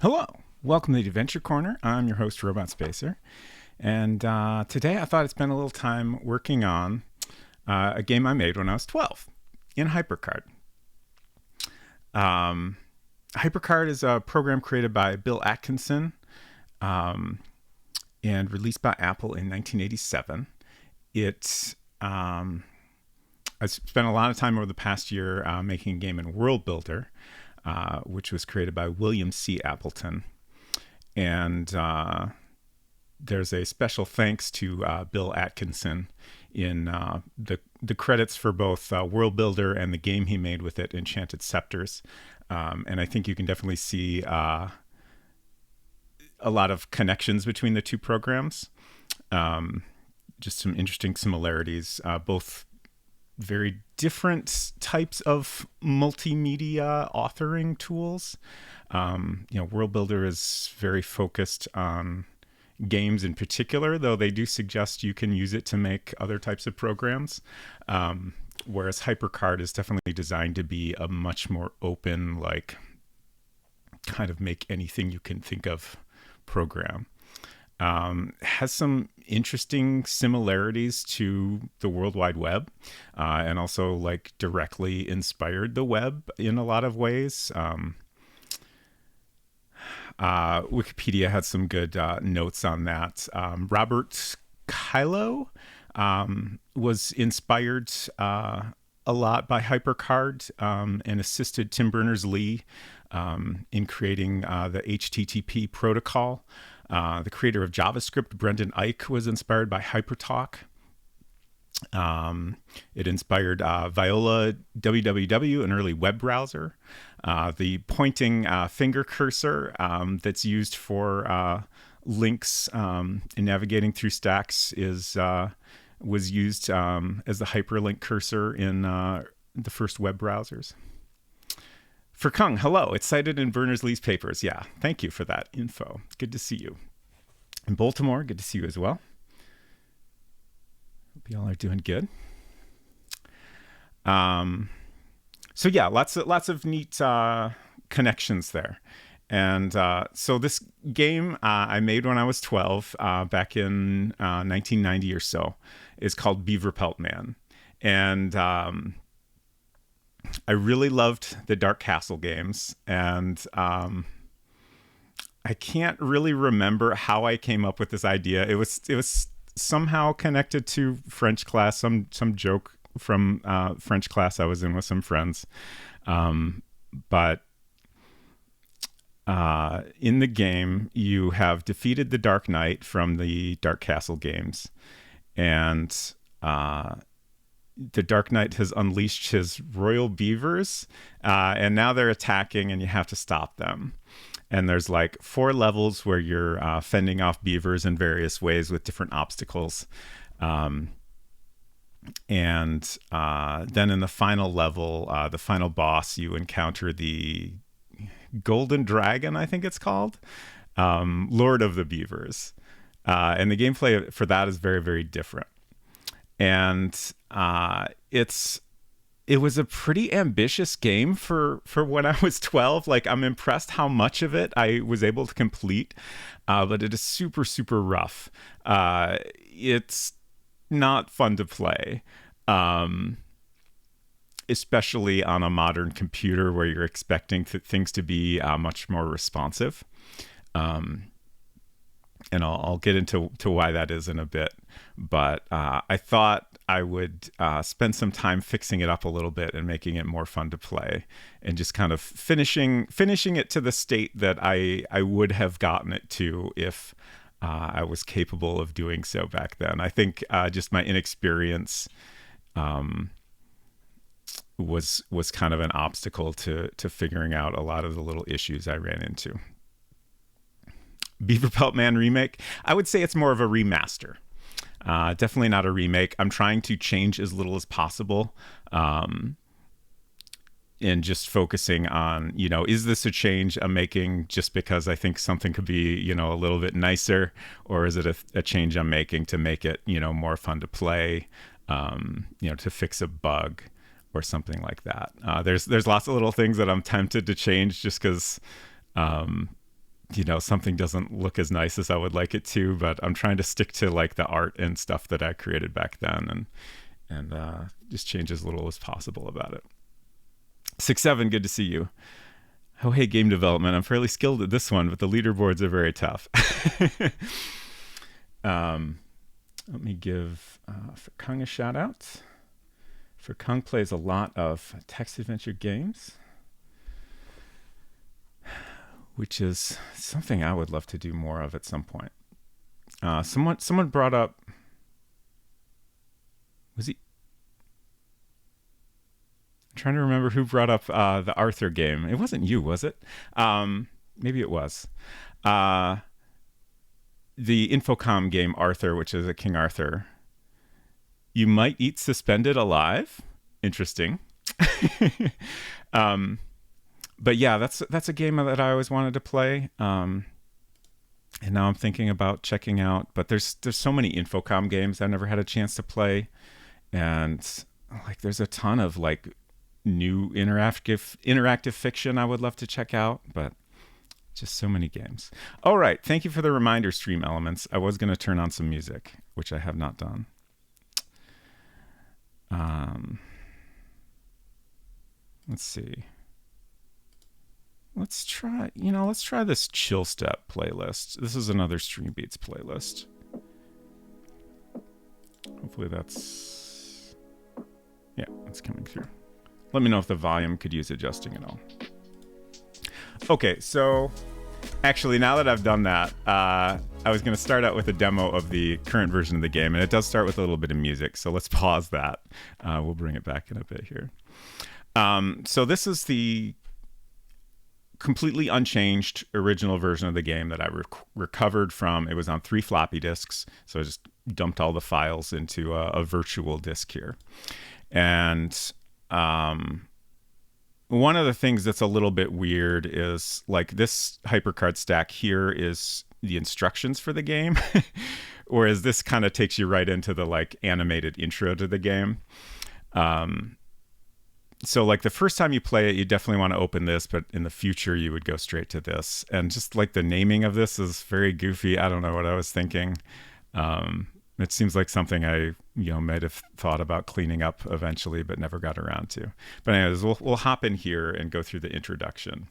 Hello, welcome to the Adventure Corner. I'm your host, Robot Spacer, and today I thought I'd spend a little time working on a game I made when I was 12 in HyperCard. HyperCard is a program created by Bill Atkinson and released by Apple in 1987. I spent a lot of time over the past year making a game in World Builder, which was created by William C. Appleton. And there's a special thanks to Bill Atkinson in the credits for both World Builder and the game he made with it, Enchanted Scepters. And I think you can definitely see a lot of connections between the two programs. Just some interesting similarities, both very different types of multimedia authoring tools. World Builder is very focused on games in particular, though they do suggest you can use it to make other types of programs. Whereas HyperCard is definitely designed to be a much more open, like kind of make anything you can think of program. Has some interesting similarities to the World Wide Web, and also like directly inspired the web in a lot of ways. Wikipedia had some good notes on that. Robert Kylo was inspired a lot by HyperCard and assisted Tim Berners-Lee in creating the HTTP protocol. The creator of JavaScript, Brendan Eich, was inspired by HyperTalk. It inspired Viola WWW, an early web browser. The pointing finger cursor that's used for links in navigating through stacks was used as the hyperlink cursor in the first web browsers. For Kung, hello. It's cited in Berners-Lee's papers. Yeah, thank you for that info. Good to see you. In Baltimore, good to see you as well. Hope you all are doing good. So yeah, lots of neat connections there. And so this game I made when I was 12, back in 1990 or so, is called Beaver Pelt Man. And I really loved the Dark Castle games, and I can't really remember how I came up with this idea. It was somehow connected to French class, some joke from French class I was in with some friends. But in the game, you have defeated the Dark Knight from the Dark Castle games, and the Dark Knight has unleashed his royal beavers, and now they're attacking, and you have to stop them. And there's like 4 levels where you're fending off beavers in various ways with different obstacles. And then in the final level, the final boss, you encounter the Golden Dragon, I think it's called, Lord of the Beavers. And the gameplay for that is very, very different. And it was a pretty ambitious game for when I was 12. Like, I'm impressed how much of it I was able to complete, but it is super, super rough. It's not fun to play, especially on a modern computer where you're expecting things to be much more responsive. And I'll get into why that is in a bit. But I thought I would spend some time fixing it up a little bit and making it more fun to play, and just kind of finishing it to the state that I would have gotten it to if I was capable of doing so back then. I think just my inexperience was kind of an obstacle to figuring out a lot of the little issues I ran into. Beaver Pelt Man remake, I would say it's more of a remaster. Definitely not a remake. I'm trying to change as little as possible, and just focusing on, is this a change I'm making just because I think something could be, a little bit nicer, or is it a change I'm making to make it, more fun to play, to fix a bug or something like that. There's lots of little things that I'm tempted to change just because something doesn't look as nice as I would like it to, but I'm trying to stick to like the art and stuff that I created back then, and just change as little as possible about it. 6-7, good to see you. Oh, hey, game development. I'm fairly skilled at this one, but the leaderboards are very tough. Let me give Furkung a shout out. Furkung plays a lot of text adventure games, which is something I would love to do more of at some point. Someone brought up, was he? I'm trying to remember who brought up the Arthur game. It wasn't you, was it? Maybe it was. The Infocom game Arthur, which is a King Arthur. You might eat suspended alive. Interesting. But yeah, that's a game that I always wanted to play. And now I'm thinking about checking out. But there's so many Infocom games I never had a chance to play, and like there's a ton of like new interactive fiction I would love to check out, but just so many games. All right, thank you for the reminder, Stream Elements. I was going to turn on some music, which I have not done. Let's see. Let's try this Chill Step playlist. This is another Stream Beats playlist. Hopefully that's coming through. Let me know if the volume could use adjusting at all. Okay, so actually, now that I've done that, I was going to start out with a demo of the current version of the game, and it does start with a little bit of music, so let's pause that. We'll bring it back in a bit here. So this is the completely unchanged original version of the game that I recovered from. It was on 3 floppy disks, so I just dumped all the files into a virtual disk here. And one of the things that's a little bit weird is like this HyperCard stack here is the instructions for the game, whereas this kind of takes you right into the like animated intro to the game. So like the first time you play it, you definitely want to open this, but in the future you would go straight to this. And just like the naming of this is very goofy. I don't know what I was thinking. It seems like something I, might have thought about cleaning up eventually, but never got around to. But anyways, we'll hop in here and go through the introduction.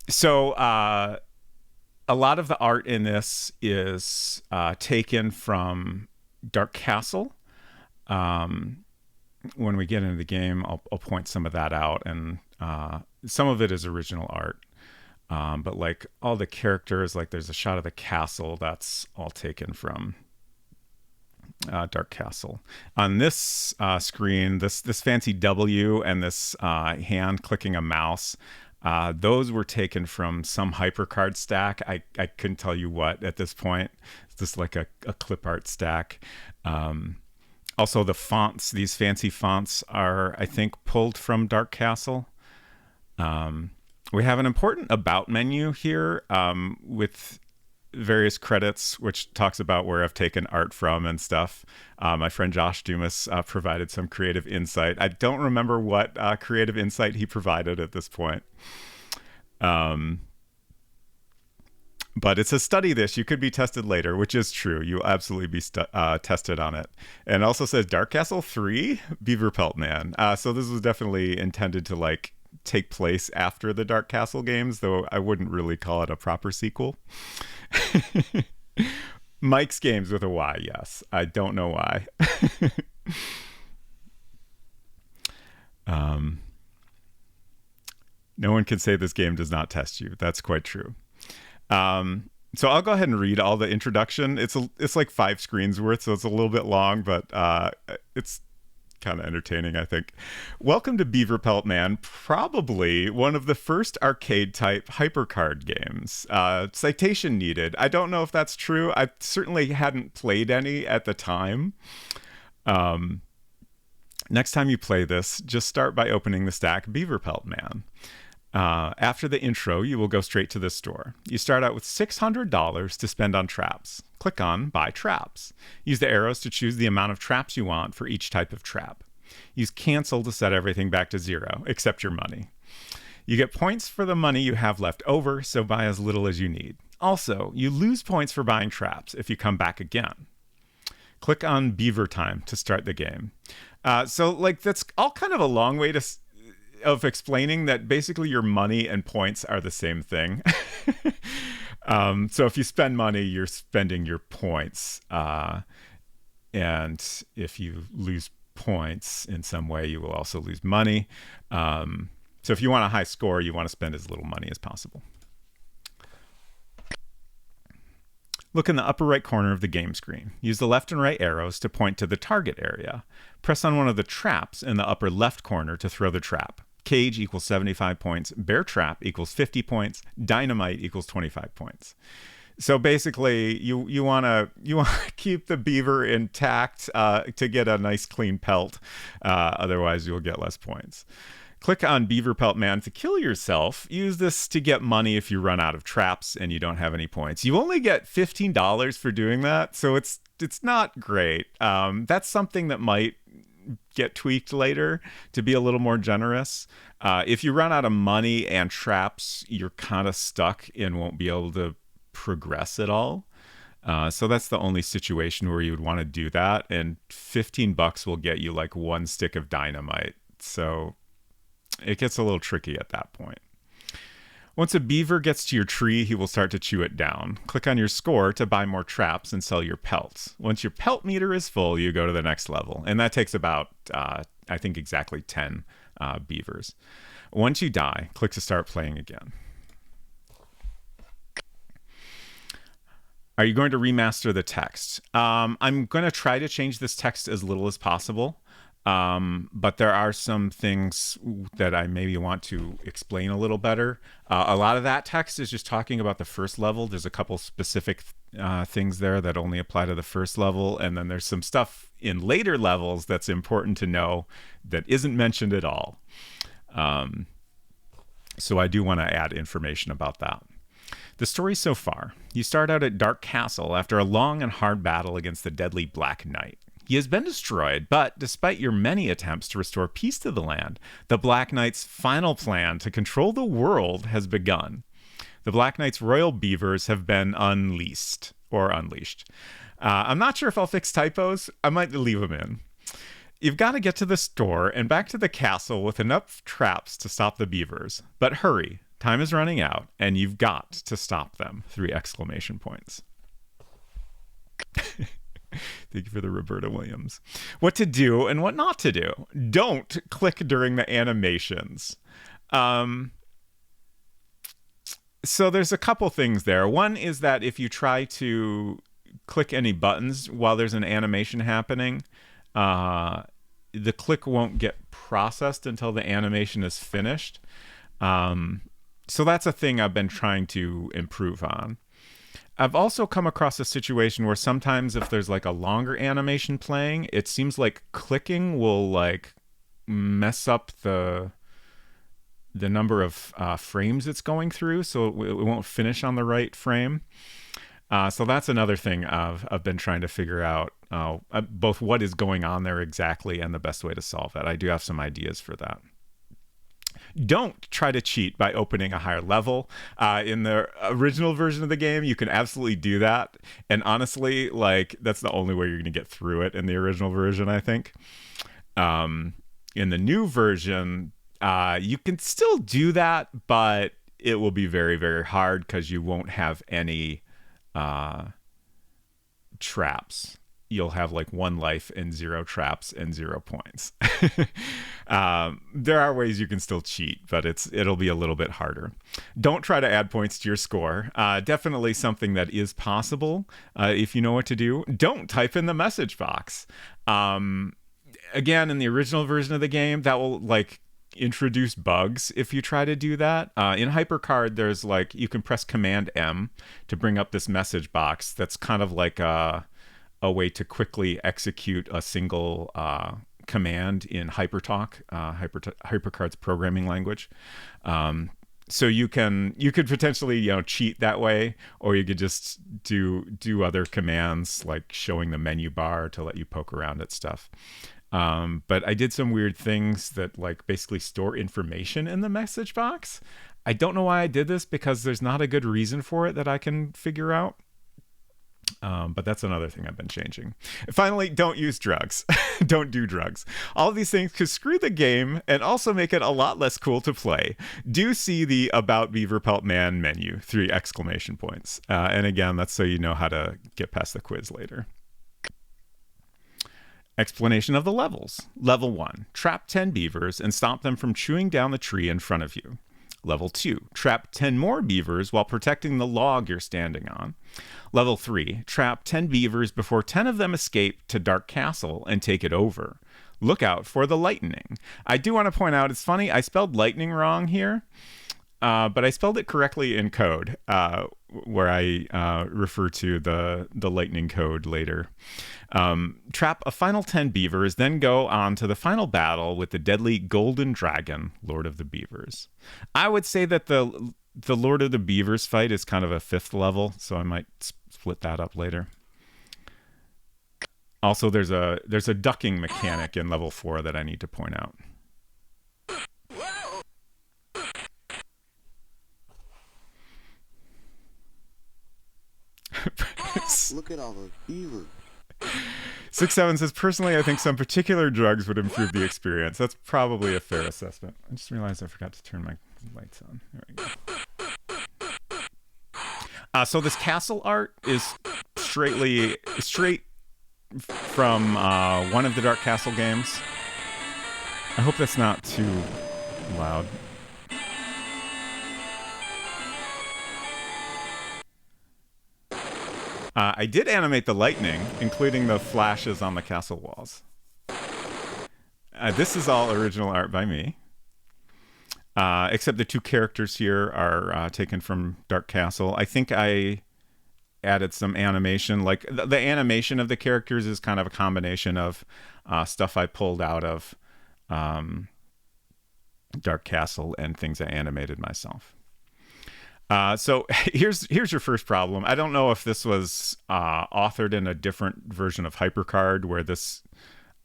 So a lot of the art in this is taken from Dark Castle. When we get into the game, I'll point some of that out, and some of it is original art. But like all the characters, like there's a shot of the castle that's all taken from Dark Castle. On this screen, this fancy W and this hand clicking a mouse, those were taken from some HyperCard stack. I couldn't tell you what at this point. It's just like a clip art stack. Also, the fonts, these fancy fonts are, I think, pulled from Dark Castle. We have an important about menu here with various credits, which talks about where I've taken art from and stuff. My friend Josh Dumas provided some creative insight. I don't remember what creative insight he provided at this point. But it says study this. You could be tested later, which is true. You'll absolutely be tested on it. And it also says Dark Castle 3, Beaver Pelt Man. So this was definitely intended to like take place after the Dark Castle games, though I wouldn't really call it a proper sequel. Mike's Games with a Y, yes. I don't know why. No one can say this game does not test you. That's quite true. So I'll go ahead and read all the introduction. It's like 5 screens worth, so it's a little bit long, but it's kind of entertaining, I think. Welcome to Beaver Pelt Man, probably one of the first arcade-type HyperCard games. Citation needed. I don't know if that's true. I certainly hadn't played any at the time. Next time you play this, just start by opening the stack Beaver Pelt Man. After the intro, you will go straight to this store. You start out with $600 to spend on traps. Click on Buy Traps. Use the arrows to choose the amount of traps you want for each type of trap. Use Cancel to set everything back to 0, except your money. You get points for the money you have left over, so buy as little as you need. Also, you lose points for buying traps if you come back again. Click on Beaver Time to start the game. So that's all kind of a long way of explaining that basically your money and points are the same thing. So if you spend money, you're spending your points. And if you lose points in some way, you will also lose money. So if you want a high score, you want to spend as little money as possible. Look in the upper right corner of the game screen. Use the left and right arrows to point to the target area. Press on one of the traps in the upper left corner to throw the trap. Cage equals 75 points. Bear trap equals 50 points. Dynamite equals 25 points. So basically, you want to keep the beaver intact to get a nice clean pelt. Otherwise, you'll get less points. Click on Beaver Pelt Man to kill yourself. Use this to get money if you run out of traps and you don't have any points. You only get $15 for doing that, so it's not great. That's something that might get tweaked later to be a little more generous. If you run out of money and traps, you're kind of stuck and won't be able to progress at all. So that's the only situation where you would want to do that. And $15 will get you like one stick of dynamite. So it gets a little tricky at that point. Once a beaver gets to your tree, he will start to chew it down. Click on your score to buy more traps and sell your pelts. Once your pelt meter is full, you go to the next level. And that takes about, I think, exactly 10 beavers. Once you die, click to start playing again. Are you going to remaster the text? I'm going to try to change this text as little as possible. But there are some things that I maybe want to explain a little better. A lot of that text is just talking about the first level. There's a couple specific things there that only apply to the first level. And then there's some stuff in later levels that's important to know that isn't mentioned at all. So I do want to add information about that. The story so far. You start out at Dark Castle after a long and hard battle against the deadly Black Knight. He has been destroyed, but despite your many attempts to restore peace to the land, the Black Knight's final plan to control the world has begun. The Black Knight's royal beavers have been unleashed. I'm not sure if I'll fix typos. I might leave them in. You've got to get to the store and back to the castle with enough traps to stop the beavers. But hurry, time is running out, and you've got to stop them. 3 exclamation points. Thank you for the Roberta Williams. What to do and what not to do. Don't click during the animations. So there's a couple things there. One is that if you try to click any buttons while there's an animation happening, the click won't get processed until the animation is finished. So that's a thing I've been trying to improve on. I've also come across a situation where sometimes if there's like a longer animation playing, it seems like clicking will like mess up the number of frames it's going through, so it won't finish on the right frame. So that's another thing I've been trying to figure out, both what is going on there exactly and the best way to solve it. I do have some ideas for that. Don't try to cheat by opening a higher level. In the original version of the game, you can absolutely do that. And honestly, like that's the only way you're going to get through it in the original version, I think. In the new version, you can still do that, but it will be very, very hard because you won't have any traps. You'll have like 1 life and 0 traps and 0 points. There are ways you can still cheat, but it'll be a little bit harder. Don't try to add points to your score. Definitely something that is possible if you know what to do. Don't type in the message box. Again, in the original version of the game, that will like introduce bugs if you try to do that. In HyperCard, there's like you can press Command M to bring up this message box. That's kind of like a way to quickly execute a single command in HyperTalk, HyperCard's programming language. So you could potentially cheat that way, or you could just do other commands like showing the menu bar to let you poke around at stuff. But I did some weird things that like basically store information in the message box. I don't know why I did this because there's not a good reason for it that I can figure out. But that's another thing I've been changing. Finally, don't use drugs. Don't do drugs. All of these things could screw the game and also make it a lot less cool to play. Do see the About Beaver Pelt Man menu, 3 exclamation points. And again, that's so you know how to get past the quiz later. Explanation of the levels. Level 1, trap 10 beavers and stop them from chewing down the tree in front of you. Level 2, trap 10 more beavers while protecting the log you're standing on. Level 3, trap 10 beavers before 10 of them escape to Dark Castle and take it over. Look out for the lightning. I do want to point out, it's funny, I spelled lightning wrong here, but I spelled it correctly in code, where I refer to the lightning code later. Trap a final 10 beavers, then go on to the final battle with the deadly golden dragon, Lord of the Beavers. I would say that the Lord of the Beavers fight is kind of a 5th level, so I might split that up later. Also, there's a ducking mechanic in level 4 that I need to point out. Look at all those beavers. 6-7 says, personally, I think some particular drugs would improve the experience. That's probably a fair assessment. I just realized I forgot to turn my lights on. There we go. So this castle art is straight from one of the Dark Castle games. I hope that's not too loud. I did animate the lightning, including the flashes on the castle walls. This is all original art by me. Except the 2 characters here are taken from Dark Castle. I think I added some animation. Like the animation of the characters is kind of a combination of stuff I pulled out of Dark Castle and things I animated myself. So here's your first problem. I don't know if this was authored in a different version of HyperCard where this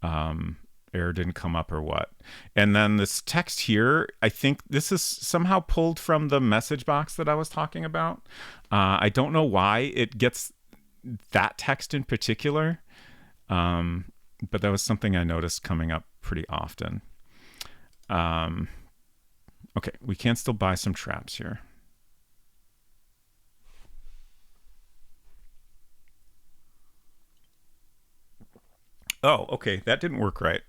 error didn't come up or what. And then this text here, I think this is somehow pulled from the message box that I was talking about. I don't know why it gets that text in particular, but that was something I noticed coming up pretty often. Okay, we can still buy some traps here. Oh, okay, that didn't work right.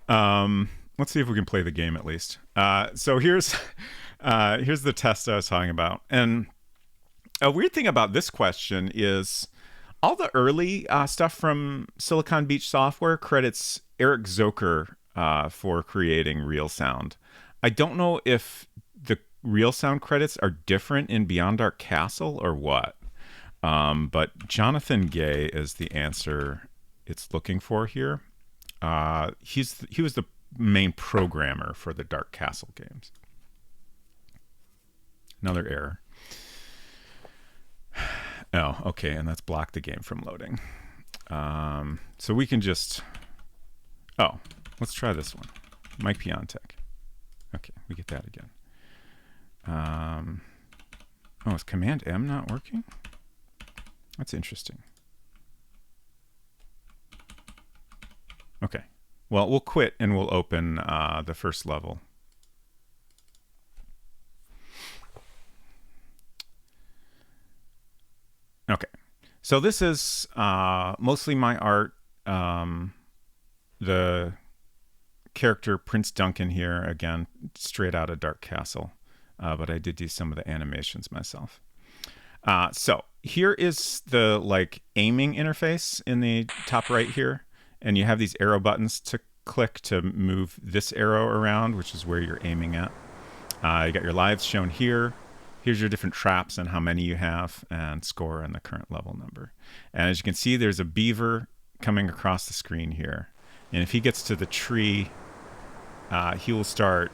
Let's see if we can play the game at least. So here's the test I was talking about. And a weird thing about this question is all the early stuff from Silicon Beach Software credits Eric Zoker for creating Real Sound. I don't know if the Real Sound credits are different in Beyond Dark Castle or what. But Jonathan Gay is the answer it's looking for here. He was the main programmer for the Dark Castle games. Another error. Oh, okay, and that's blocked the game from loading. So we can just... Oh, let's try this one. Mike Piontek. Okay, we get that again. Oh, is Command M not working? That's interesting. Okay. Well, we'll quit and we'll open the first level. Okay. So this is mostly my art. The character Prince Duncan here, again, straight out of Dark Castle. But I did do some of the animations myself. So here is the aiming interface in the top right here. And you have these arrow buttons to click to move this arrow around, which is where you're aiming at. You got your lives shown here. Here's your different traps and how many you have, and score and the current level number. And as you can see, there's a beaver coming across the screen here. And if he gets to the tree, he will start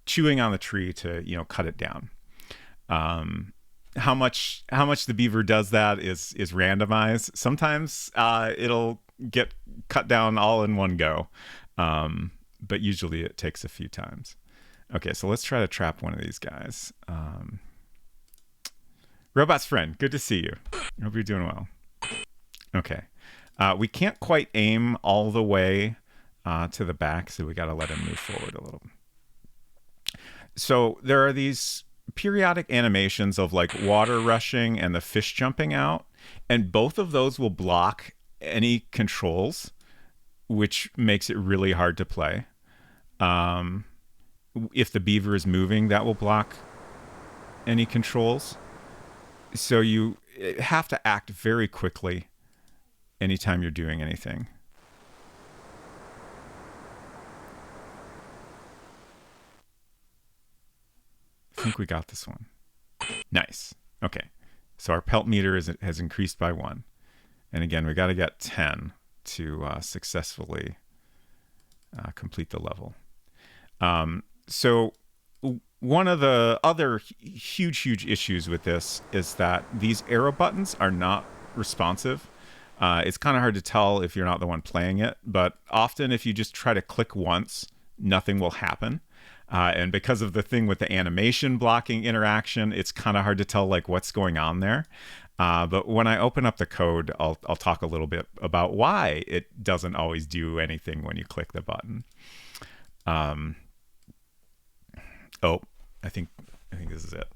chewing on the tree to, cut it down. How much the beaver does that is randomized. Sometimes it'll get cut down all in one go. But usually it takes a few times. Okay, so let's try to trap one of these guys. Robot's friend, good to see you. I hope you're doing well. Okay. We can't quite aim all the way to the back, so we got to let him move forward a little. So there are these periodic animations of like water rushing and the fish jumping out, and both of those will block any controls, which makes it really hard to play. If the beaver is moving, that will block any controls. So you have to act very quickly anytime you're doing anything. I think we got this one. Nice. Okay. So our pelt meter has increased by 1. And again, we got to get 10 to successfully complete the level. So one of the other huge issues with this is that these arrow buttons are not responsive. It's kind of hard to tell if you're not the one playing it, but often if you just try to click once, nothing will happen. And because of the thing with the animation blocking interaction, it's kind of hard to tell like what's going on there. But when I open up the code, I'll talk a little bit about why it doesn't always do anything when you click the button. Oh, I think this is it.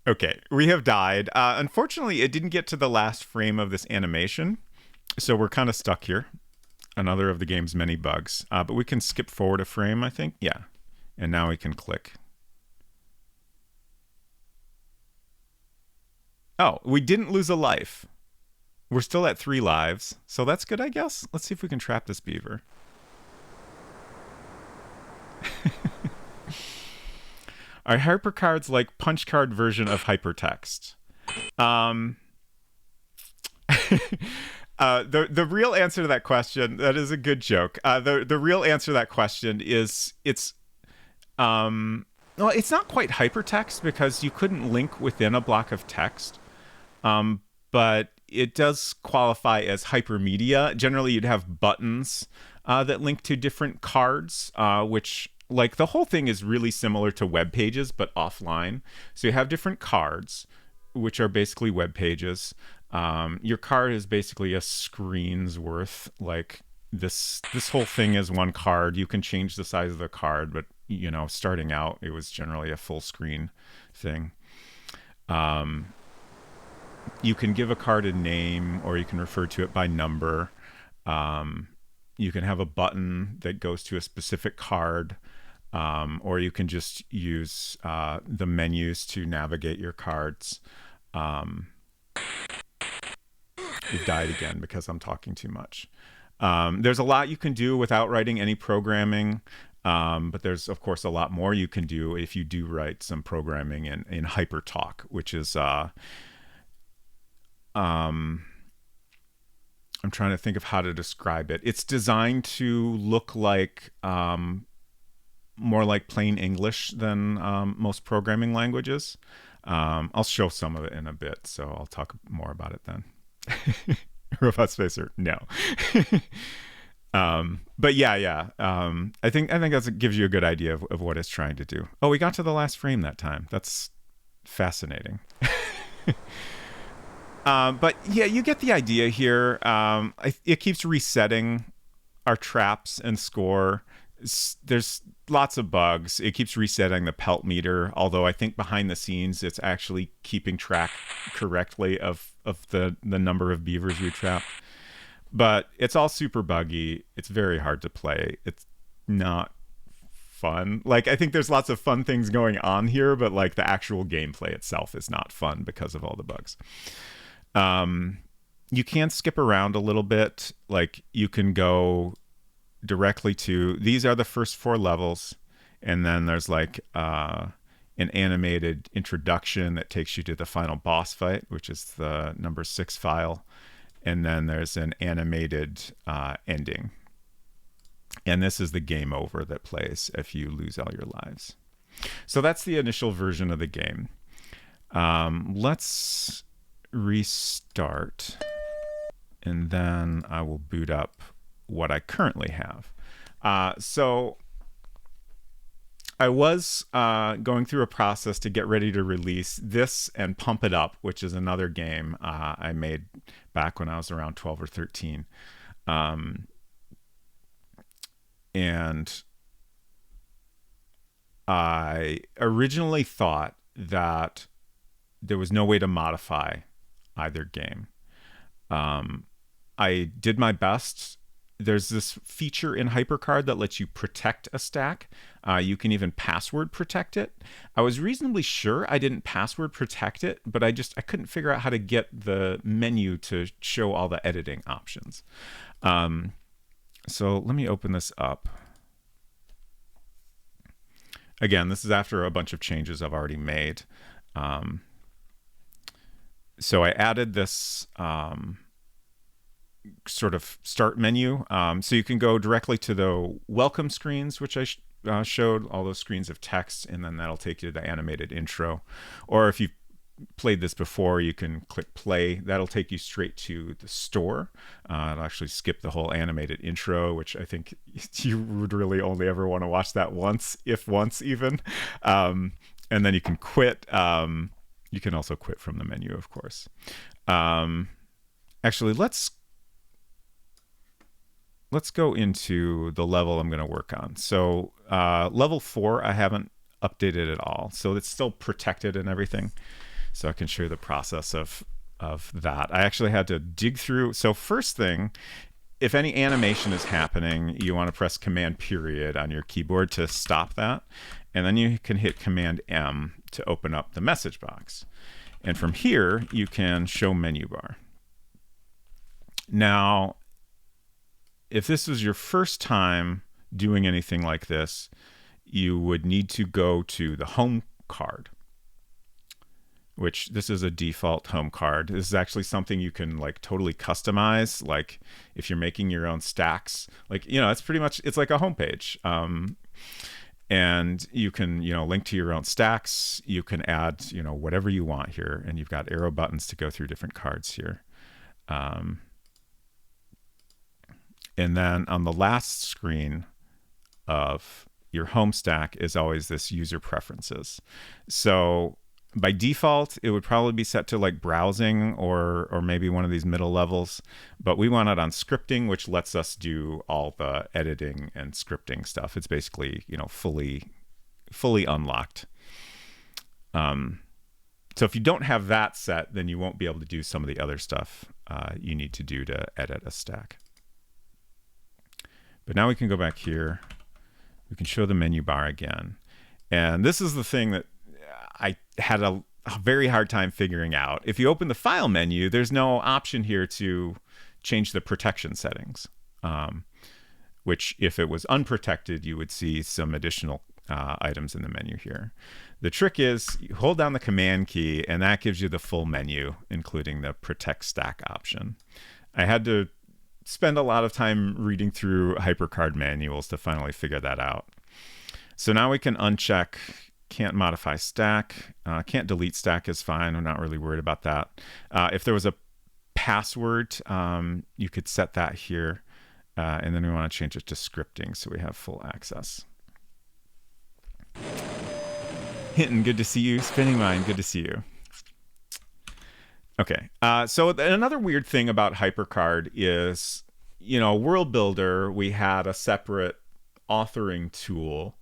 Okay, we have died. Unfortunately, it didn't get to the last frame of this animation, so we're kind of stuck here. Another of the game's many bugs. But we can skip forward a frame, I think. Yeah. And now we can click. Oh, we didn't lose a life. We're still at 3 lives. So that's good, I guess. Let's see if we can trap this beaver. Our HyperCard's like punch card version of hypertext. The real answer to that question, that is a good joke. The real answer to that question is it's well, it's not quite hypertext because you couldn't link within a block of text. But it does qualify as hypermedia. Generally, you'd have buttons that link to different cards, which like the whole thing is really similar to web pages, but offline. So you have different cards, which are basically web pages. Your card is basically a screen's worth. Like this whole thing is one card. You can change the size of the card, but you know, starting out, it was generally a full screen thing. You can give a card a name, or you can refer to it by number. You can have a button that goes to a specific card, or you can just use the menus to navigate your cards. We've died again because I'm talking too much. There's a lot you can do without writing any programming, but there's, of course, a lot more you can do if you do write some programming in HyperTalk, which is... I'm trying to think of how to describe it. It's designed to look like more like plain English than most programming languages. I'll show some of it in a bit, so I'll talk more about it then. Robot Spacer, no. But yeah. I think that gives you a good idea of what it's trying to do. Oh, we got to the last frame that time. That's fascinating. But yeah, you get the idea here. It keeps resetting our traps and score. There's lots of bugs. It keeps resetting the pelt meter, although I think behind the scenes it's actually keeping track correctly of the number of beavers we trapped. But it's all super buggy. It's very hard to play. It's not fun. Like, I think there's lots of fun things going on here, but like the actual gameplay itself is not fun because of all the bugs. You can skip around a little bit. Like, you can go directly to, these are the first 4 levels, and then there's like an animated introduction that takes you to the final boss fight, which is the number 6 file, and then there's an animated ending, and this is the game over that plays if you lose all your lives. So that's the initial version of the game. Let's restart, and then I will boot up what I currently have. So I was going through a process to get ready to release this and Pump It Up, which is another game I made back when I was around 12 or 13. And I originally thought that there was no way to modify either game. I did my best. There's this feature in HyperCard that lets you protect a stack. You can even password protect it. I was reasonably sure I didn't password protect it, but I couldn't figure out how to get the menu to show all the editing options. So let me open this up. Again, this is after a bunch of changes I've already made. So I added this sort of start menu. So you can go directly to the welcome screens, which I showed, all those screens of text, and then that'll take you to the animated intro. Or if you've played this before, you can click play. That'll take you straight to the store. It'll actually skip the whole animated intro, which I think you would really only ever want to watch that once, if once even. And then you can quit. You can also quit from the menu, of course. Actually, let's go into the level I'm going to work on. So level 4, I haven't updated at all. So it's still protected and everything. So I can show you the process of that. I actually had to dig through. So first thing, if any animation is happening, you want to press Command period on your keyboard to stop that. And then you can hit Command M to open up the message box. And from here, you can show menu bar. Now, if this was your first time doing anything like this, you would need to go to the home card, which this is a default home card. This is actually something you can like totally customize. Like if you're making your own stacks, like, it's pretty much, it's like a homepage. And you can, link to your own stacks. You can add, whatever you want here. And you've got arrow buttons to go through different cards here. And then on the last screen of your home stack is always this user preferences. So by default, it would probably be set to like browsing or maybe one of these middle levels, but we want it on scripting, which lets us do all the editing and scripting stuff. It's basically, fully unlocked. So if you don't have that set, then you won't be able to do some of the other stuff you need to do to edit a stack. But now we can go back here. We can show the menu bar again. And this is the thing that I had a very hard time figuring out. If you open the file menu, there's no option here to change the protection settings, which if it was unprotected, you would see some additional items in the menu here. The trick is you hold down the command key and that gives you the full menu, including the protect stack option. I had to spend a lot of time reading through HyperCard manuals to finally figure that out. So now we can uncheck can't modify stack, can't delete stack is fine. I'm not really worried about that. If there was a password, you could set that here. And then we want to change it to scripting so we have full access. Hinton, good to see you. Spinning Mind, good to see you. Okay, so another weird thing about HyperCard is, World Builder, we had a separate authoring tool.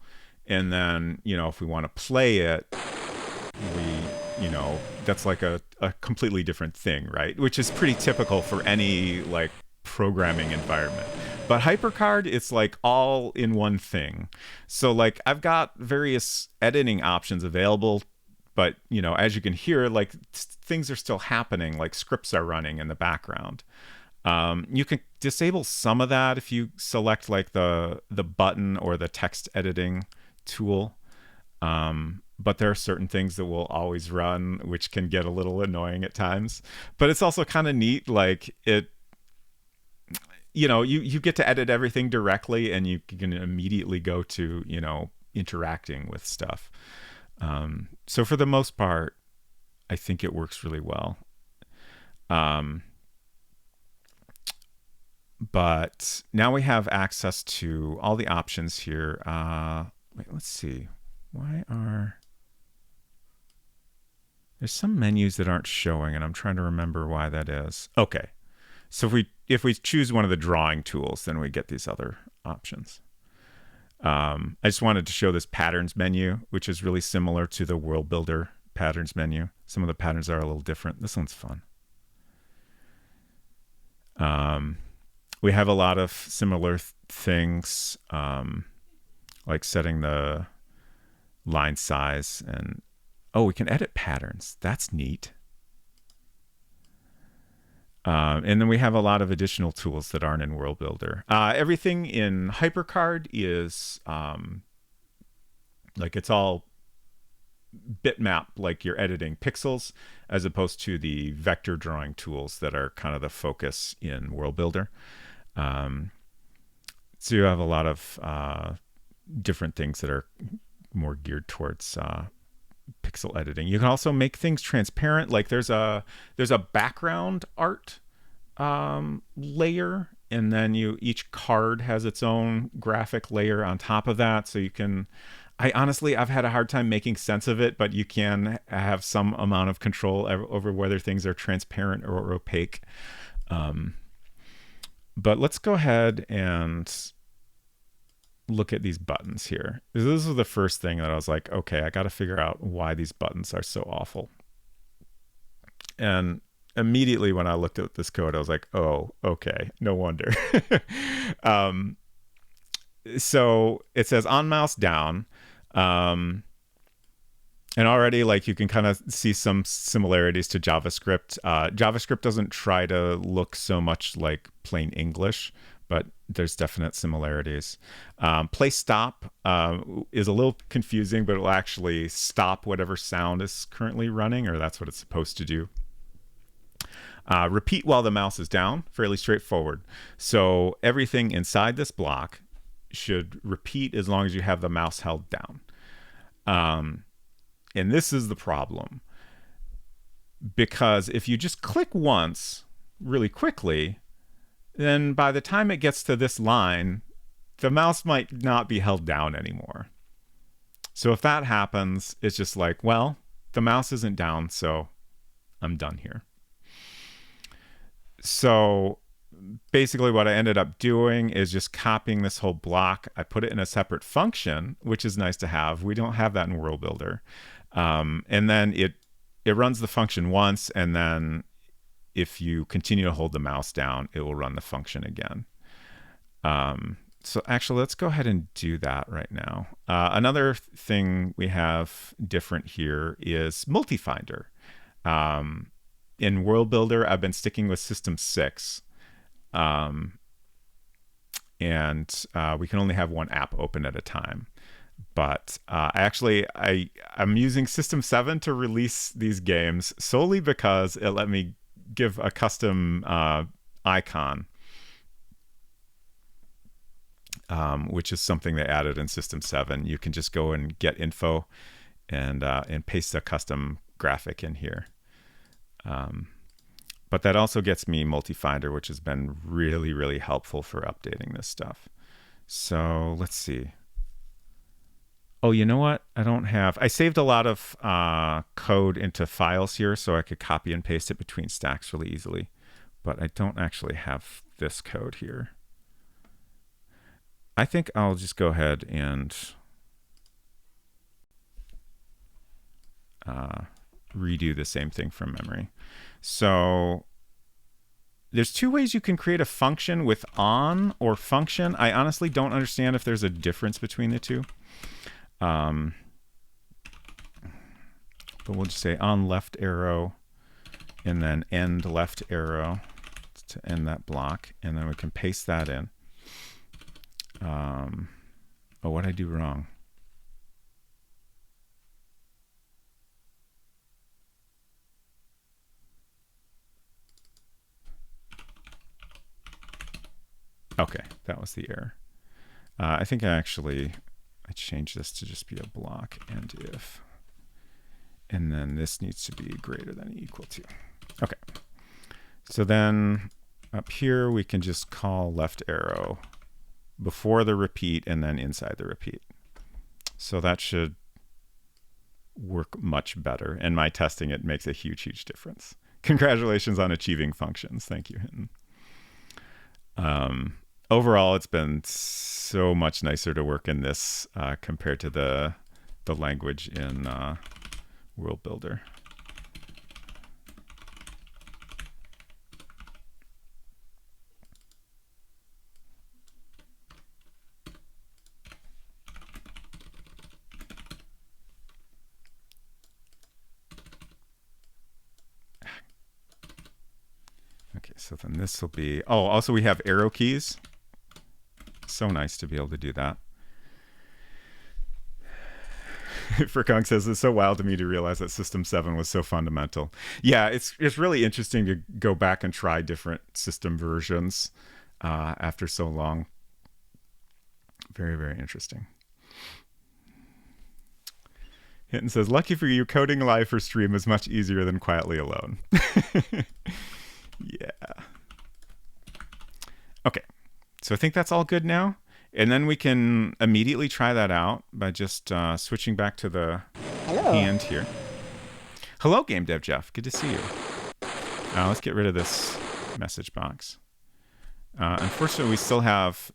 And then, if we want to play it, that's like a completely different thing, right? Which is pretty typical for any like programming environment. But HyperCard, it's like all in one thing. So like I've got various editing options available, but as you can hear, like things are still happening, like scripts are running in the background. You can disable some of that if you select like the button or the text editing tool. But there are certain things that will always run, which can get a little annoying at times. But it's also kind of neat, like you get to edit everything directly and you can immediately go to, interacting with stuff. So for the most part, I think it works really well. Um, but now we have access to all the options here. Wait, let's see. Why are there's some menus that aren't showing, and I'm trying to remember why that is. Okay, so if we choose one of the drawing tools, then we get these other options. I just wanted to show this patterns menu, which is really similar to the World Builder patterns menu. Some of the patterns are a little different. This one's fun. We have a lot of similar things, like setting the line size, and we can edit patterns. That's neat. And then we have a lot of additional tools that aren't in World Builder. Everything in HyperCard is like it's all bitmap, like you're editing pixels, as opposed to the vector drawing tools that are kind of the focus in World Builder. So you have a lot of different things that are more geared towards pixel editing. You can also make things transparent. Like there's a background art layer, and then each card has its own graphic layer on top of that. So you can, I've had a hard time making sense of it, but you can have some amount of control over whether things are transparent or opaque. But let's go ahead and look at these buttons here. This is the first thing that I was like, okay, I got to figure out why these buttons are so awful. And immediately when I looked at this code, I was like, oh, okay, no wonder. So it says on mouse down. And already, like, you can kind of see some similarities to JavaScript. JavaScript doesn't try to look so much like plain English, but there's definite similarities. Play stop is a little confusing, but it will actually stop whatever sound is currently running, or that's what it's supposed to do. Repeat while the mouse is down, fairly straightforward. So everything inside this block should repeat as long as you have the mouse held down. And this is the problem, because if you just click once really quickly, then by the time it gets to this line, the mouse might not be held down anymore. So if that happens, it's just like, well, the mouse isn't down, so I'm done here. So basically what I ended up doing is just copying this whole block. I put it in a separate function, which is nice to have. We don't have that in World Builder. And then it runs the function once, and then if you continue to hold the mouse down, it will run the function again. So actually, let's go ahead and do that right now. Another thing we have different here is multi-finder. In World Builder, I've been sticking with System 6. And we can only have one app open at a time. But I'm using System 7 to release these games solely because it let me give a custom icon, which is something they added in System 7. You can just go and get info and paste a custom graphic in here. But that also gets me multi-finder, which has been really, really helpful for updating this stuff. So let's see. Oh, you know what? I saved a lot of code into files here so I could copy and paste it between stacks really easily. But I don't actually have this code here. I think I'll just go ahead and redo the same thing from memory. So there's two ways you can create a function with on or function. I honestly don't understand if there's a difference between the two. But we'll just say on left arrow and then end left arrow to end that block. And then we can paste that in. Oh, what did I do wrong? Okay, that was the error. I think I changed this to just be a block and if. And then this needs to be greater than or equal to. Okay. So then up here, we can just call left arrow before the repeat and then inside the repeat. So that should work much better. And my testing it makes a huge, huge difference. Congratulations on achieving functions. Thank you, Hinton. Overall, it's been so much nicer to work in this compared to the language in World Builder. Okay, so then this will be, oh, also we have arrow keys. So nice to be able to do that. Frikong says, it's so wild to me to realize that System 7 was so fundamental. Yeah, it's really interesting to go back and try different system versions after so long. Very, very interesting. Hinton says, lucky for you, coding live for stream is much easier than quietly alone. Yeah. Okay. So I think that's all good now. And then we can immediately try that out by just switching back to the hand here. Hello, Game Dev Jeff. Good to see you. Let's get rid of this message box. Unfortunately, we still have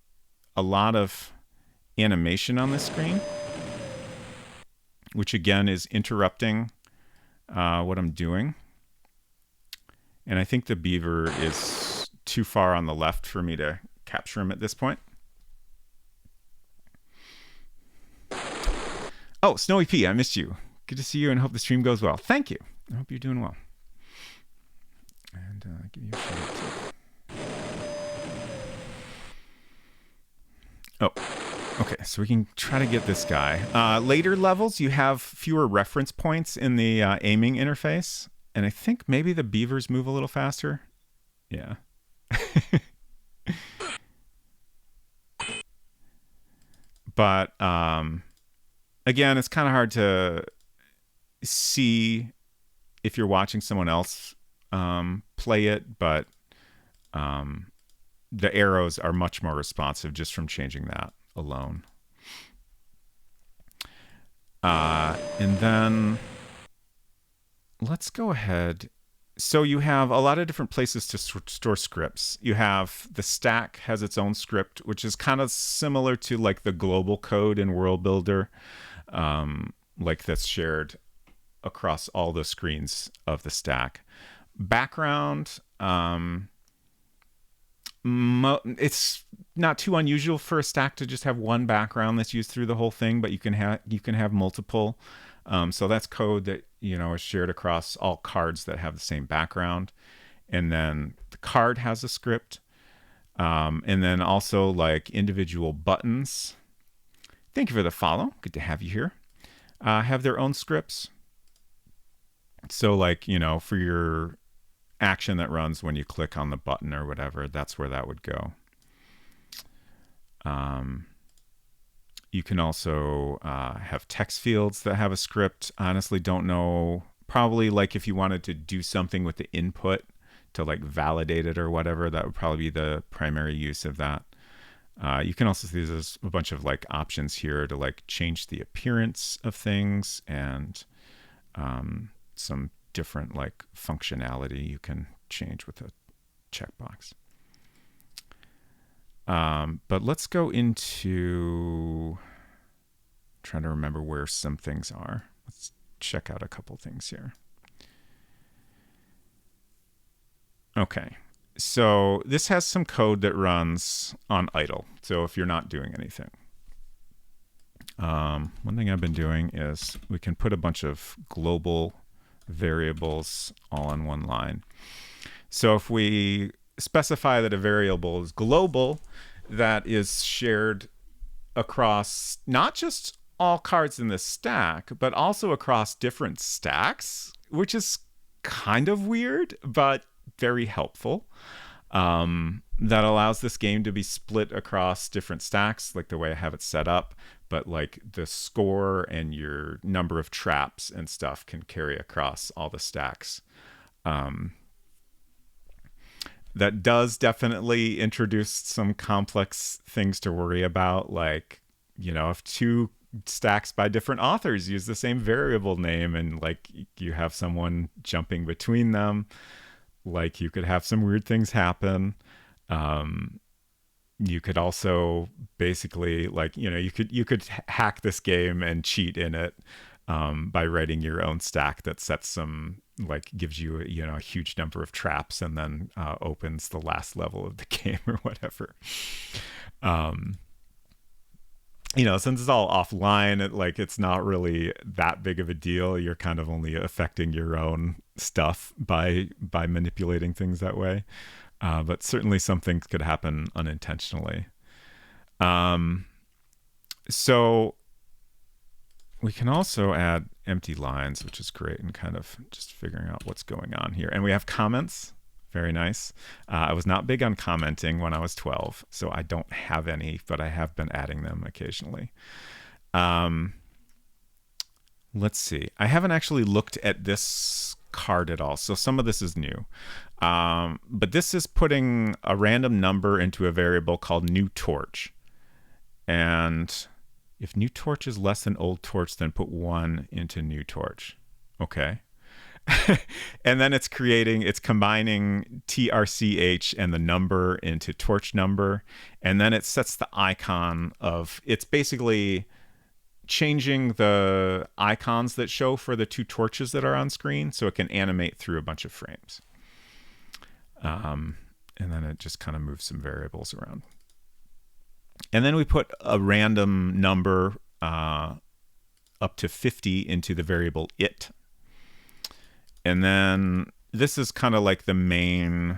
a lot of animation on this screen, which again is interrupting what I'm doing. And I think the beaver is too far on the left for me to capture him at this point. Oh, Snowy P, I missed you. Good to see you and hope the stream goes well. Thank you. I hope you're doing well. And give you a shout out too. Oh, okay. So we can try to get this guy. Later levels, you have fewer reference points in the aiming interface. And I think maybe the beavers move a little faster. Yeah. But again, it's kind of hard to see if you're watching someone else play it, but the arrows are much more responsive just from changing that alone. And then let's go ahead. So you have a lot of different places to store scripts. You have the stack has its own script, which is kind of similar to like the global code in World Builder, like that's shared across all the screens of the stack. Background, it's not too unusual for a stack to just have one background that's used through the whole thing, but you can have multiple. So that's code that is shared across all cards that have the same background, and then the card has a script, and then also like individual buttons. Thank you for the follow. Good to have you here. Have their own scripts. So like for your action that runs when you click on the button or whatever, that's where that would go. You can also have text fields that have a script. Honestly, don't know. Probably like if you wanted to do something with the input to like validate it or whatever, that would probably be the primary use of that. You can also see there's a bunch of like options here to like change the appearance of things and some different like functionality you can change with a checkbox. But let's go into trying to remember where some things are. Let's check out a couple things here. Okay. So this has some code that runs on idle. So if you're not doing anything. One thing I've been doing is we can put a bunch of global variables all in one line. So if we specify that a variable is global, that is shared across not just all cards in the stack, but also across different stacks, which is kind of weird, but very helpful. that allows this game to be split across different stacks, like the way I have it set up. But like the score and your number of traps and stuff can carry across all the stacks. That does definitely introduce some complex things to worry about, like, if two stacks by different authors use the same variable name and like you have someone jumping between them, like you could have some weird things happen. You could also basically, like, you could hack this game and cheat in it, by writing your own stack that sets some, like, gives you a huge number of traps and then opens the last level of the game or whatever. Since it's all offline, it's not really that big of a deal. You're kind of only affecting your own stuff by manipulating things that way. But certainly some things could happen unintentionally. So we can also add empty lines, which is great, and kind of just figuring out what's going on here. And we have comments. Very nice. I was not big on commenting when I was 12, so I don't have any, but I have been adding them occasionally. Let's see. I haven't actually looked at this card at all, so some of this is new. But this is putting a random number into a variable called new torch. And if new torch is less than old torch, then put 1 into new torch. Okay. And then it's combining TRCH and the number into torch number. And then it sets the icon it's basically changing the icons that show for the 2 torches that are on screen so it can animate through a bunch of frames. And then it just kind of moves some variables around. And then we put a random number up to 50 into the variable it. And then this is kind of like the main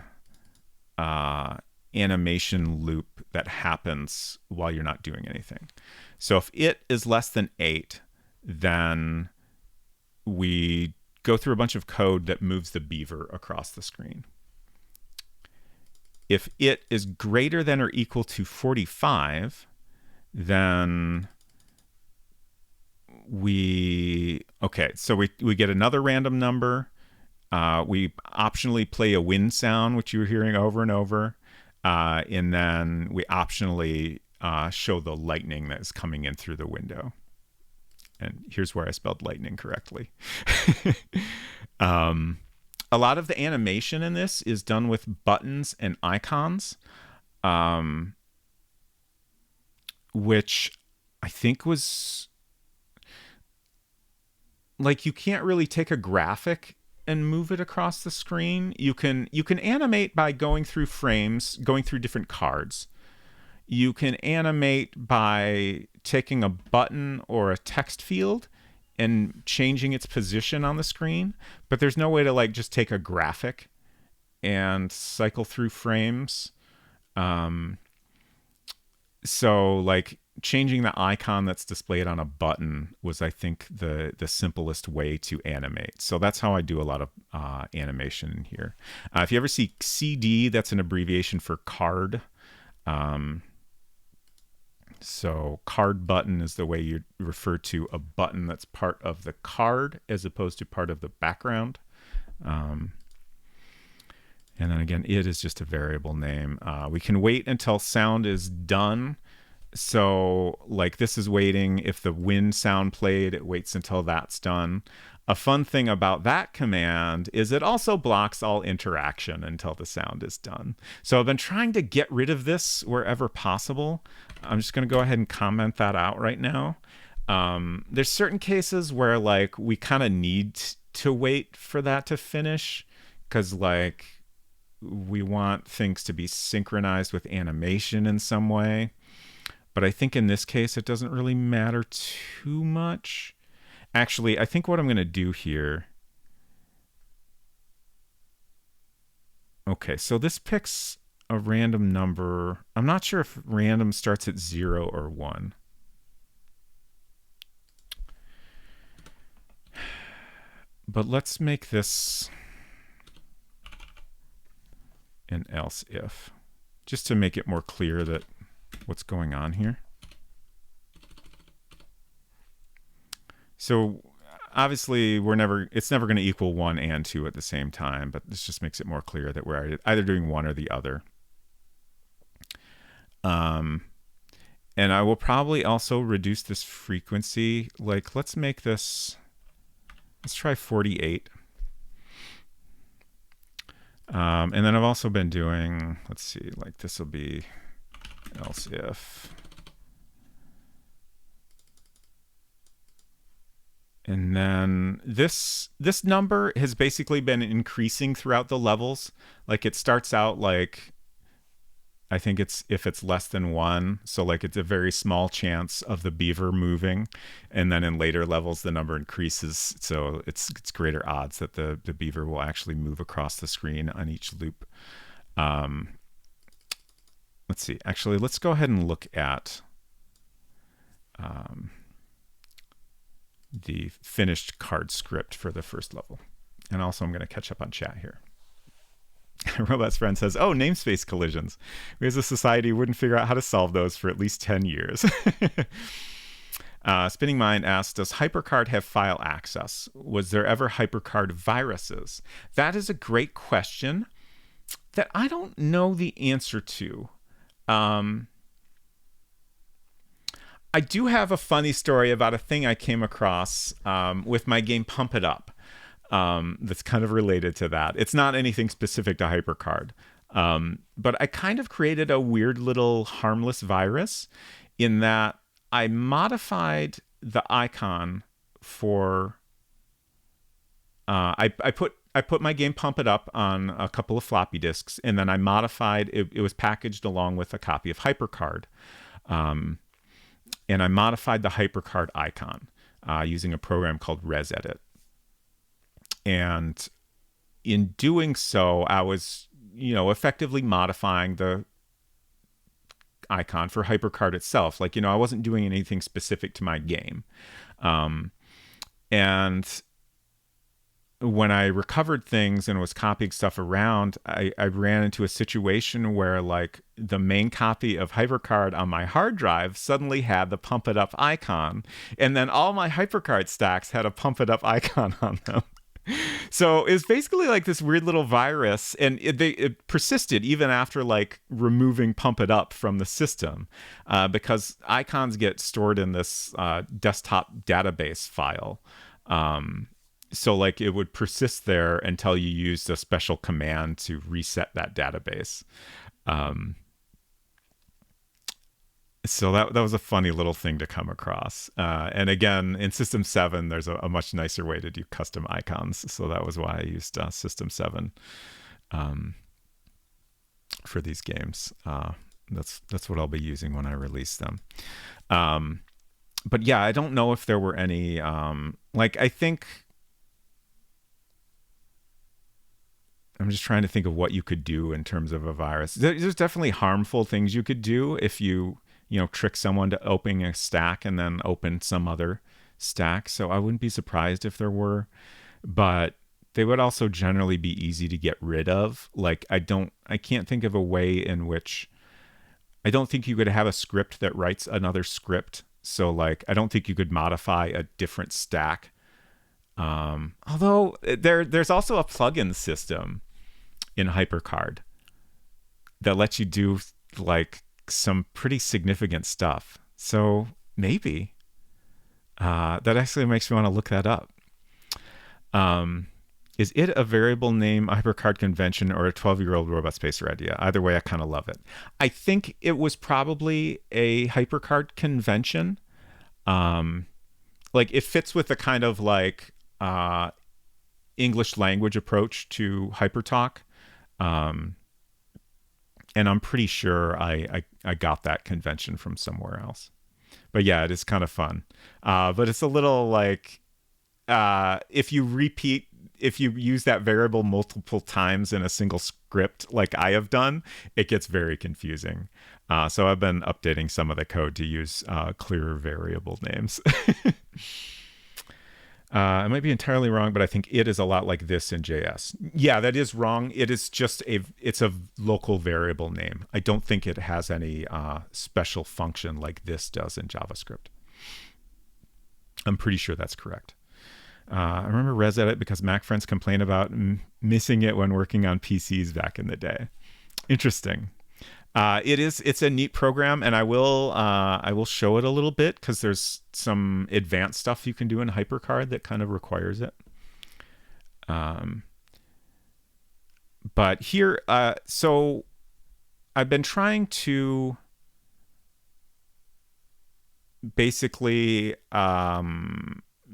animation loop that happens while you're not doing anything. So if it is less than 8, then we go through a bunch of code that moves the beaver across the screen. If it is greater than or equal to 45, then we get another random number. We optionally play a wind sound, which you're hearing over and over. And then we optionally show the lightning that is coming in through the window. And here's where I spelled lightning correctly. A lot of the animation in this is done with buttons and icons, which I think was like, you can't really take a graphic and move it across the screen. You can animate by going through frames, going through different cards. You can animate by taking a button or a text field and changing its position on the screen, but there's no way to like just take a graphic and cycle through frames. So like changing the icon that's displayed on a button was, I think, the simplest way to animate. So that's how I do a lot of animation in here. If you ever see CD, that's an abbreviation for card. So card button is the way you refer to a button that's part of the card as opposed to part of the background. And then again, it is just a variable name. We can wait until sound is done. So like this is waiting. If the wind sound played, it waits until that's done. A fun thing about that command is it also blocks all interaction until the sound is done. So I've been trying to get rid of this wherever possible. I'm just going to go ahead and comment that out right now. There's certain cases where like we kind of need to wait for that to finish because like we want things to be synchronized with animation in some way. But I think in this case, it doesn't really matter too much. Actually, I think what I'm going to do here... Okay, so this picks a random number. I'm not sure if random starts at 0 or 1. But let's make this an else if. just to make it more clear that what's going on here. So obviously it's never going to equal 1 and 2 at the same time, but this just makes it more clear that we're either doing one or the other. And I will probably also reduce this frequency. Like, let's try 48. And then I've also been doing, let's see, like this will be else if. And then this number has basically been increasing throughout the levels. Like it starts out like, I think if it's less than 1, so like it's a very small chance of the beaver moving, and then in later levels the number increases, so it's greater odds that the beaver will actually move across the screen on each loop. Let's see. Actually, let's go ahead and look at the finished card script for the first level, and also I'm going to catch up on chat here. Robot's friend says, oh, namespace collisions. We as a society wouldn't figure out how to solve those for at least 10 years. Spinning Mind asks, does HyperCard have file access? Was there ever HyperCard viruses? That is a great question that I don't know the answer to. I do have a funny story about a thing I came across with my game Pump It Up. That's kind of related to that. It's not anything specific to HyperCard. But I kind of created a weird little harmless virus in that I modified the icon for... I put my game Pump It Up on a couple of floppy disks, and then I modified... It was packaged along with a copy of HyperCard. And I modified the HyperCard icon using a program called ResEdit. And in doing so, I was, effectively modifying the icon for HyperCard itself. Like, I wasn't doing anything specific to my game. And when I recovered things and was copying stuff around, I ran into a situation where, like, the main copy of HyperCard on my hard drive suddenly had the Pump It Up icon. And then all my HyperCard stacks had a Pump It Up icon on them. So it's basically like this weird little virus, and it persisted even after like removing Pump It Up from the system, because icons get stored in this desktop database file. So like it would persist there until you used a special command to reset that database. So that was a funny little thing to come across. And again, in System 7, there's a much nicer way to do custom icons. So that was why I used System 7 for these games. That's what I'll be using when I release them. But yeah, I don't know if there were any... I think... I'm just trying to think of what you could do in terms of a virus. There's definitely harmful things you could do if you trick someone to open a stack and then open some other stack. So I wouldn't be surprised if there were, but they would also generally be easy to get rid of. Like I can't think of a way in which I don't think you could have a script that writes another script. So like, I don't think you could modify a different stack. Although there's also a plugin system in HyperCard that lets you do like some pretty significant stuff. So maybe that actually makes me want to look that up. Is it a variable name HyperCard convention or a 12-year-old Robot Spacer idea? Either way, I kind of love it. I think it was probably a HyperCard convention. Like it fits with the kind of like English language approach to HyperTalk. And I'm pretty sure I got that convention from somewhere else. But yeah, it is kind of fun. But it's a little like, if you use that variable multiple times in a single script, like I have done, it gets very confusing. So I've been updating some of the code to use clearer variable names. I might be entirely wrong, but I think it is a lot like this in JS. Yeah, that is wrong. It is just it's a local variable name. I don't think it has any special function like this does in JavaScript. I'm pretty sure that's correct. I remember ResEdit because Mac friends complain about missing it when working on PCs back in the day. Interesting. It's a neat program, and I will show it a little bit because there's some advanced stuff you can do in HyperCard that kind of requires it. But here, so I've been trying to basically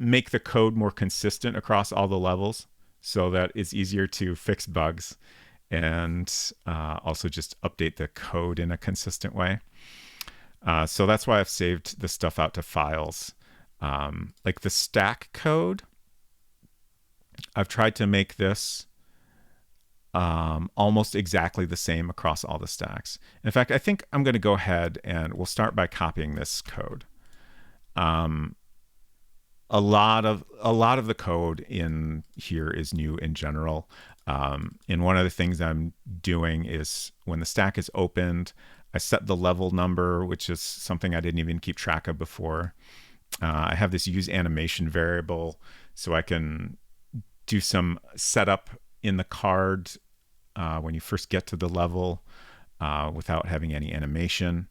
make the code more consistent across all the levels so that it's easier to fix bugs and also just update the code in a consistent way. So that's why I've saved this stuff out to files. Like the stack code, I've tried to make this almost exactly the same across all the stacks. In fact, I think I'm going to go ahead and we'll start by copying this code. A lot of the code in here is new in general. And one of the things I'm doing is when the stack is opened, I set the level number, which is something I didn't even keep track of before. I have this use animation variable, so I can do some setup in the card when you first get to the level without having any animation.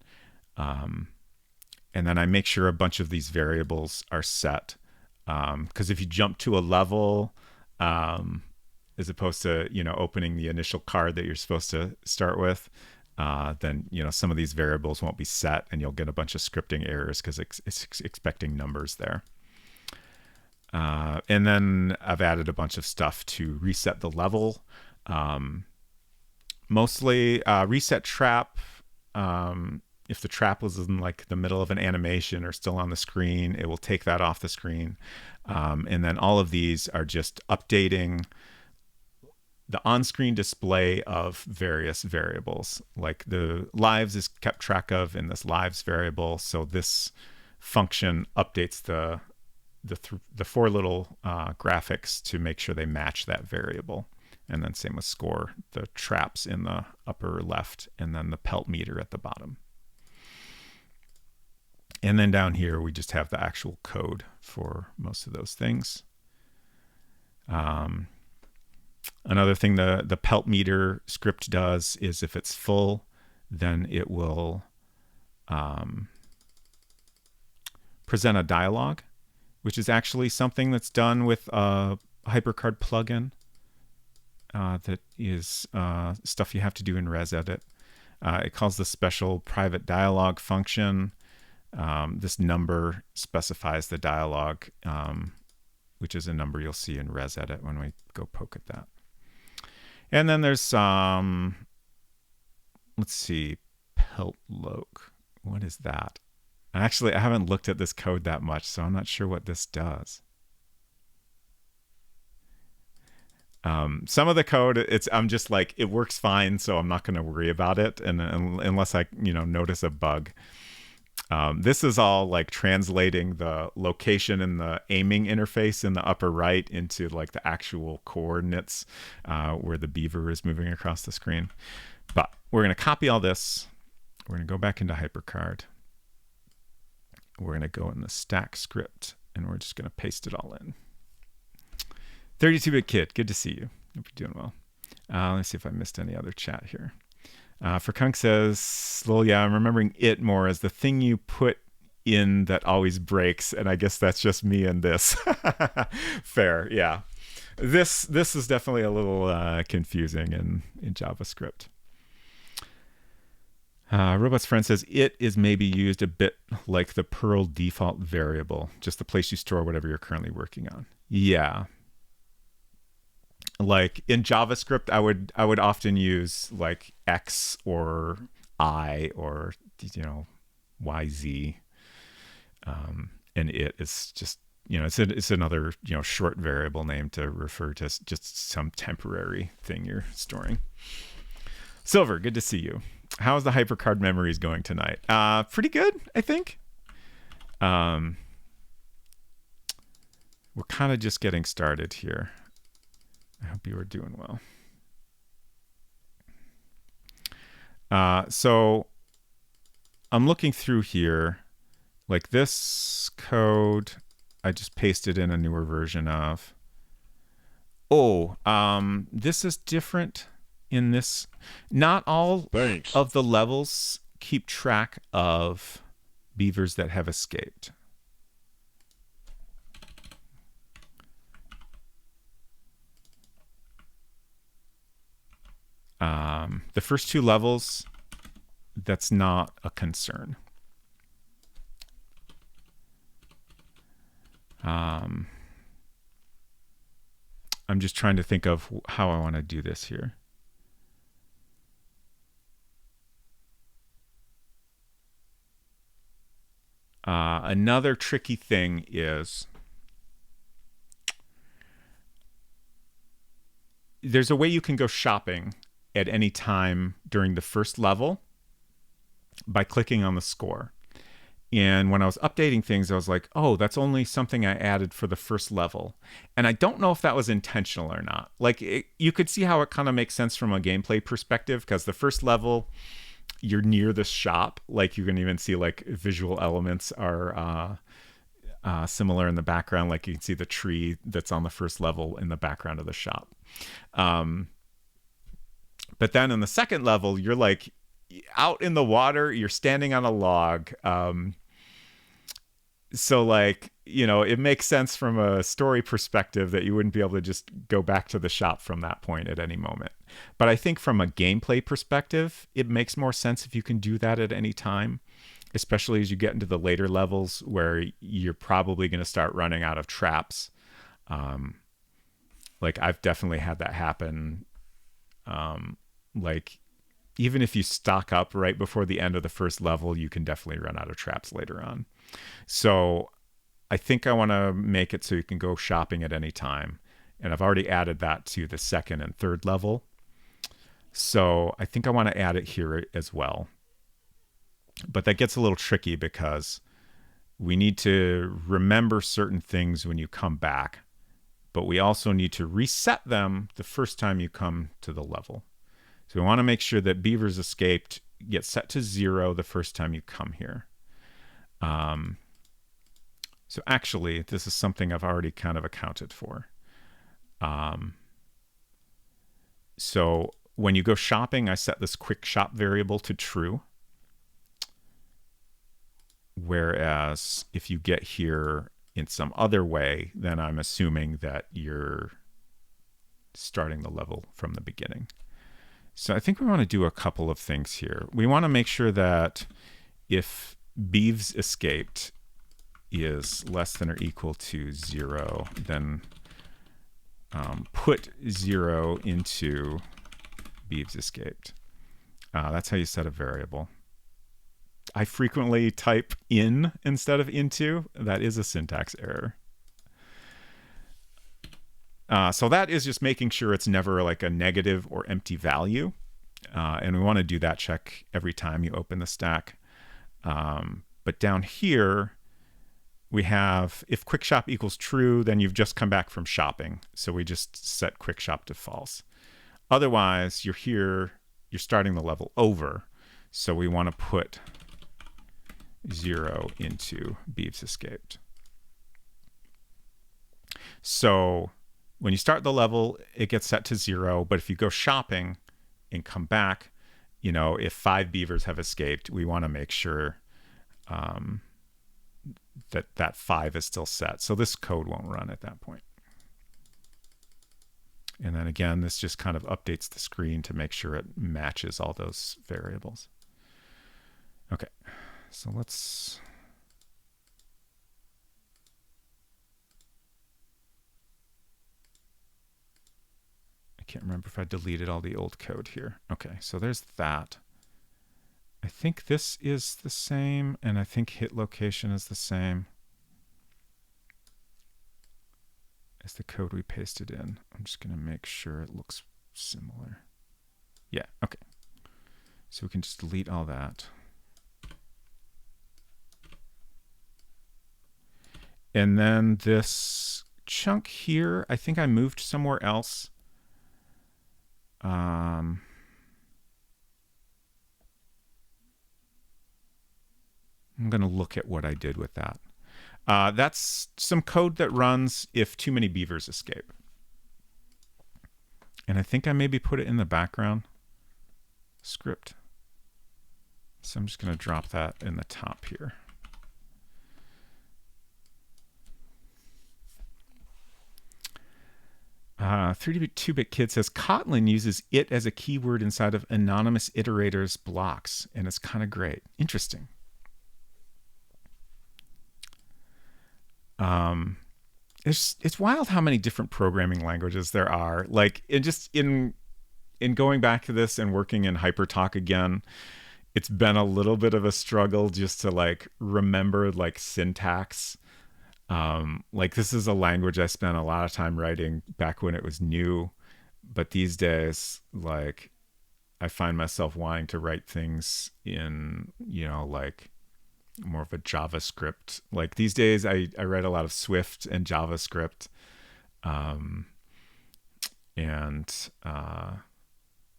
And then I make sure a bunch of these variables are set. Because if you jump to a level, as opposed to opening the initial card that you're supposed to start with, then some of these variables won't be set, and you'll get a bunch of scripting errors because it's expecting numbers there. And then I've added a bunch of stuff to reset the level. Mostly reset trap. If the trap was in like the middle of an animation or still on the screen, it will take that off the screen. And then all of these are just updating the on-screen display of various variables. Like the lives is kept track of in this lives variable. So this function updates the four little graphics to make sure they match that variable. And then same with score, the traps in the upper left, and then the pelt meter at the bottom. And then down here, we just have the actual code for most of those things. Another thing the pelt meter script does is if it's full, then it will present a dialog, which is actually something that's done with a HyperCard plugin. That is stuff you have to do in ResEdit. It calls the special private dialog function. This number specifies the dialog, which is a number you'll see in ResEdit when we go poke at that. And then there's, let's see, peltloc. What is that? Actually, I haven't looked at this code that much, so I'm not sure what this does. Some of the code, I'm just like, it works fine, so I'm not going to worry about it, and unless I, notice a bug. This is all like translating the location in the aiming interface in the upper right into like the actual coordinates where the beaver is moving across the screen. But we're going to copy all this. We're going to go back into HyperCard. We're going to go in the stack script, and we're just going to paste it all in. 32-bit kid, good to see you. Hope you're doing well. Let's see if I missed any other chat here. Furkunk says, well, yeah, I'm remembering it more as the thing you put in that always breaks, and I guess that's just me and this. Fair, yeah. This is definitely a little confusing in JavaScript. Robot's friend says, it is maybe used a bit like the Perl default variable, just the place you store whatever you're currently working on. Yeah. Like in JavaScript, I would often use like X or I or YZ, and it is just it's another short variable name to refer to just some temporary thing you're storing. Silver, good to see you. How's the HyperCard memories going tonight? Pretty good, I think. we're kind of just getting started here. I hope you are doing well. So I'm looking through here, like this code I just pasted in a newer version of. This is different in this. Not all of the levels keep track of beavers that have escaped. The first two levels, that's not a concern. I'm just trying to think of how I want to do this here. Another tricky thing is there's a way you can go shopping at any time during the first level by clicking on the score. And when I was updating things, I was like, oh, that's only something I added for the first level. And I don't know if that was intentional or not. Like, you could see how it kind of makes sense from a gameplay perspective, because the first level, you're near the shop. Like, you can even see, like, visual elements are similar in the background. Like, you can see the tree that's on the first level in the background of the shop. But then in the second level, you're, like, out in the water, you're standing on a log. So, like, you know, it makes sense from a story perspective that you wouldn't be able to just go back to the shop from that point at any moment. But I think from a gameplay perspective, it makes more sense if you can do that at any time, especially as you get into the later levels where you're probably going to start running out of traps. Like, I've definitely had that happen. Like, even if you stock up right before the end of the first level, you can definitely run out of traps later on. So I think I want to make it so you can go shopping at any time. And I've already added that to the second and third level. So I think I want to add it here as well. But that gets a little tricky because we need to remember certain things when you come back. But we also need to reset them the first time you come to the level. So we want to make sure that beavers escaped get set to 0 the first time you come here. So actually, this is something I've already kind of accounted for. So when you go shopping, I set this quick shop variable to true. Whereas if you get here in some other way, then I'm assuming that you're starting the level from the beginning. So I think we want to do a couple of things here. We want to make sure that if beeves escaped is less than or equal to 0, then put 0 into beeves escaped. That's how you set a variable. I frequently type in instead of into. That is a syntax error. So that is just making sure it's never like a negative or empty value. And we want to do that check every time you open the stack. But down here, we have if quick shop equals true, then you've just come back from shopping. So we just set quick shop to false. Otherwise, you're here, you're starting the level over. So we want to put 0 into beeves escaped. So when you start the level, it gets set to 0. But if you go shopping and come back, you know, if 5 beavers have escaped, we want to make sure that 5 is still set. So this code won't run at that point. And then again, this just kind of updates the screen to make sure it matches all those variables. Okay, so let's... I can't remember if I deleted all the old code here. Okay, so there's that. I think this is the same, and I think hit location is the same as the code we pasted in. I'm just going to make sure it looks similar. Yeah, okay. So we can just delete all that. And then this chunk here, I think I moved somewhere else. I'm going to look at what I did with that. That's some code that runs if too many beavers escape. And I think I maybe put it in the background script. So I'm just going to drop that in the top here. 32-bit Kid says Kotlin uses it as a keyword inside of anonymous iterators blocks, and it's kind of great. Interesting. It's wild how many different programming languages there are. Like, in going back to this and working in HyperTalk again, it's been a little bit of a struggle just to like remember like syntax. Like this is a language I spent a lot of time writing back when it was new, but these days, like I find myself wanting to write things in, like more of a JavaScript. Like these days I write a lot of Swift and JavaScript.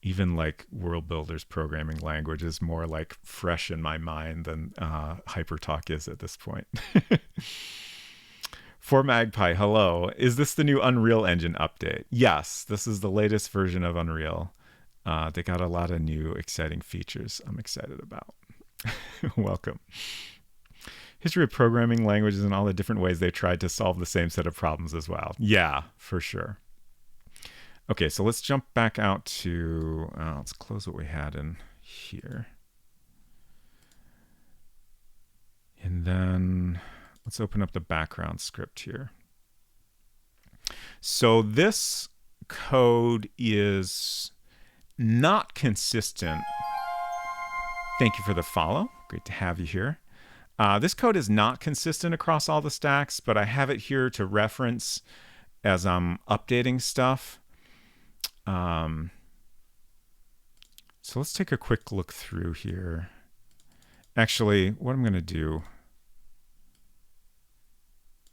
Even like World Builder's programming language is more like fresh in my mind than HyperTalk is at this point. For Magpie, hello. Is this the new Unreal Engine update? Yes, this is the latest version of Unreal. They got a lot of new exciting features I'm excited about. Welcome. History of programming languages and all the different ways they tried to solve the same set of problems as well. Yeah, for sure. Okay, so let's jump back out to, let's close what we had in here. And then let's open up the background script here. So this code is not consistent. Thank you for the follow. Great to have you here. This code is not consistent across all the stacks, but I have it here to reference as I'm updating stuff. So let's take a quick look through here. Actually, what I'm going to do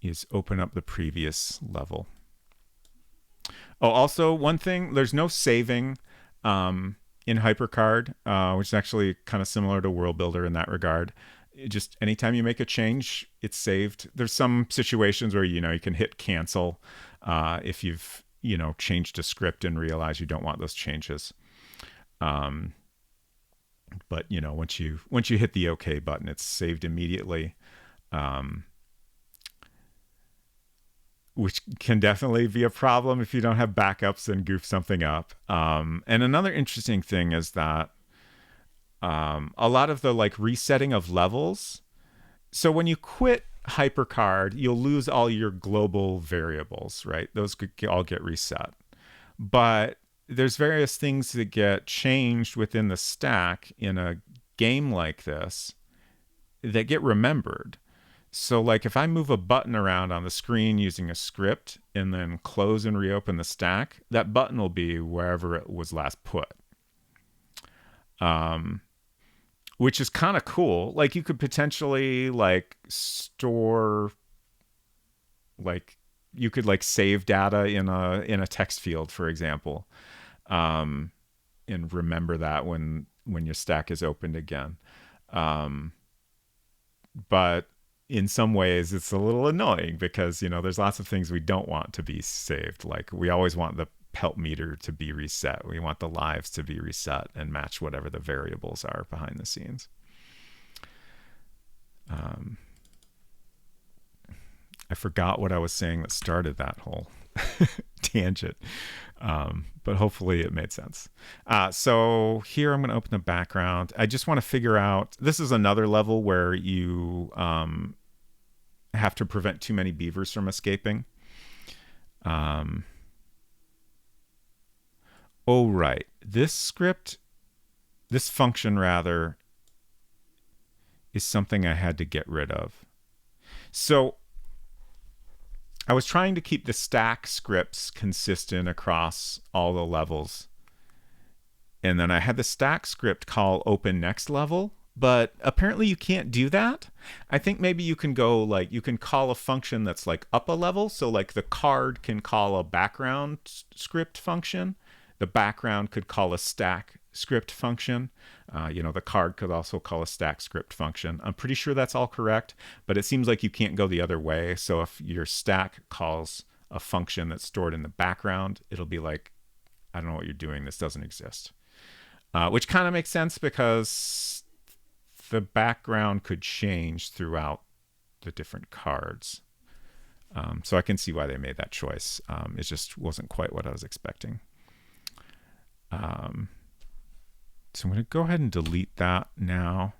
is open up the previous level. Oh, also one thing, there's no saving in HyperCard, which is actually kind of similar to World Builder in that regard. Just anytime you make a change, it's saved. There's some situations where, you can hit cancel if you've, changed a script and realize you don't want those changes. But, once you hit the OK button, it's saved immediately. Which can definitely be a problem if you don't have backups and goof something up. And another interesting thing is that a lot of the like resetting of levels. So when you quit HyperCard, you'll lose all your global variables, right? Those could all get reset. But there's various things that get changed within the stack in a game like this that get remembered. So like if I move a button around on the screen using a script and then close and reopen the stack, that button will be wherever it was last put. Which is kind of cool. Like you could potentially like store, like you could like save data in a text field, for example, and remember that when your stack is opened again. But in some ways it's a little annoying because, there's lots of things we don't want to be saved. Like we always want the pelt meter to be reset. We want the lives to be reset and match whatever the variables are behind the scenes. I forgot what I was saying that started that whole tangent, but hopefully it made sense. So here I'm going to open the background. I just want to figure out, this is another level where you have to prevent too many beavers from escaping. Oh, right. This function rather, is something I had to get rid of. So I was trying to keep the stack scripts consistent across all the levels. And then I had the stack script call open next level, but apparently you can't do that. I think maybe you can go like you can call a function that's like up a level. So like the card can call a background script function. The background could call a stack script function. The card could also call a stack script function. I'm pretty sure that's all correct, but it seems like you can't go the other way. So if your stack calls a function that's stored in the background, it'll be like, I don't know what you're doing. This doesn't exist. Which kind of makes sense because the background could change throughout the different cards. So I can see why they made that choice. It just wasn't quite what I was expecting. So I'm going to go ahead and delete that now.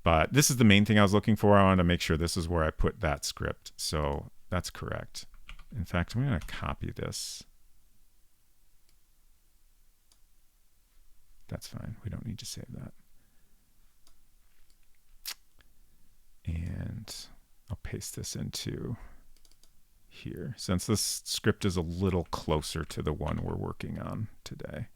But this is the main thing I was looking for. I wanted to make sure this is where I put that script. So that's correct. In fact, I'm going to copy this. That's fine. We don't need to save that. And I'll paste this into here, since this script is a little closer to the one we're working on today.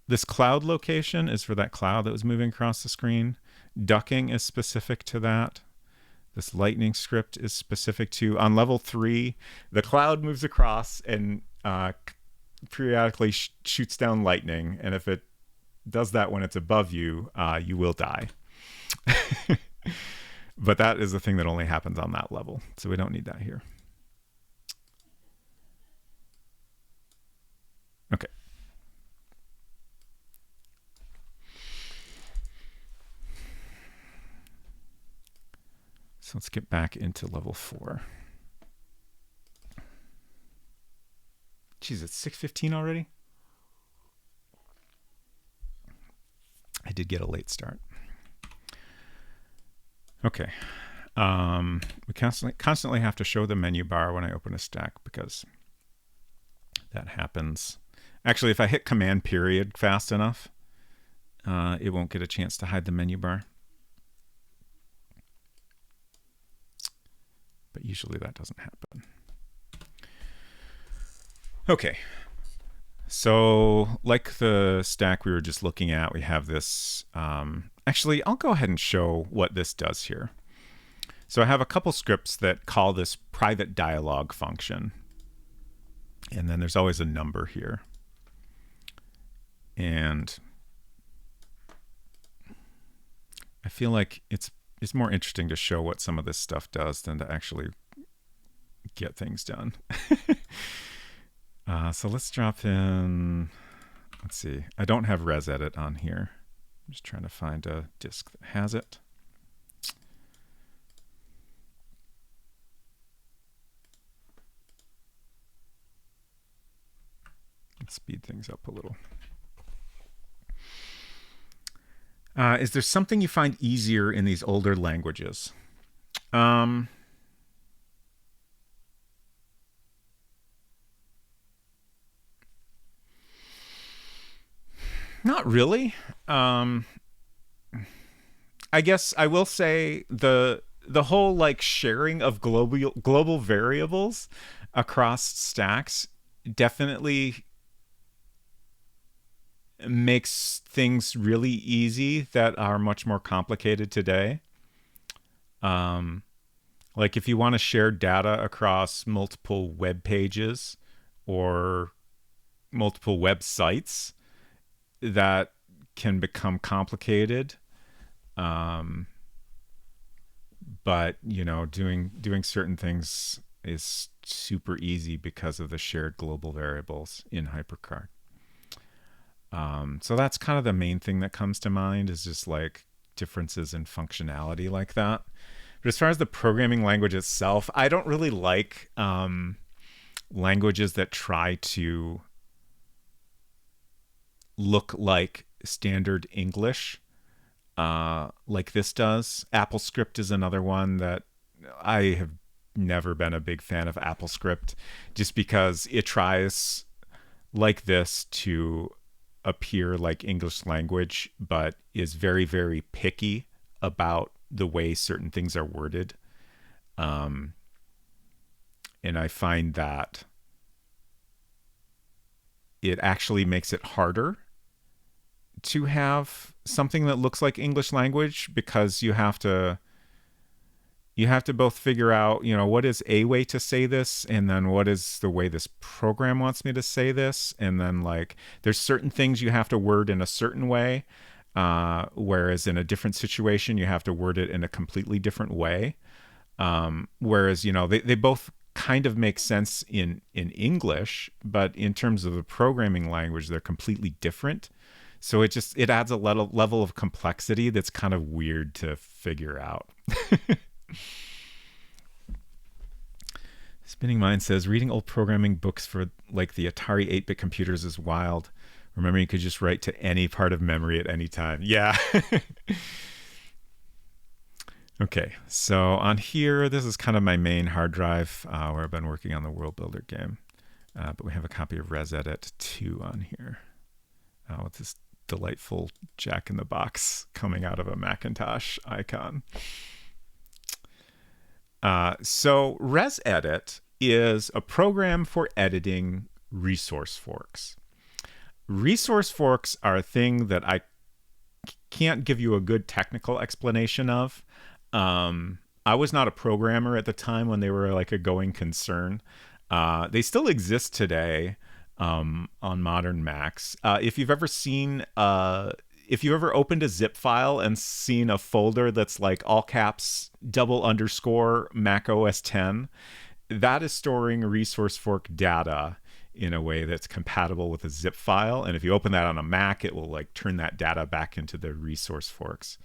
This cloud location is for that cloud that was moving across the screen. Ducking is specific to that. This lightning script is specific to, on level 3, the cloud moves across and periodically shoots down lightning. And if it does that when it's above you, you will die. But that is a thing that only happens on that level. So we don't need that here. Okay. So let's get back into level 4. Geez, it's 6:15 already? I did get a late start. Okay. We constantly have to show the menu bar when I open a stack because that happens. Actually, if I hit Command period fast enough, it won't get a chance to hide the menu bar. But usually that doesn't happen. Okay. So like the stack we were just looking at, we have this. Actually, I'll go ahead and show what this does here. So I have a couple scripts that call this private dialog function. And then there's always a number here. And I feel like it's more interesting to show what some of this stuff does than to actually get things done. So let's drop in, let's see. I don't have ResEdit on here. I'm just trying to find a disk that has it. Let's speed things up a little. Is there something you find easier in these older languages? Not really. I guess I will say the whole like sharing of global variables across stacks definitely makes things really easy that are much more complicated today. Like if you want to share data across multiple web pages or multiple websites, that can become complicated. But doing certain things is super easy because of the shared global variables in HyperCard. So that's kind of the main thing that comes to mind, is just like differences in functionality like that. But as far as the programming language itself, I don't really like languages that try to look like standard English, like this does. AppleScript is another one that I have never been a big fan of. AppleScript, just because it tries like this to appear like English language, but is very, very picky about the way certain things are worded. And I find that it actually makes it harder to have something that looks like English language, because you have to both figure out, what is a way to say this, and then what is the way this program wants me to say this, and then like there's certain things you have to word in a certain way, whereas in a different situation you have to word it in a completely different way. Whereas they both kind of make sense in English, but in terms of the programming language, they're completely different. So it adds a level of complexity that's kind of weird to figure out. Spinning Mind says reading old programming books for like the Atari 8-bit computers is wild. Remember, you could just write to any part of memory at any time. Yeah. Okay, so on here, this is kind of my main hard drive where I've been working on the World Builder game. But we have a copy of ResEdit 2 on here with this delightful Jack in the Box coming out of a Macintosh icon. So ResEdit is a program for editing resource forks. Resource forks are a thing that I can't give you a good technical explanation of. I was not a programmer at the time when they were like a going concern. They still exist today on modern Macs. If you've ever opened a zip file and seen a folder that's like all caps __ Mac OS 10, that is storing resource fork data in a way that's compatible with a zip file. And if you open that on a Mac, it will like turn that data back into the resource forks.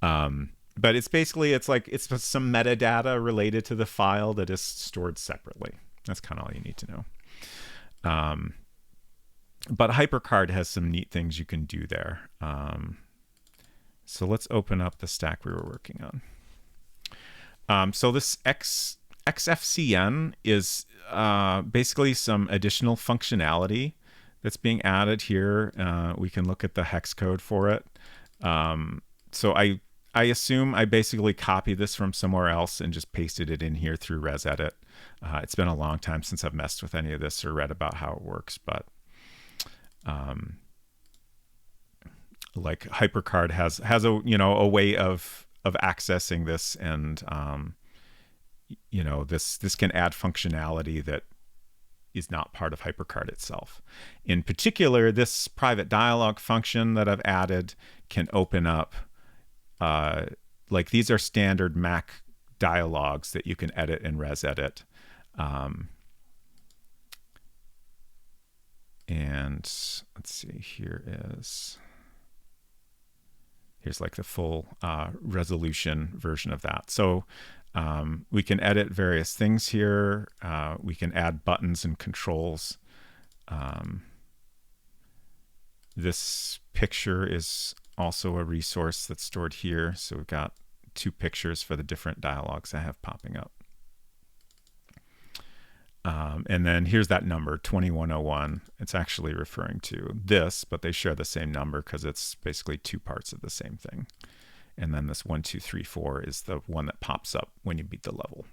But it's some metadata related to the file that is stored separately. That's kind of all you need to know. But HyperCard has some neat things you can do there. So let's open up the stack we were working on. So this XFCN is basically some additional functionality that's being added here. We can look at the hex code for it. So I assume I basically copied this from somewhere else and just pasted it in here through ResEdit. It's been a long time since I've messed with any of this or read about how it works, but like HyperCard has a way of accessing this, and this can add functionality that is not part of HyperCard itself. In particular, this private dialog function that I've added can open up like these are standard Mac dialogues that you can edit in ResEdit. And let's see, here's like the full resolution version of that. So we can edit various things here. We can add buttons and controls. This picture is also a resource that's stored here. So we've got 2 pictures for the different dialogues I have popping up. And then here's that number, 2101. It's actually referring to this, but they share the same number because it's basically 2 parts of the same thing. And then this 1, 2, 3, 4 is the one that pops up when you beat the level.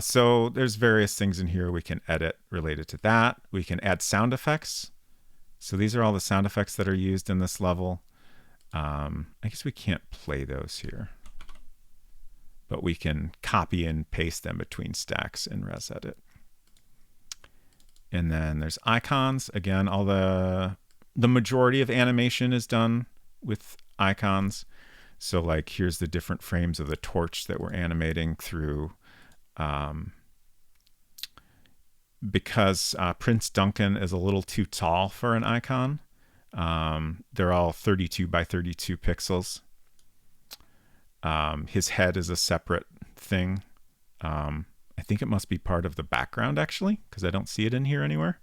So there's various things in here we can edit related to that. We can add sound effects. So these are all the sound effects that are used in this level. I guess we can't play those here, but we can copy and paste them between stacks in ResEdit. And then there's icons. Again, all the majority of animation is done with icons. So like here's the different frames of the torch that we're animating through. Because Prince Duncan is a little too tall for an icon. They're all 32 by 32 pixels. His head is a separate thing. I think it must be part of the background actually, because I don't see it in here anywhere.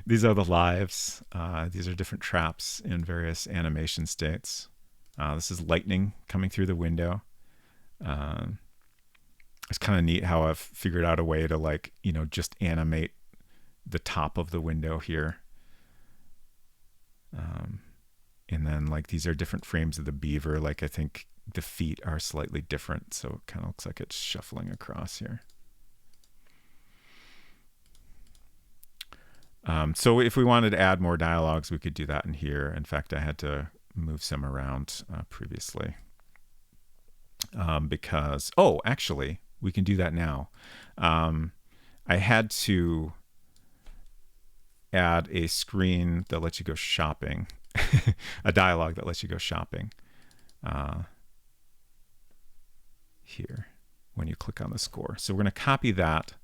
These are the lives. These are different traps in various animation states. This is lightning coming through the window. It's kind of neat how I've figured out a way to like, just animate the top of the window here. And then like these are different frames of the beaver. Like I think the feet are slightly different. So it kind of looks like it's shuffling across here. So if we wanted to add more dialogues, we could do that in here. In fact, I had to move some around previously because, oh, actually, we can do that now. I had to add a screen that lets you go shopping, a dialogue that lets you go shopping here when you click on the score. So we're going to copy that.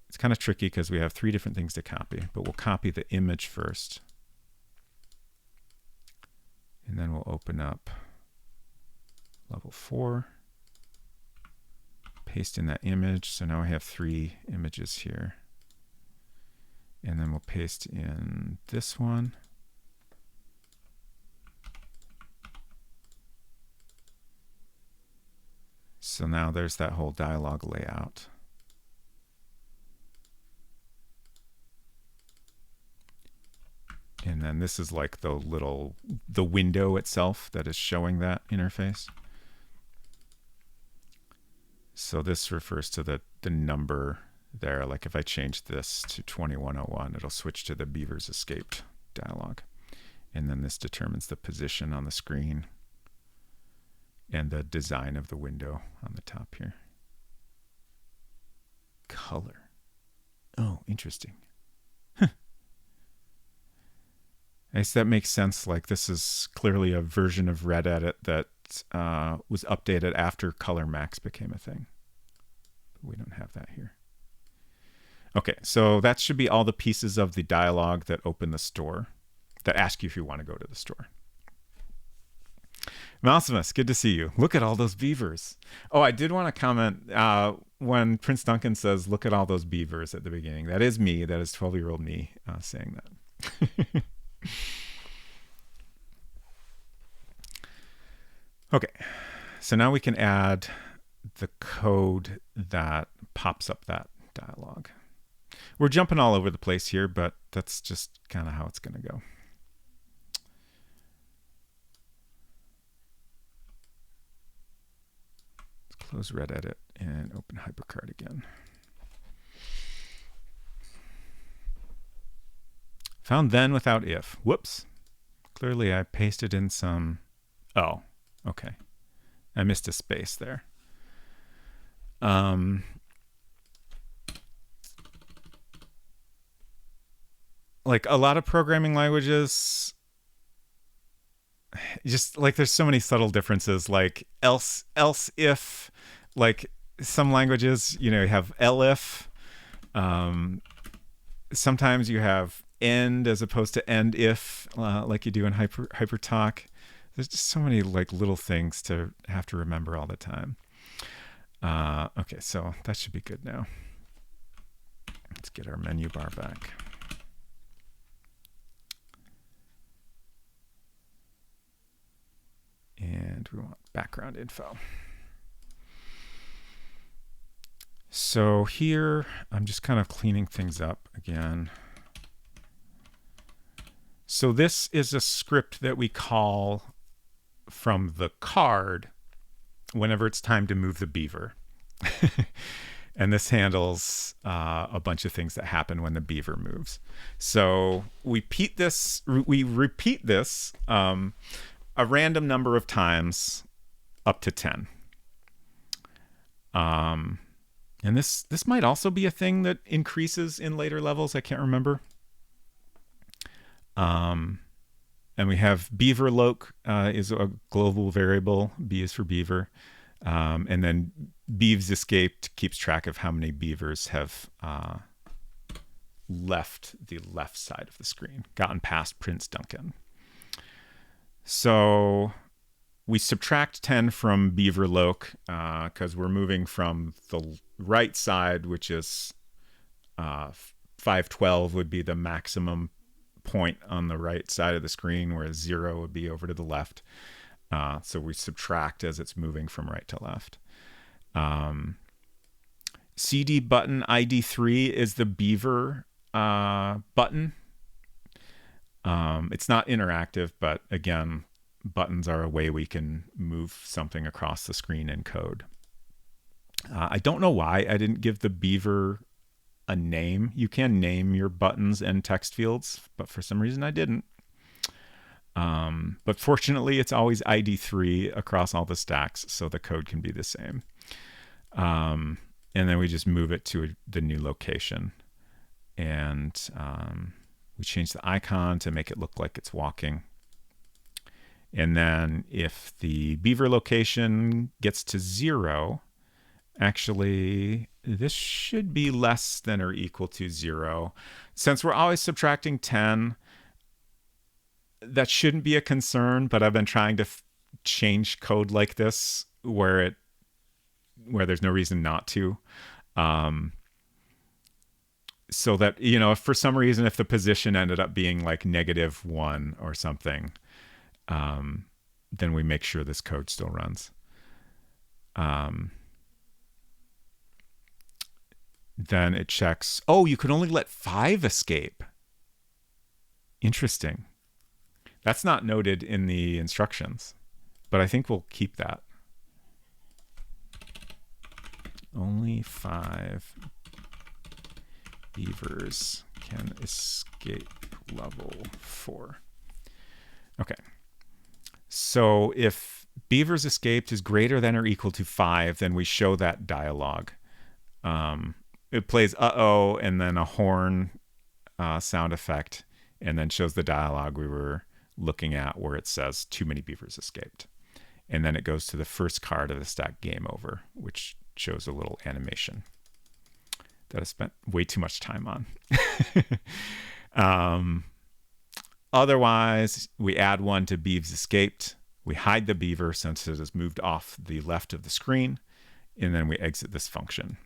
It's kind of tricky because we have 3 different things to copy, but we'll copy the image first. And then we'll open up level 4, paste in that image. So now I have 3 images here. And then we'll paste in this one. So now there's that whole dialogue layout. And then this is like the window itself that is showing that interface. So this refers to the number there. Like if I change this to 2101, it'll switch to the Beavers Escaped dialog. And then this determines the position on the screen and the design of the window on the top here. Color. Oh, interesting. I guess that makes sense. Like this is clearly a version of Rededit that was updated after Color Max became a thing. But we don't have that here. Okay, so that should be all the pieces of the dialogue that open the store, that ask you if you want to go to the store. Mousimus, good to see you. Look at all those beavers. Oh, I did want to comment when Prince Duncan says, look at all those beavers at the beginning. That is me. That is 12-year-old me saying that. Okay, so now we can add the code that pops up that dialogue. We're jumping all over the place here, but that's just kind of how it's going to go. Let's close Rededit and open HyperCard again. Found then without if. Whoops. Clearly I pasted in some... Oh, okay. I missed a space there. Like a lot of programming languages, just like there's so many subtle differences, like else if, like some languages, you know, you have elif. Sometimes you have end as opposed to end if, like you do in HyperTalk. There's just so many like little things to have to remember all the time. Okay, so that should be good now. Let's get our menu bar back. And we want background info. So here, I'm just kind of cleaning things up again. So this is a script that we call from the card whenever it's time to move the beaver. And this handles a bunch of things that happen when the beaver moves. So we repeat this a random number of times up to 10. And this might also be a thing that increases in later levels. I can't remember. And we have beaver loc is a global variable. B is for beaver. And then beavs escaped keeps track of how many beavers have left the left side of the screen, gotten past Prince Duncan. So we subtract 10 from beaver loc because we're moving from the right side, which is 512 would be the maximum point on the right side of the screen, whereas 0 would be over to the left. So we subtract as it's moving from right to left. CD button ID3 is the beaver button. It's not interactive, but again, buttons are a way we can move something across the screen in code. I don't know why I didn't give the beaver a name. You can name your buttons and text fields, but for some reason I didn't. But fortunately, it's always ID3 across all the stacks, so the code can be the same. And then we just move it to the new location. And we change the icon to make it look like it's walking. And then if the beaver location gets to 0, actually, this should be less than or equal to 0. Since we're always subtracting 10, that shouldn't be a concern, but I've been trying to change code like this where there's no reason not to. So that, if for some reason, if the position ended up being like -1 or something, then we make sure this code still runs. Then it checks, oh, you can only let 5 escape. Interesting. That's not noted in the instructions, but I think we'll keep that. Only 5 beavers can escape level 4. Okay. So if beavers escaped is greater than or equal to 5, then we show that dialogue. It plays uh-oh and then a horn sound effect, and then shows the dialogue we were looking at where it says too many beavers escaped. And then it goes to the first card of the stack game over, which shows a little animation that I spent way too much time on. Otherwise, we add 1 to beavs escaped. We hide the beaver since it has moved off the left of the screen, and then we exit this function.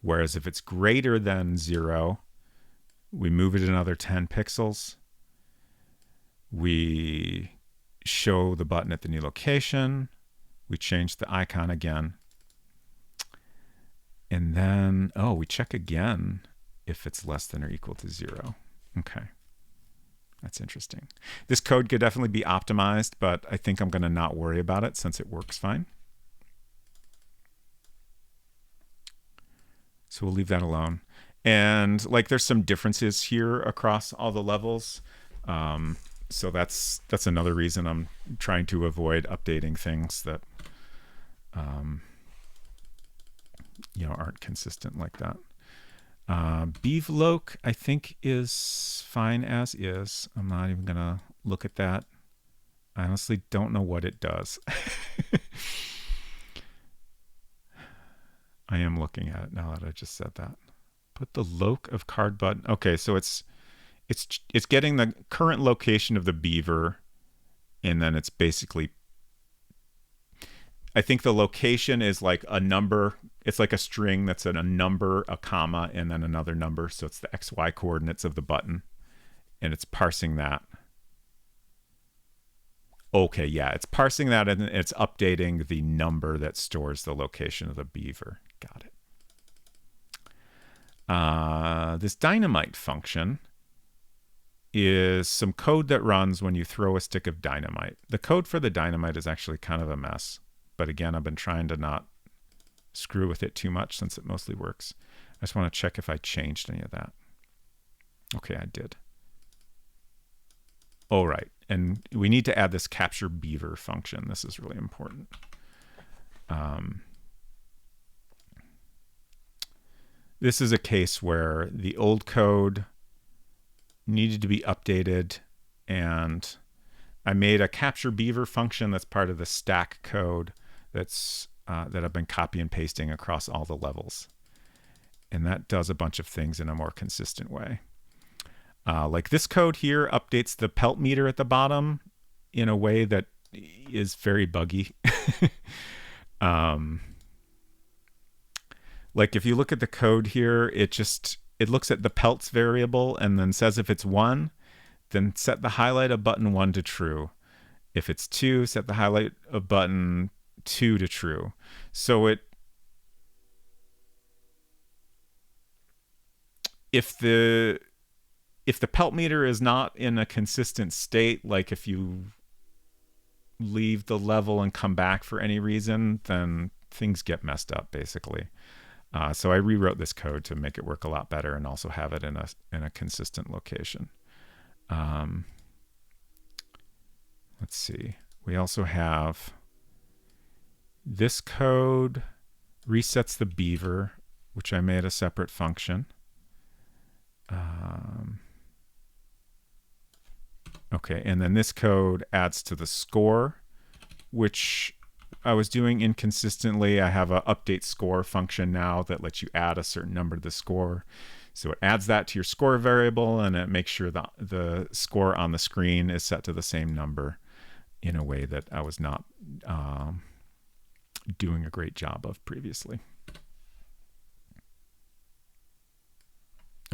Whereas if it's greater than 0, we move it another 10 pixels. We show the button at the new location. We change the icon again. And then, we check again if it's less than or equal to 0. Okay. That's interesting. This code could definitely be optimized, but I think I'm going to not worry about it since it works fine. So we'll leave that alone. And there's some differences here across all the levels. So that's another reason I'm trying to avoid updating things that aren't consistent like that. Beavloc, I think, is fine as is. I'm not even gonna look at that. I honestly don't know what it does. I am looking at it now that I just said that. Put the loc of card button. Okay, so it's getting the current location of the beaver, and then it's basically, I think the location is like a number. It's like a string that's a number, a comma, and then another number. So it's the XY coordinates of the button, and it's parsing that. Okay, yeah, it's parsing that, and it's updating the number that stores the location of the beaver. Got it. This dynamite function is some code that runs when you throw a stick of dynamite. The code for the dynamite is actually kind of a mess, but again, I've been trying to not screw with it too much since it mostly works. I just want to check if I changed any of that. Okay, I did. All right, and we need to add this capture beaver function. This is really important. This is a case where the old code needed to be updated, and I made a capture beaver function that's part of the stack code that I've been copy and pasting across all the levels. And that does a bunch of things in a more consistent way. Like this code here updates the pelt meter at the bottom in a way that is very buggy. Like if you look at the code here, it looks at the pelts variable and then says if it's 1, then set the highlight of button 1 to true. If it's 2, set the highlight of button 2 to true. So if the pelt meter is not in a consistent state, like if you leave the level and come back for any reason, then things get messed up basically. So I rewrote this code to make it work a lot better and also have it in a consistent location. Let's see. We also have this code resets the beaver, which I made a separate function. Okay, and then this code adds to the score, which I was doing inconsistently. I have a update score function now that lets you add a certain number to the score. So it adds that to your score variable, and it makes sure that the score on the screen is set to the same number in a way that I was not doing a great job of previously.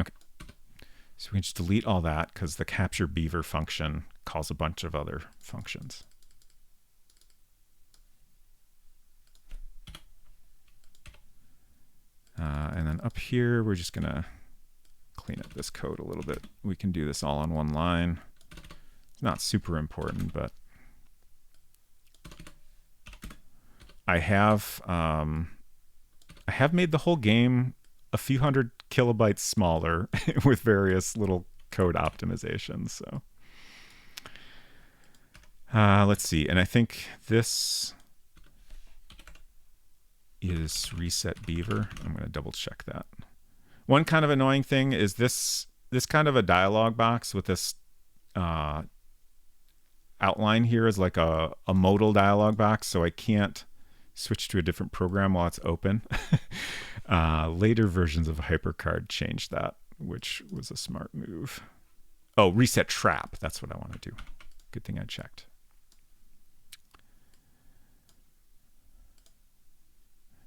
Okay, so we can just delete all that because the capture beaver function calls a bunch of other functions. And then up here, we're just going to clean up this code a little bit. We can do this all on one line. It's not super important, but I have made the whole game a few hundred kilobytes smaller with various little code optimizations. So let's see. And I think this is reset beaver. I'm going to double check that. One kind of annoying thing is this kind of a dialog box with this outline here is like a modal dialog box, so I can't switch to a different program while it's open. Later versions of HyperCard changed that, which was a smart move. Oh, reset trap. That's what I want to do. Good thing I checked.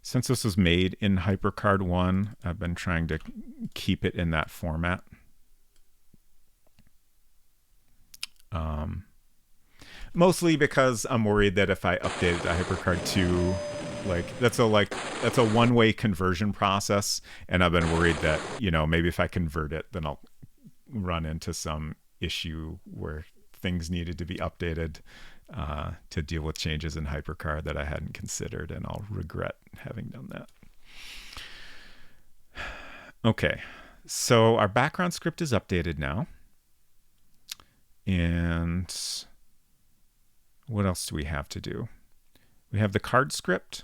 Since this was made in HyperCard 1, I've been trying to keep it in that format. Mostly because I'm worried that if I update it to HyperCard 2, that's a one-way conversion process, and I've been worried that, maybe if I convert it, then I'll run into some issue where things needed to be updated to deal with changes in HyperCard that I hadn't considered, and I'll regret having done that. Okay, so our background script is updated now. And what else do we have to do? We have the card script.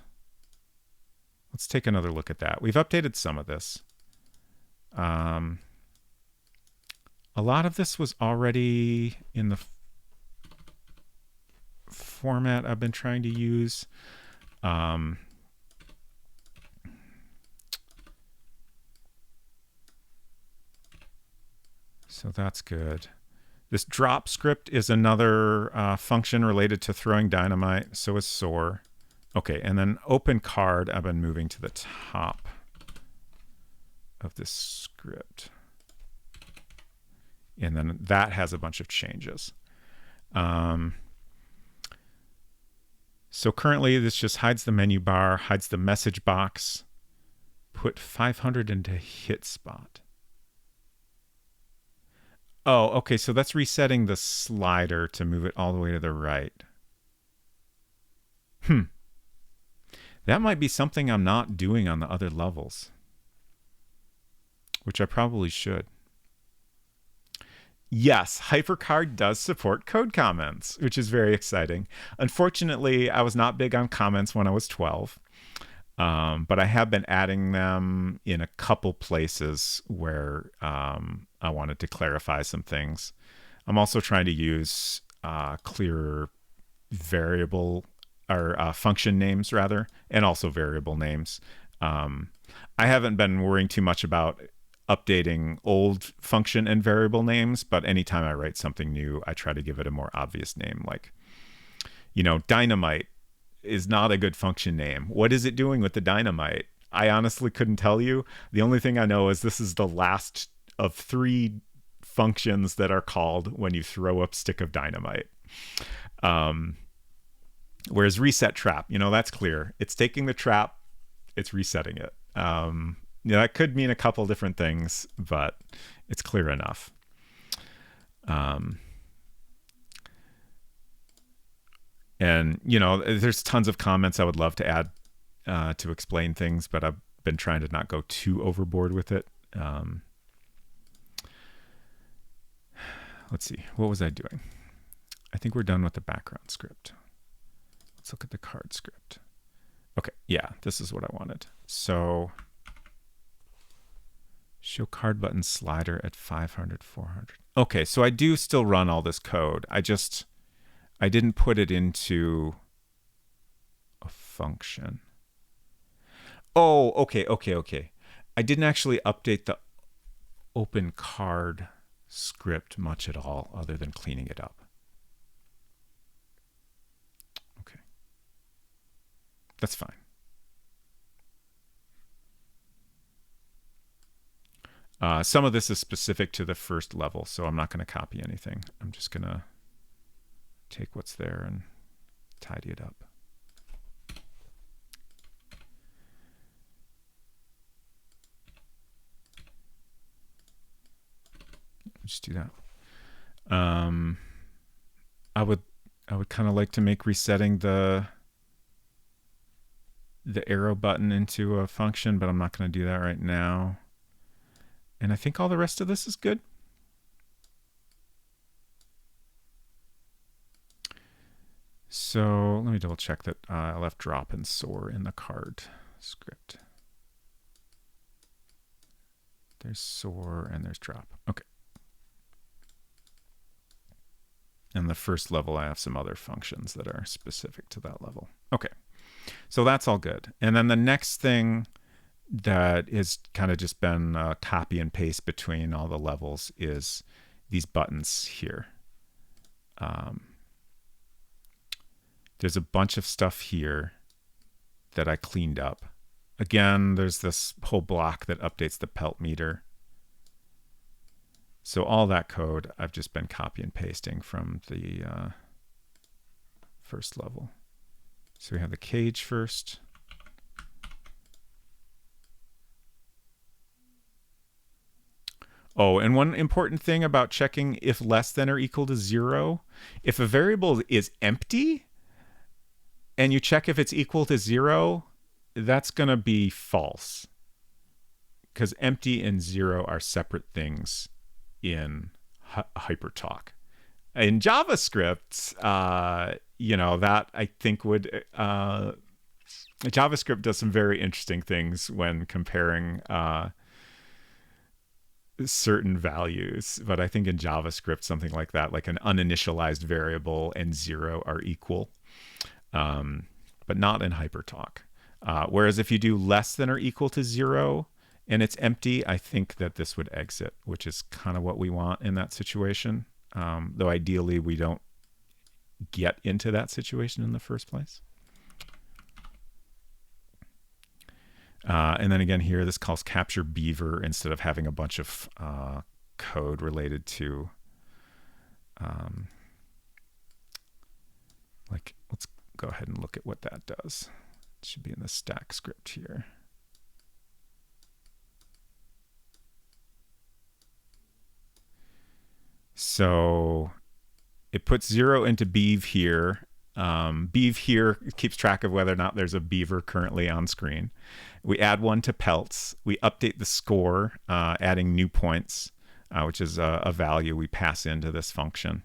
Let's take another look at that. We've updated some of this. A lot of this was already in the format I've been trying to use. So that's good. This drop script is another function related to throwing dynamite. So is soar. Okay, and then open card, I've been moving to the top of this script. And then that has a bunch of changes. So currently this just hides the menu bar, hides the message box, put 500 into hit spot. Oh, okay, so that's resetting the slider to move it all the way to the right. That might be something I'm not doing on the other levels, which I probably should. Yes, HyperCard does support code comments, which is very exciting. Unfortunately, I was not big on comments when I was 12, but I have been adding them in a couple places where I wanted to clarify some things. I'm also trying to use clearer variable or function names rather, and also variable names. I haven't been worrying too much about updating old function and variable names, but anytime I write something new, I try to give it a more obvious name. Like, dynamite is not a good function name. What is it doing with the dynamite? I honestly couldn't tell you. The only thing I know is this is the last of 3 functions that are called when you throw a stick of dynamite. Whereas reset trap, that's clear. It's taking the trap, it's resetting it. That could mean a couple different things, but it's clear enough. And, there's tons of comments I would love to add to explain things, but I've been trying to not go too overboard with it. Let's see, what was I doing? I think we're done with the background script. Let's look at the card script. Okay, yeah, this is what I wanted. So show card button slider at 500, 400. Okay, so I do still run all this code. I didn't put it into a function. Oh, okay. I didn't actually update the open card script much at all other than cleaning it up. Okay. That's fine. Some of this is specific to the first level, so I'm not going to copy anything. I'm just going to take what's there and tidy it up. Just do that. I would kind of like to make resetting the arrow button into a function, but I'm not going to do that right now. And I think all the rest of this is good. So let me double check that I left drop and soar in the card script. There's soar and there's drop. Okay. And the first level, I have some other functions that are specific to that level. Okay, so that's all good. And then the next thing that has kind of just been copy and paste between all the levels is these buttons here. There's a bunch of stuff here that I cleaned up. Again, there's this whole block that updates the pelt meter. So all that code I've just been copy and pasting from the first level. So we have the cage first. Oh, and one important thing about checking if less than or equal to 0, if a variable is empty and you check if it's equal to 0, that's going to be false, because empty and 0 are separate things in HyperTalk. In JavaScript, that I think would JavaScript does some very interesting things when comparing certain values, but I think in JavaScript something like that, like an uninitialized variable and 0 are equal, but not in HyperTalk. Whereas if you do less than or equal to 0 and it's empty, I think that this would exit, which is kind of what we want in that situation. Though ideally we don't get into that situation in the first place. And then again here, this calls capture beaver instead of having a bunch of code related to, let's go ahead and look at what that does. It should be in the stack script here. So it puts 0 into beav here. Beav here keeps track of whether or not there's a beaver currently on screen. We add 1 to pelts. We update the score, adding new points, which is a value we pass into this function.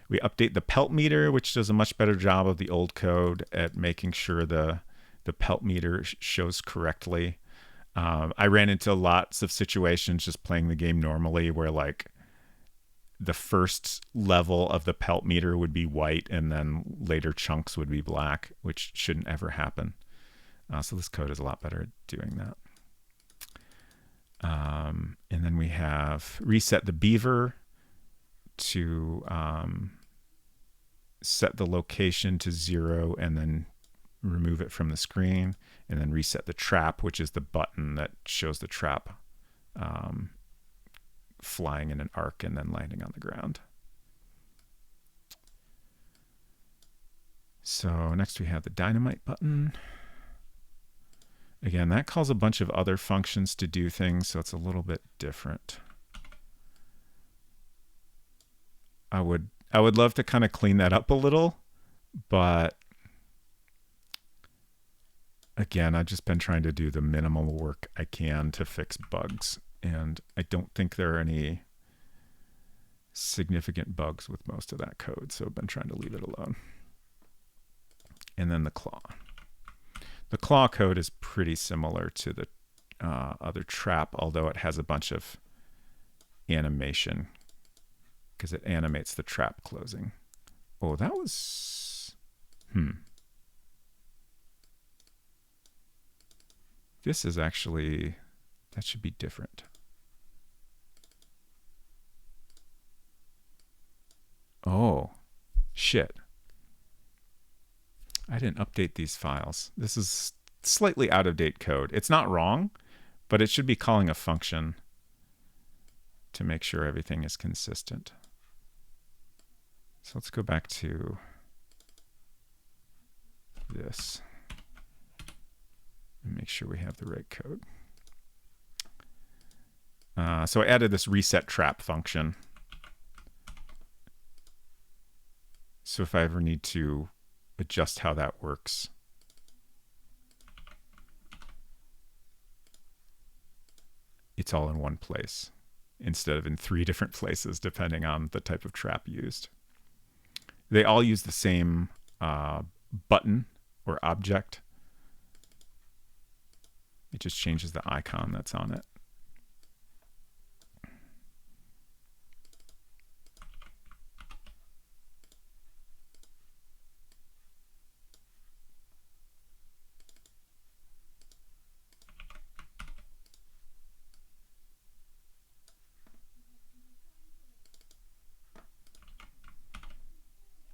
We update the pelt meter, which does a much better job of the old code at making sure the pelt meter shows correctly. I ran into lots of situations just playing the game normally where like the first level of the pelt meter would be white and then later chunks would be black, which shouldn't ever happen. So this code is a lot better at doing that. And then we have reset the beaver to set the location to 0 and then remove it from the screen, and then reset the trap, which is the button that shows the trap flying in an arc and then landing on the ground. So next we have the dynamite button. Again, that calls a bunch of other functions to do things, so it's a little bit different. I would love to kind of clean that up a little, but again, I've just been trying to do the minimal work I can to fix bugs, and I don't think there are any significant bugs with most of that code, so I've been trying to leave it alone. And then the claw. The claw code is pretty similar to the other trap, although it has a bunch of animation because it animates the trap closing. Oh, that was... This is actually... That should be different. Oh, shit. I didn't update these files. This is slightly out of date code. It's not wrong, but it should be calling a function to make sure everything is consistent. So let's go back to this and make sure we have the right code. So I added this reset trap function. So if I ever need to adjust how that works, it's all in one place instead of in 3 different places, depending on the type of trap used. They all use the same button or object. It just changes the icon that's on it.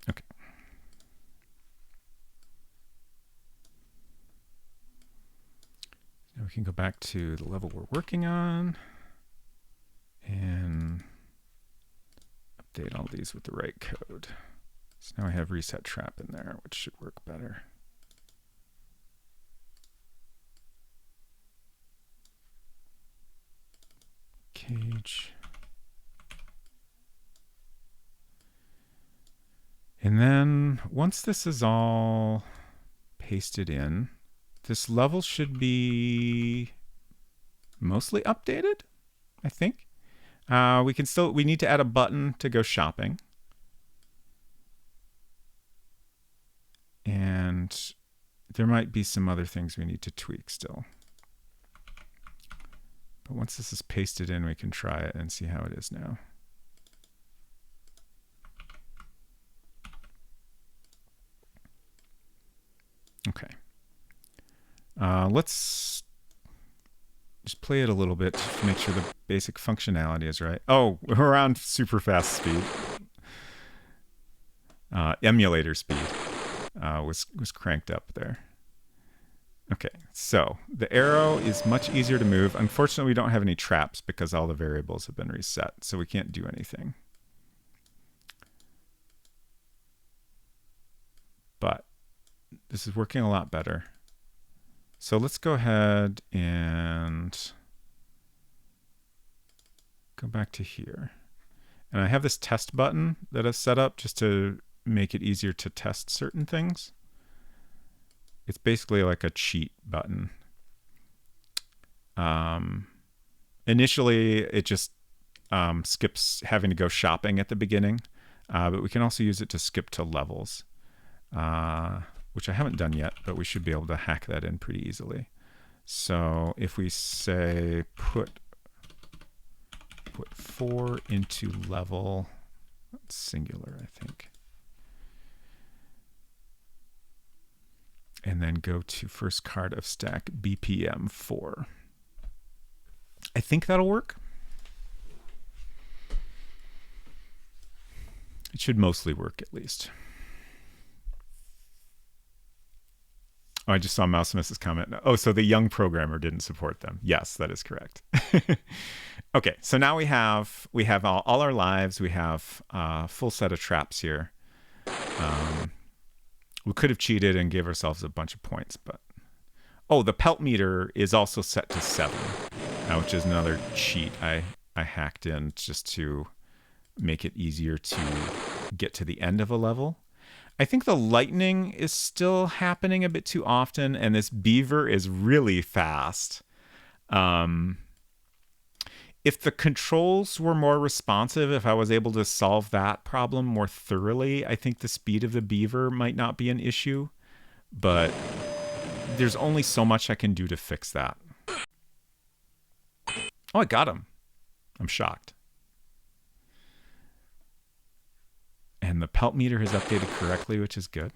Okay. Now we can go back to the level we're working on and update all these with the right code. So now I have reset trap in there, which should work better. Cage. And then once this is all pasted in, this level should be mostly updated, I think. We need to add a button to go shopping. And there might be some other things we need to tweak still. But once this is pasted in, we can try it and see how it is now. Okay. Let's just play it a little bit to make sure the basic functionality is right. Oh, we're on super fast speed. Emulator speed was cranked up there. Okay, so the arrow is much easier to move. Unfortunately, we don't have any traps because all the variables have been reset, so we can't do anything. But this is working a lot better. So let's go ahead and go back to here. And I have this test button that I've set up just to make it easier to test certain things. It's basically like a cheat button. Initially, it just skips having to go shopping at the beginning, but we can also use it to skip to levels. Which I haven't done yet, but we should be able to hack that in pretty easily. So if we say put 4 into level, that's singular, I think. And then go to first card of stack BPM 4. I think that'll work. It should mostly work at least. Oh, I just saw Mouse Miss's comment. Oh, so the young programmer didn't support them. Yes, that is correct. Okay, so now we have all our lives. We have a full set of traps here. We could have cheated and gave ourselves a bunch of points, but oh, the pelt meter is also set to 7, which is another cheat I hacked in just to make it easier to get to the end of a level. I think the lightning is still happening a bit too often, and this beaver is really fast. Um, if the controls were more responsive, if I was able to solve that problem more thoroughly, I think the speed of the beaver might not be an issue. But there's only so much I can do to fix that. Oh, I got him. I'm shocked. And the pelt meter has updated correctly, which is good.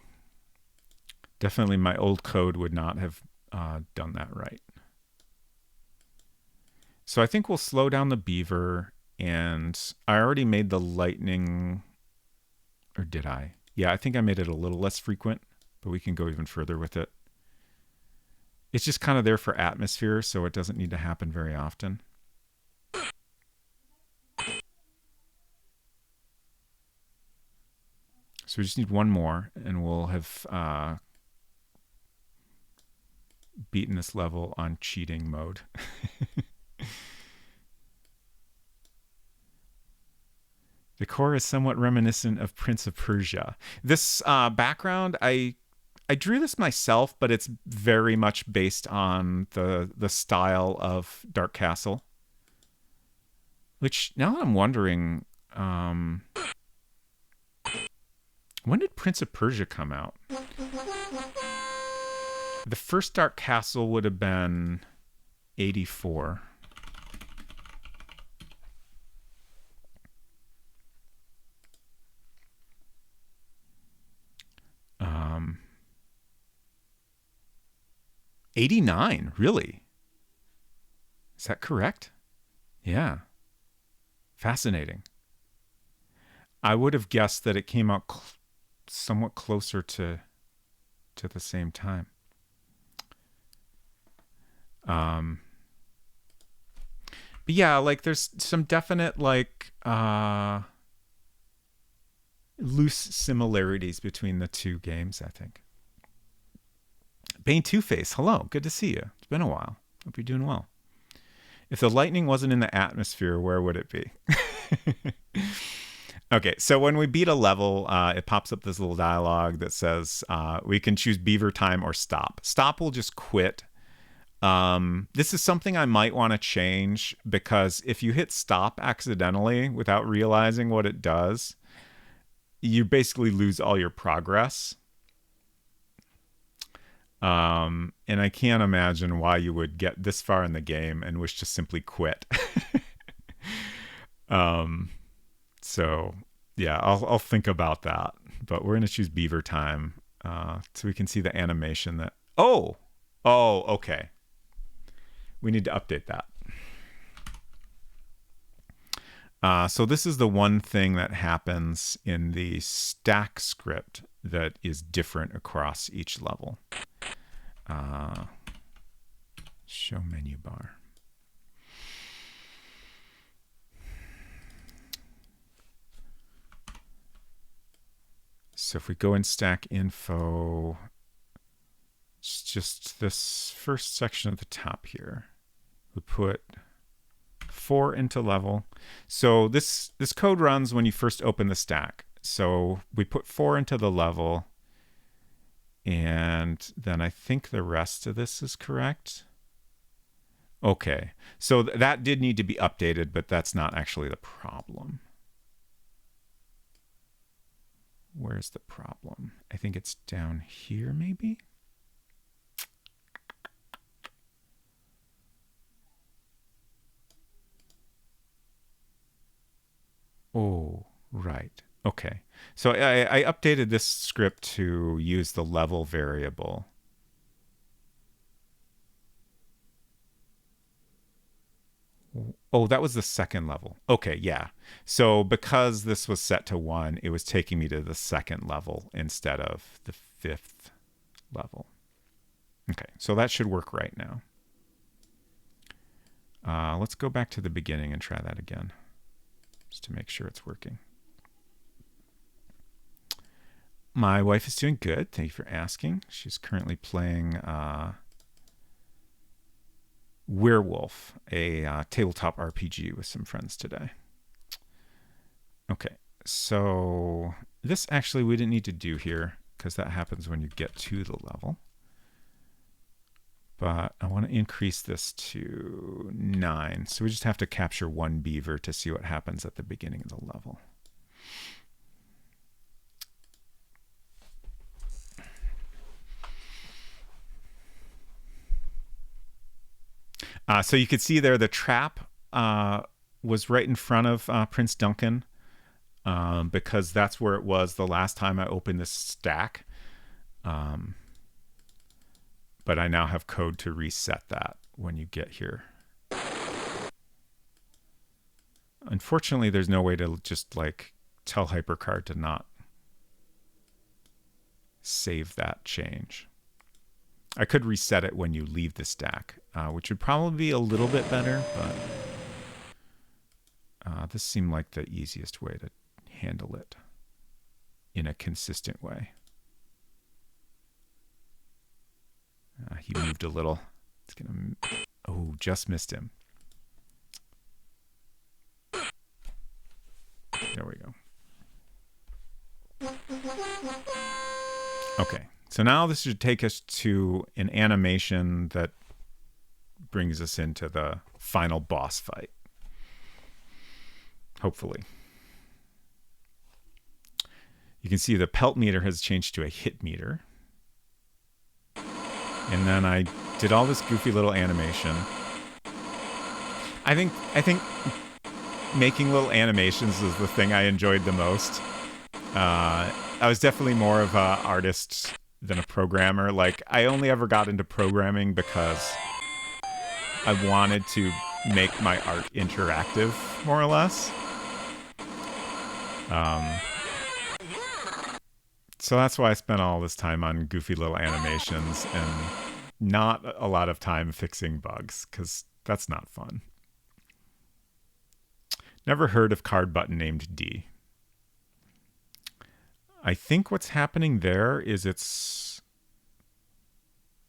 Definitely my old code would not have done that right. So I think we'll slow down the beaver, and I already made the lightning, or did I? Yeah, I think I made it a little less frequent, but we can go even further with it. It's just kind of there for atmosphere, so it doesn't need to happen very often. So we just need one more, and we'll have beaten this level on cheating mode. Decor is somewhat reminiscent of Prince of Persia. This background, I drew this myself, but it's very much based on the style of Dark Castle. Which, now that I'm wondering, when did Prince of Persia come out? The first Dark Castle would have been 84. 89, really? Is that correct? Yeah. Fascinating. I would have guessed that it came out somewhat closer to the same time. But yeah, like there's some definite like loose similarities between the two games, I think. Bane Two-Face, hello, good to see you. It's been a while. Hope you're doing well. If the lightning wasn't in the atmosphere, where would it be? Okay, so when we beat a level, it pops up this little dialogue that says we can choose beaver time or stop. Stop will just quit. This is something I might want to change, because if you hit stop accidentally without realizing what it does, you basically lose all your progress. And I can't imagine why you would get this far in the game and wish to simply quit. So yeah, I'll think about that, but we're going to choose beaver time, so we can see the animation that, oh, okay. We need to update that. So this is the one thing that happens in the stack script that is different across each level. Show menu bar. So if we go in stack info, it's just this first section at the top here. We put 4 into level. So this code runs when you first open the stack. So we put 4 into the level, and then I think the rest of this is correct. Okay, so that did need to be updated, but that's not actually the problem. Where's the problem? I think it's down here, maybe? Oh, right. Okay. So I updated this script to use the level variable. Oh, that was the second level. Okay, yeah. So because this was set to 1, it was taking me to the second level instead of the 5th level. Okay, so that should work right now. Let's go back to the beginning and try that again, just to make sure it's working. My wife is doing good. Thank you for asking. She's currently playing Werewolf, a tabletop RPG with some friends today. Okay, so This actually we didn't need to do here because that happens when you get to the level. But I want to increase this to 9. So we just have to capture 1 beaver to see what happens at the beginning of the level. So you could see there the trap was right in front of Prince Duncan because that's where it was the last time I opened this stack. But I now have code to reset that when you get here. Unfortunately, there's no way to just like tell HyperCard to not save that change. I could reset it when you leave the stack, which would probably be a little bit better, but this seemed like the easiest way to handle it in a consistent way. He moved a little. It's gonna. Oh, just missed him. There we go. Okay, so now this should take us to an animation that brings us into the final boss fight. Hopefully. You can see the pelt meter has changed to a hit meter. And then I did all this goofy little animation. I think making little animations is the thing I enjoyed the most. I was definitely more of an artist than a programmer. Like, I only ever got into programming because I wanted to make my art interactive, more or less. So that's why I spent all this time on goofy little animations and not a lot of time fixing bugs, because that's not fun. Never heard of card button named D. I think what's happening there is it's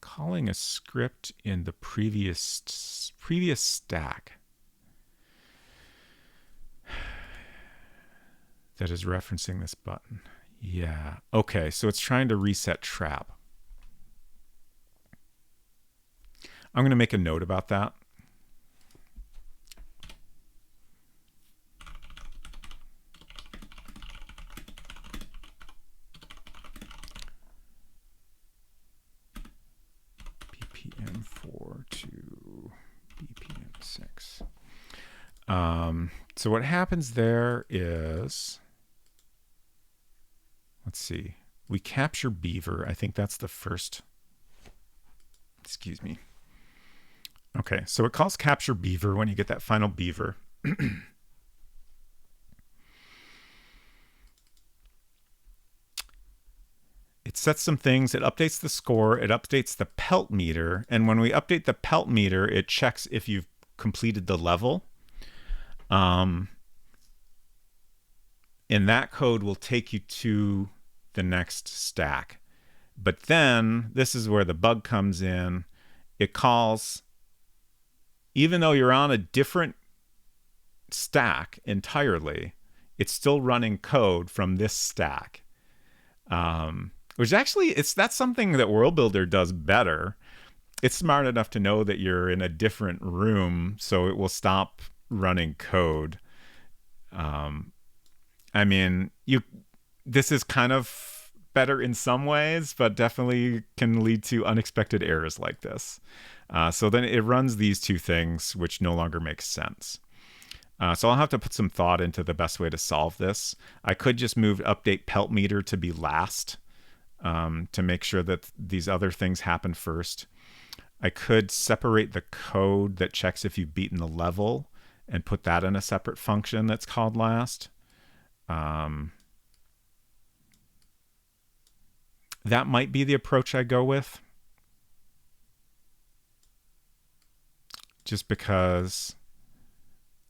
calling a script in the previous stack that is referencing this button. Yeah. Okay, so it's trying to reset trap. I'm going to make a note about that. BPM4 to BPM6. So what happens there is, let's see, we capture beaver. I think that's the first. Excuse me. Okay, so it calls capture beaver when you get that final beaver. It sets some things. It updates the score. It updates the pelt meter. And when we update the pelt meter, it checks if you've completed the level. And that code will take you to the next stack. But then this is where the bug comes in. It calls, even though you're on a different stack entirely, it's still running code from this stack. Which actually, that's something that World Builder does better. It's smart enough to know that you're in a different room, so it will stop running code. I mean, this is kind of better in some ways, but definitely can lead to unexpected errors like this. So then it runs these two things, which no longer makes sense. So I'll have to put some thought into the best way to solve this. I could just move update pelt meter to be last, to make sure that these other things happen first. I could separate the code that checks if you've beaten the level and put that in a separate function that's called last. That might be the approach I go with. Just because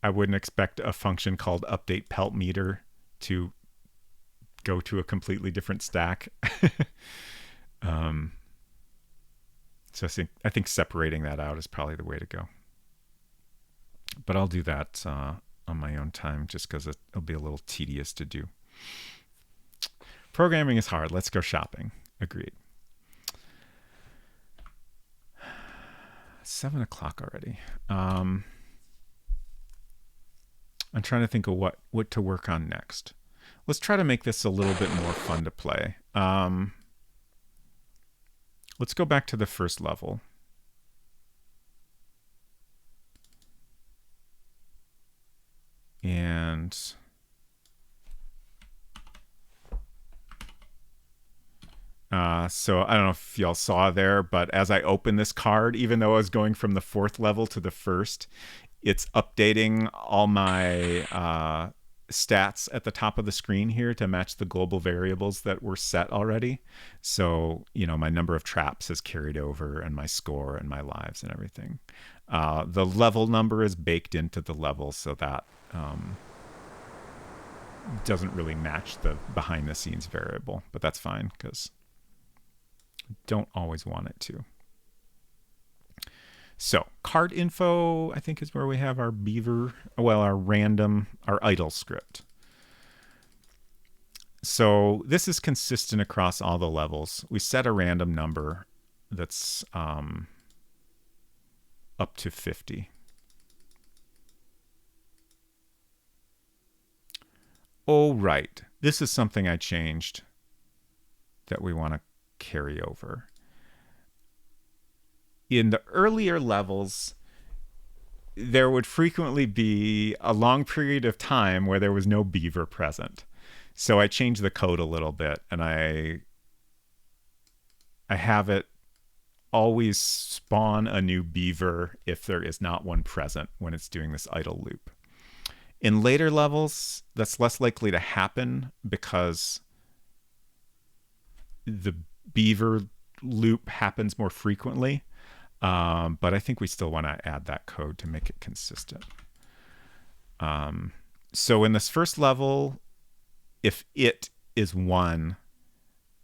I wouldn't expect a function called update pelt meter to go to a completely different stack. So I think separating that out is probably the way to go. But I'll do that on my own time, just because it'll be a little tedious to do. Programming is hard. Let's go shopping. Agreed. 7 o'clock already. I'm trying to think of what to work on next. Let's try to make this a little bit more fun to play. Let's go back to the first level. And so I don't know if y'all saw there, but as I open this card, even though I was going from the 4th level to the 1st, it's updating all my stats at the top of the screen here to match the global variables that were set already. So, you know, my number of traps is carried over, and my score and my lives and everything. The level number is baked into the level, so that doesn't really match the behind the scenes variable, but that's fine because don't always want it to. So card info, I think, is where we have our beaver, well, our idle script. So this is consistent across all the levels. We set a random number that's up to 50. Oh, right. This is something I changed that we want to carry over. In the earlier levels, there would frequently be a long period of time where there was no beaver present. So I changed the code a little bit, and I have it always spawn a new beaver if there is not one present when it's doing this idle loop. In later levels, that's less likely to happen because the beaver loop happens more frequently. But I think we still want to add that code to make it consistent. So in this first level, if it is 1,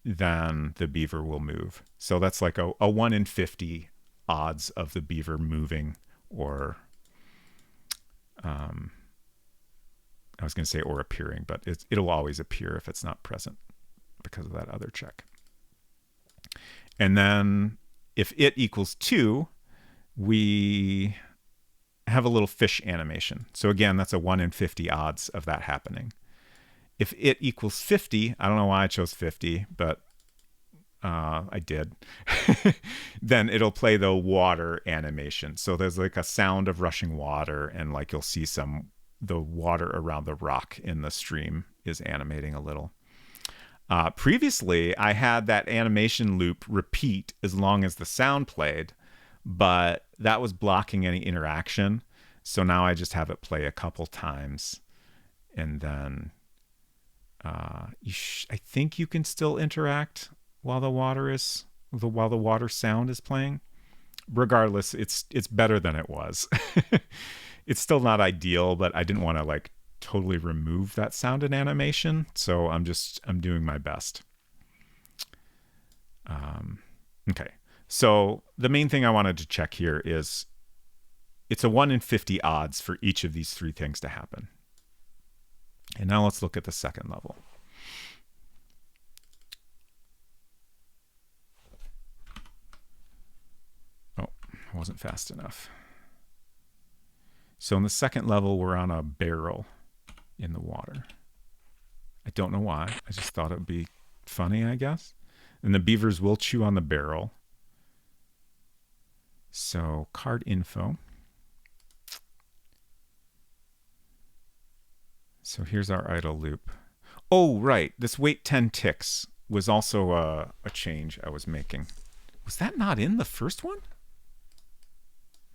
then the beaver will move. So that's like a 1 in 50 odds of the beaver moving, or I was going to say or appearing, but it'll always appear if it's not present because of that other check. And then if it equals 2, we have a little fish animation. So again, that's a 1 in 50 odds of that happening. If it equals 50, I don't know why I chose 50, but I did. Then it'll play the water animation. So there's like a sound of rushing water, and like you'll see the water around the rock in the stream is animating a little. Previously, I had that animation loop repeat as long as the sound played, but that was blocking any interaction. So now I just have it play a couple times, and then I think you can still interact while the water sound is playing. Regardless, it's better than it was. It's still not ideal, but I didn't want to like totally remove that sound and animation, so I'm doing my best. Okay, so the main thing I wanted to check here is it's a 1 in 50 odds for each of these 3 things to happen. And now let's look at the second level. Oh, I wasn't fast enough. So in the second level, we're on a barrel in the water. I don't know why. I just thought it would be funny, I guess. And the beavers will chew on the barrel. So card info. So here's our idle loop. Oh, right. This wait 10 ticks was also a change I was making. Was that not in the first one?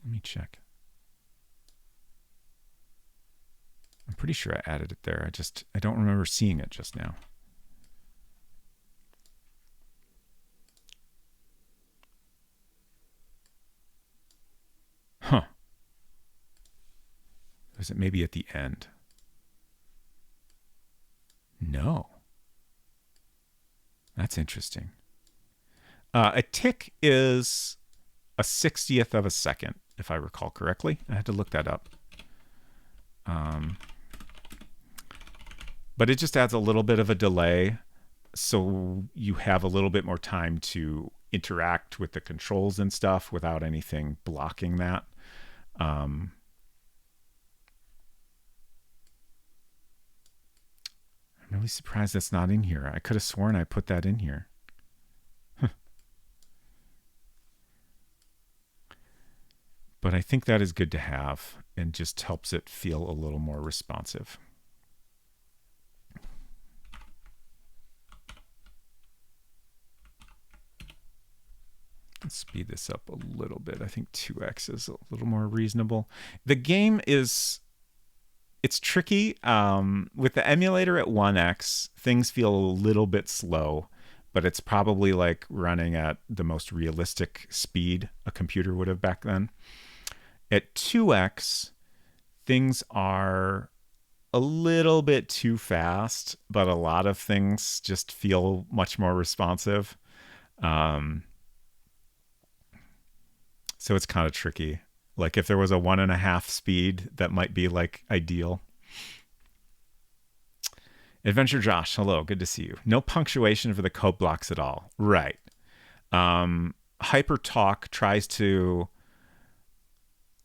Let me check. I'm pretty sure I added it there. I don't remember seeing it just now. Huh. Was it maybe at the end? No. That's interesting. A tick is a 60th of a second, if I recall correctly. I had to look that up. But it just adds a little bit of a delay. So you have a little bit more time to interact with the controls and stuff without anything blocking that. I'm really surprised that's not in here. I could have sworn I put that in here. But I think that is good to have and just helps it feel a little more responsive. Let's speed this up a little bit. I think 2x is a little more reasonable. The game is, it's tricky. With the emulator at 1x, things feel a little bit slow, but it's probably like running at the most realistic speed a computer would have back then. At 2x, things are a little bit too fast, but a lot of things just feel much more responsive. So it's kind of tricky. Like if there was a 1.5 speed, that might be like ideal. Adventure Josh, hello, good to see you. No punctuation for the code blocks at all. Right. HyperTalk tries to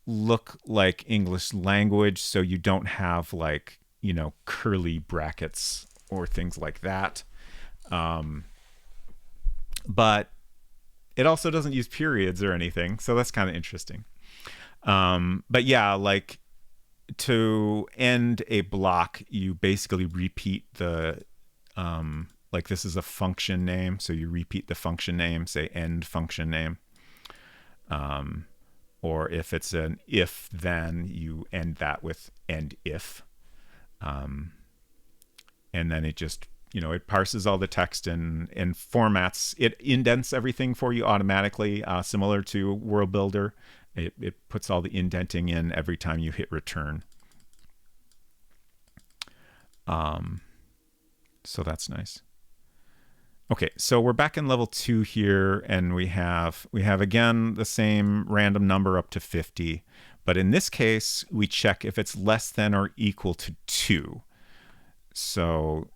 look like English language, so you don't have like, you know, curly brackets or things like that. But it also doesn't use periods or anything, so that's kind of interesting. But yeah, like to end a block, you basically repeat the like this is a function name, so you repeat the function name, say end function name. Or if it's an if then, you end that with end if. And then it just, you know, it parses all the text and formats. It indents everything for you automatically, similar to World Builder. It puts all the indenting in every time you hit return. So that's nice. Okay, so we're back in level 2 here, and we have again the same random number up to 50, but in this case we check if it's less than or equal to 2. So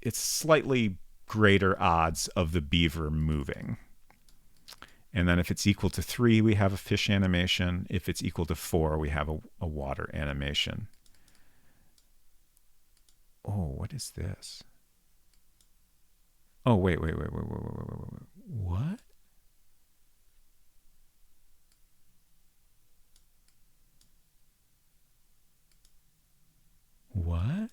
it's slightly greater odds of the beaver moving. And then if it's equal to 3, we have a fish animation. If it's equal to 4, we have a water animation. Oh, what is this? Oh, wait. What? What?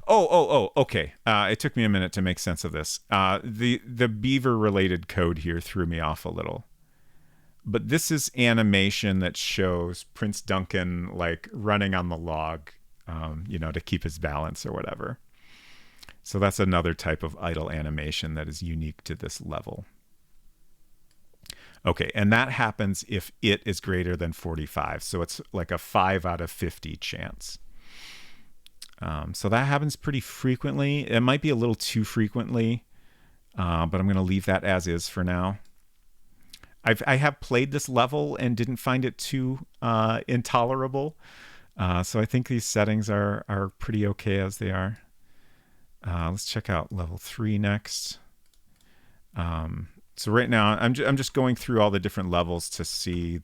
Oh, okay. It took me a minute to make sense of this. The beaver related code here threw me off a little. But this is animation that shows Prince Duncan like running on the log, you know, to keep his balance or whatever. So that's another type of idle animation that is unique to this level. Okay, and that happens if it is greater than 45. So it's like a 5 out of 50 chance. So that happens pretty frequently. It might be a little too frequently, but I'm going to leave that as is for now. I have played this level and didn't find it too intolerable. So I think these settings are pretty okay as they are. Let's check out level 3 next. So right now I'm just going through all the different levels to see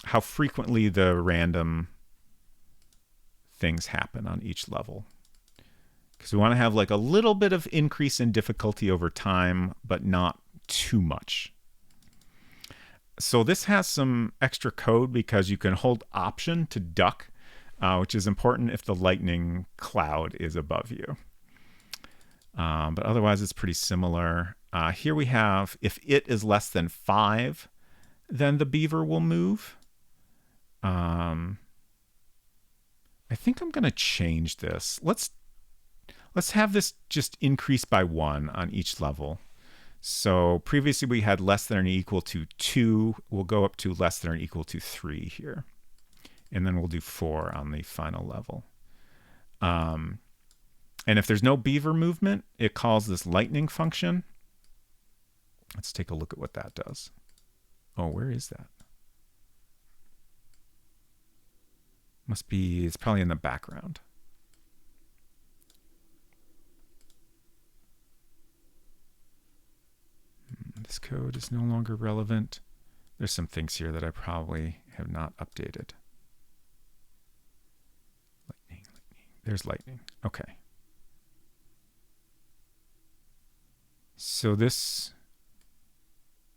how frequently the random things happen on each level. Because we want to have like a little bit of increase in difficulty over time, but not too much. So this has some extra code because you can hold Option to duck, which is important if the lightning cloud is above you. But otherwise, it's pretty similar. Here we have, if it is less than 5, then the beaver will move. I think I'm going to change this. Let's have this just increase by 1 on each level. So previously we had less than or equal to 2. We'll go up to less than or equal to 3 here. And then we'll do 4 on the final level. And if there's no beaver movement, it calls this lightning function. Let's take a look at what that does. Oh, where is that? Must be, it's probably in the background. This code is no longer relevant. There's some things here that I probably have not updated. Lightning. There's lightning. Okay. So this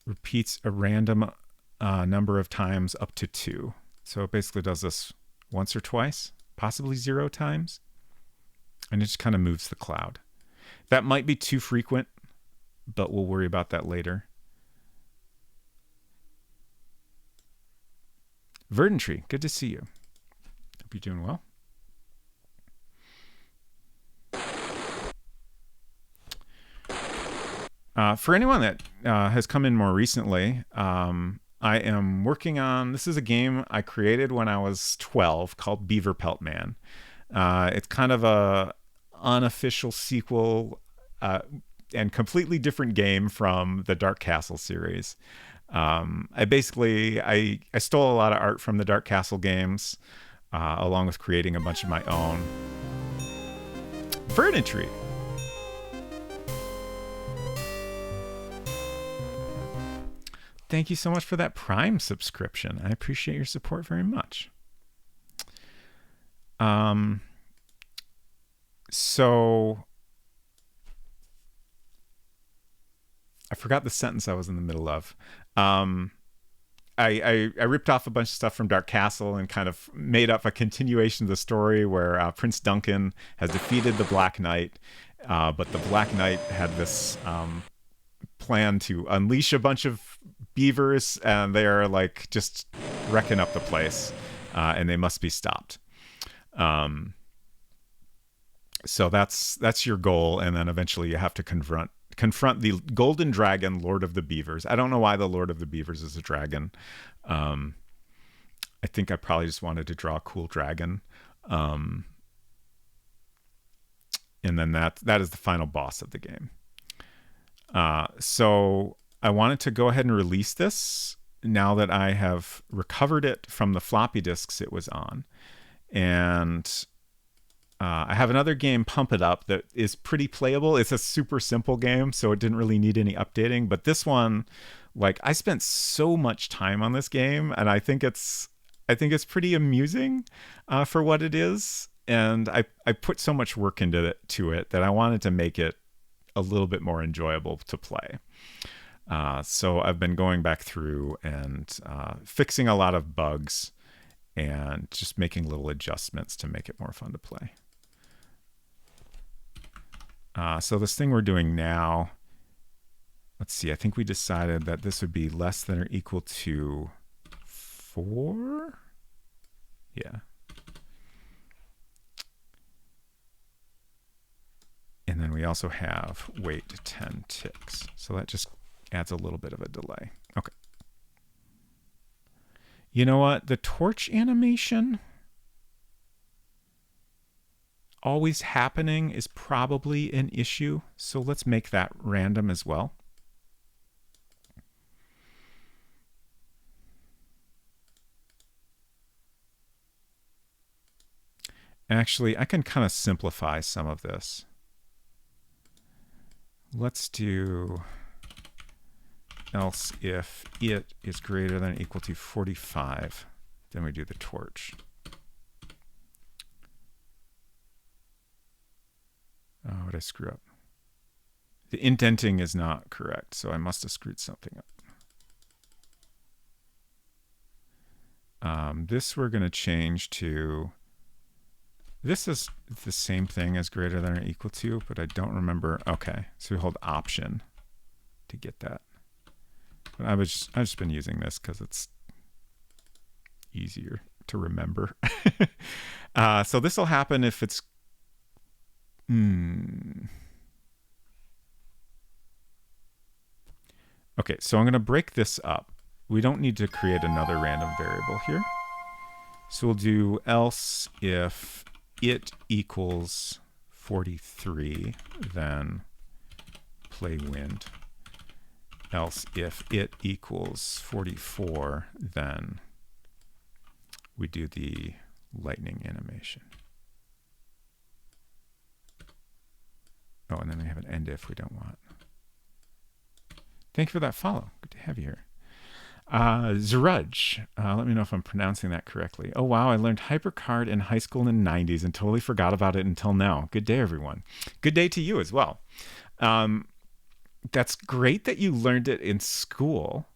repeats a random number of times up to 2. So it basically does this once or twice, possibly 0 times. And it just kind of moves the cloud. That might be too frequent, but we'll worry about that later. Verdant Tree, good to see you. Hope you're doing well. For anyone that has come in more recently, I am working on, this is a game I created when I was 12 called Beaver Pelt Man. It's kind of a unofficial sequel and completely different game from the Dark Castle series. I stole a lot of art from the Dark Castle games, along with creating a bunch of my own. Verdant Tree. Thank you so much for that Prime subscription. I appreciate your support very much. So I forgot the sentence I was in the middle of. I ripped off a bunch of stuff from Dark Castle and kind of made up a continuation of the story where Prince Duncan has defeated the Black Knight, but the Black Knight had this plan to unleash a bunch of beavers, and they are like just wrecking up the place, and they must be stopped. So that's your goal, and then eventually you have to confront the Golden Dragon, Lord of the Beavers. I don't know why the Lord of the Beavers is a dragon. I think I probably just wanted to draw a cool dragon. And then that is the final boss of the game. So I wanted to go ahead and release this now that I have recovered it from the floppy disks it was on. And I have another game, Pump It Up, that is pretty playable. It's a super simple game, so it didn't really need any updating. But this one, like, I spent so much time on this game, and I think it's pretty amusing for what it is. And I put so much work into it that I wanted to make it a little bit more enjoyable to play. So I've been going back through and fixing a lot of bugs and just making little adjustments to make it more fun to play. So this thing we're doing now, let's see, I think we decided that this would be less than or equal to 4. Yeah. And then we also have wait 10 ticks. So that just adds a little bit of a delay. Okay. You know what? The torch animation always happening is probably an issue. So let's make that random as well. Actually, I can kind of simplify some of this. Let's do else if it is greater than or equal to 45. Then we do the torch. Oh, what did I screw up? The indenting is not correct, so I must have screwed something up. This we're going to change to, this is the same thing as greater than or equal to, but I don't remember. Okay, so we hold Option to get that. But I've just been using this because it's easier to remember. So this will happen if it's Okay, so I'm going to break this up. We don't need to create another random variable here. So we'll do else if it equals 43, then play wind. Else if it equals 44, then we do the lightning animation. Oh, and then we have an end if we don't want. Thank you for that follow. Good to have you here. Zerudge, let me know if I'm pronouncing that correctly. Oh, wow, I learned HyperCard in high school in the 90s and totally forgot about it until now. Good day, everyone. Good day to you as well. That's great that you learned it in school.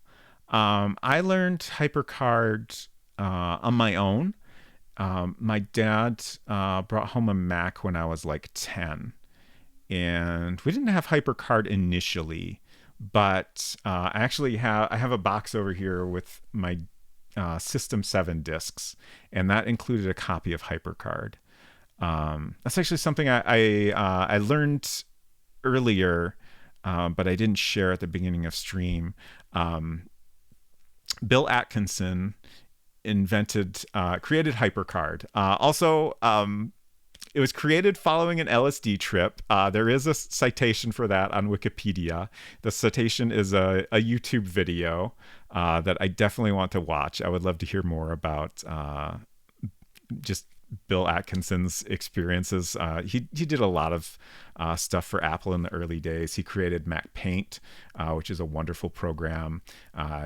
I learned HyperCard on my own. My dad brought home a Mac when I was like 10. And we didn't have HyperCard initially. But I have a box over here with my System 7 discs, and that included a copy of HyperCard. That's actually something I learned earlier, but I didn't share at the beginning of stream. Bill Atkinson created HyperCard. It was created following an LSD trip. There is a citation for that on Wikipedia. The citation is a YouTube video that I definitely want to watch. I would love to hear more about just Bill Atkinson's experiences. He did a lot of stuff for Apple in the early days. He created Mac Paint, which is a wonderful program.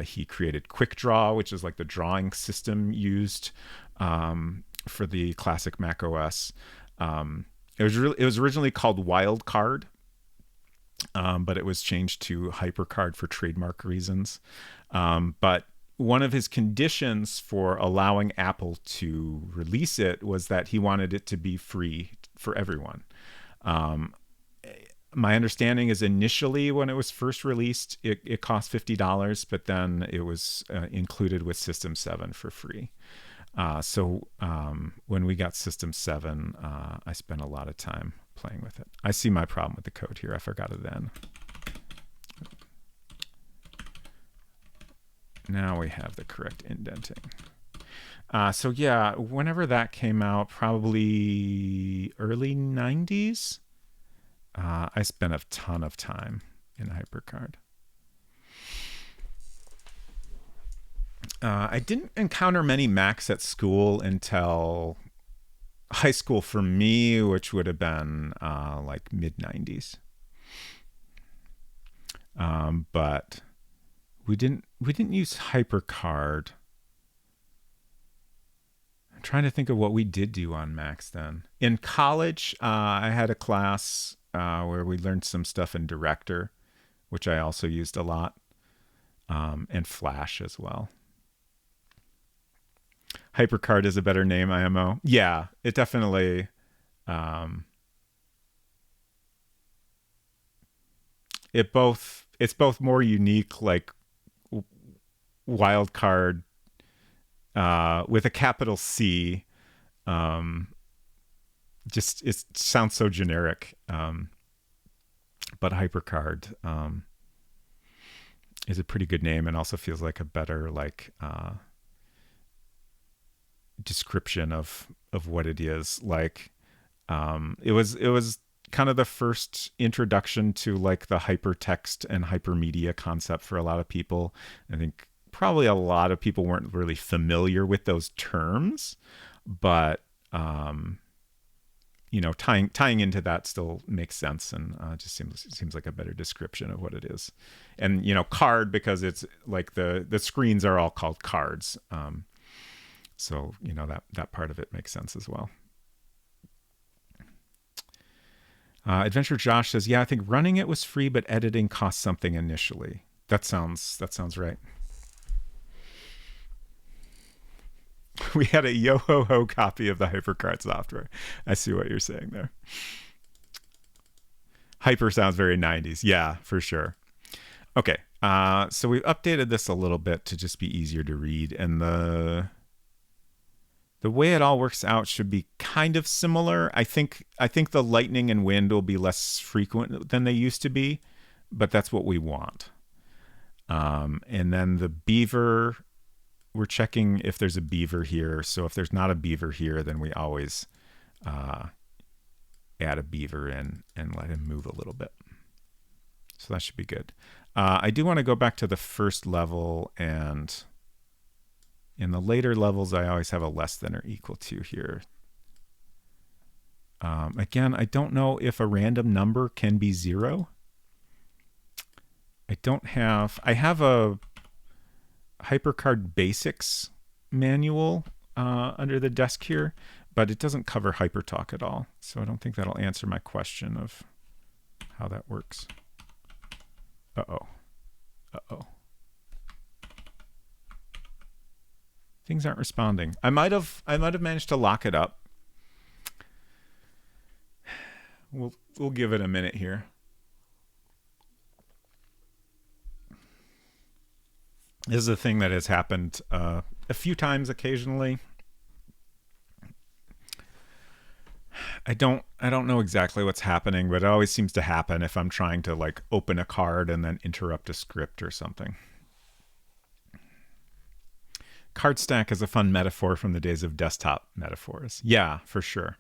He created QuickDraw, which is like the drawing system used for the classic Mac OS. It was originally called Wildcard, but it was changed to HyperCard for trademark reasons. But one of his conditions for allowing Apple to release it was that he wanted it to be free for everyone. My understanding is initially when it was first released, it cost $50, but then it was included with System 7 for free. So when we got System 7, I spent a lot of time playing with it. I see my problem with the code here. I forgot it then. Now we have the correct indenting. So yeah, whenever that came out, probably early 90s, I spent a ton of time in HyperCard. I didn't encounter many Macs at school until high school for me, which would have been like mid 90s. But we didn't use HyperCard. I'm trying to think of what we did do on Macs then. In college, I had a class where we learned some stuff in Director, which I also used a lot, and Flash as well. HyperCard is a better name, IMO. Yeah, it definitely. It's both more unique, like Wildcard with a capital C. Just it sounds so generic, but HyperCard is a pretty good name and also feels like a better description of what it is. Like it was kind of the first introduction to like the hypertext and hypermedia concept for a lot of people. I think probably a lot of people weren't really familiar with those terms, but tying into that still makes sense, and just seems like a better description of what it is. And card, because it's like the screens are all called cards. So, that part of it makes sense as well. Adventure Josh says, yeah, I think running it was free, but editing cost something initially. That sounds right. We had a yo-ho-ho copy of the HyperCard software. I see what you're saying there. Hyper sounds very 90s. Yeah, for sure. Okay, so we've updated this a little bit to just be easier to read, and the way it all works out should be kind of similar. I think the lightning and wind will be less frequent than they used to be, but that's what we want. And then the beaver, we're checking if there's a beaver here. So if there's not a beaver here, then we always add a beaver in and let him move a little bit. So that should be good. I do want to go back to the first level and In the later levels, I always have a less than or equal to here. Again, I don't know if a random number can be 0. I have a HyperCard Basics manual under the desk here, but it doesn't cover HyperTalk at all. So I don't think that'll answer my question of how that works. Uh-oh. Things aren't responding. I might have managed to lock it up. We'll give it a minute here. This is a thing that has happened a few times occasionally. I don't know exactly what's happening, but it always seems to happen if I'm trying to like open a card and then interrupt a script or something. Card stack is a fun metaphor from the days of desktop metaphors. Yeah, for sure.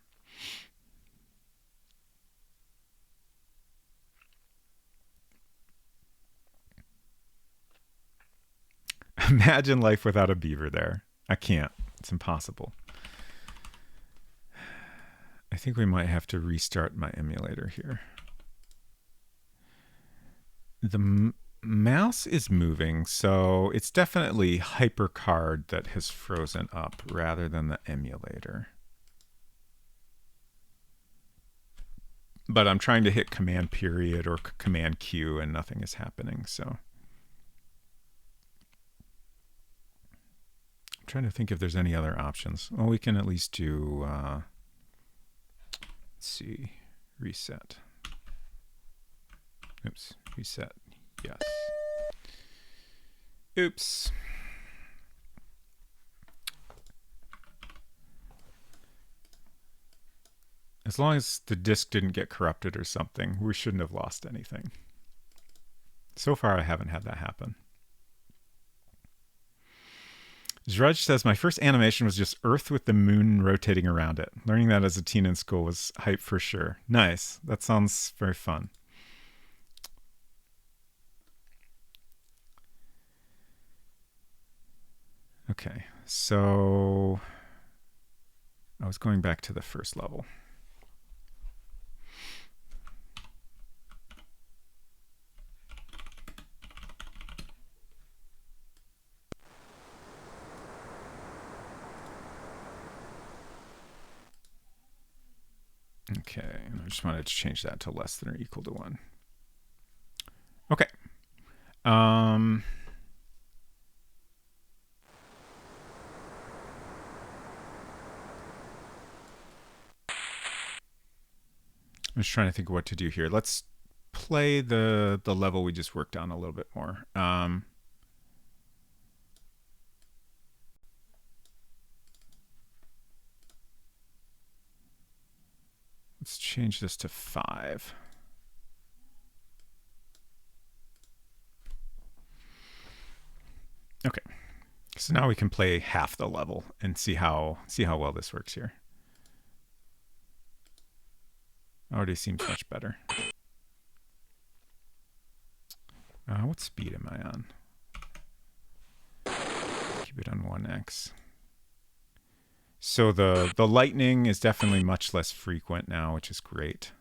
Imagine life without a beaver there. I can't. It's impossible. I think we might have to restart my emulator here. The mouse is moving, so it's definitely HyperCard that has frozen up rather than the emulator. But I'm trying to hit Command period or Command Q and nothing is happening, so. I'm trying to think if there's any other options. Well, we can at least do, let's see, reset. Oops, reset, yes. Oops. As long as the disk didn't get corrupted or something, we shouldn't have lost anything. So far, I haven't had that happen. Drudge says, my first animation was just Earth with the moon rotating around it. Learning that as a teen in school was hype for sure. Nice. That sounds very fun. Okay, so I was going back to the first level. Okay, and I just wanted to change that to less than or equal to 1. Okay. I'm just trying to think of what to do here. Let's play the level we just worked on a little bit more. Let's change this to 5. Okay, so now we can play half the level and see how well this works here. Already seems much better. What speed am I on? Keep it on 1x. So the lightning is definitely much less frequent now, which is great.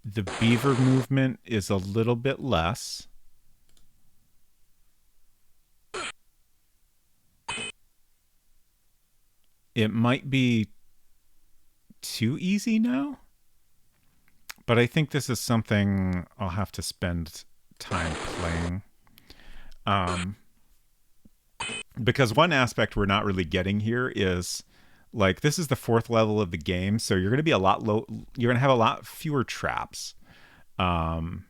The beaver movement is a little bit less. It might be too easy now, but I think this is something I'll have to spend time playing. Because one aspect we're not really getting here is, like, this is the 4th level of the game, so you're going to be a lot low. You're going to have a lot fewer traps. Although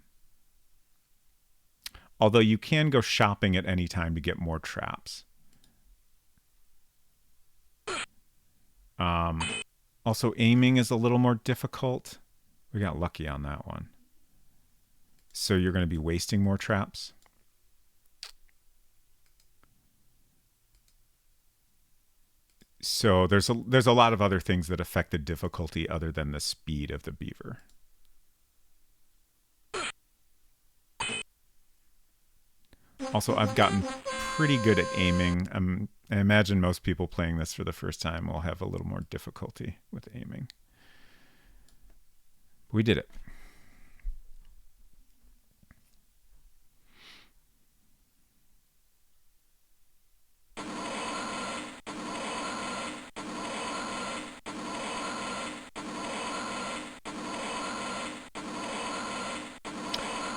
you can go shopping at any time to get more traps. Also, aiming is a little more difficult. We got lucky on that one. So you're going to be wasting more traps. So there's a lot of other things that affect the difficulty other than the speed of the beaver. Also, I've gotten pretty good at aiming. I imagine most people playing this for the first time will have a little more difficulty with aiming. We did it.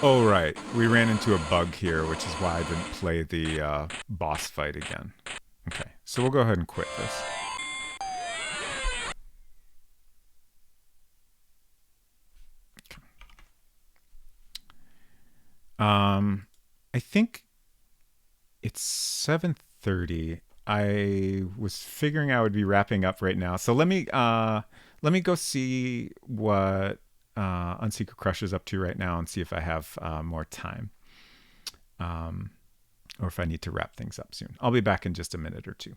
Oh, right. We ran into a bug here, which is why I didn't play the boss fight again. Okay, so we'll go ahead and quit this. I think it's 7:30. I was figuring I would be wrapping up right now. So let me go see what Unsecret Crush is up to right now and see if I have more time. Or if I need to wrap things up soon. I'll be back in just a minute or two.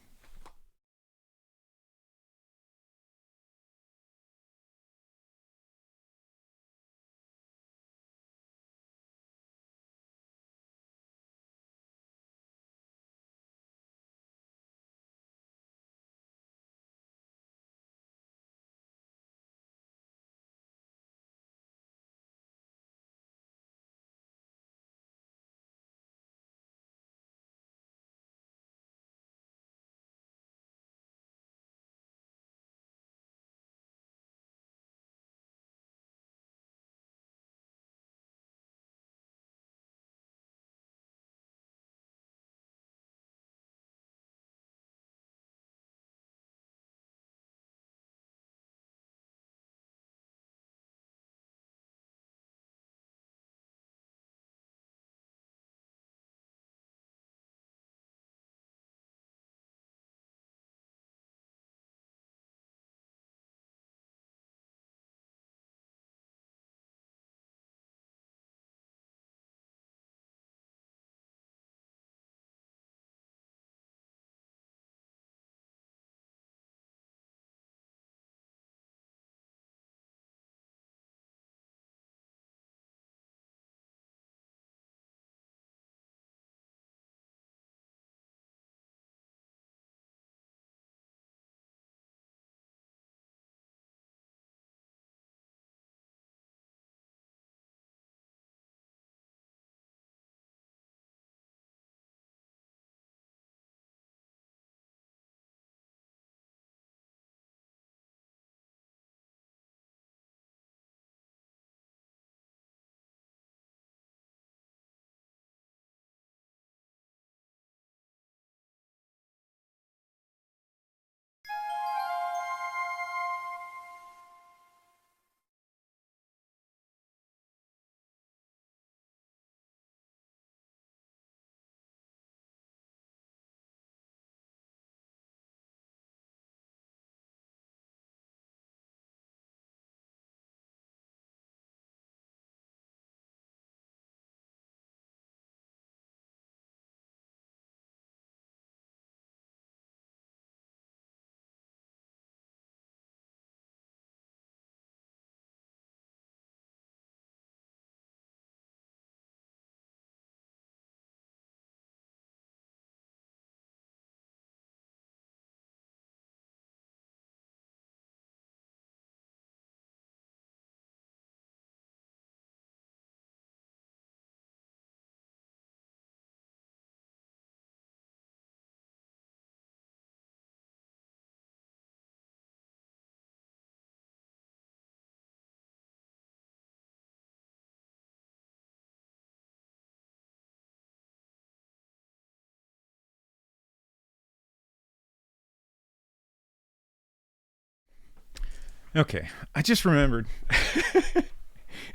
Okay, I just remembered.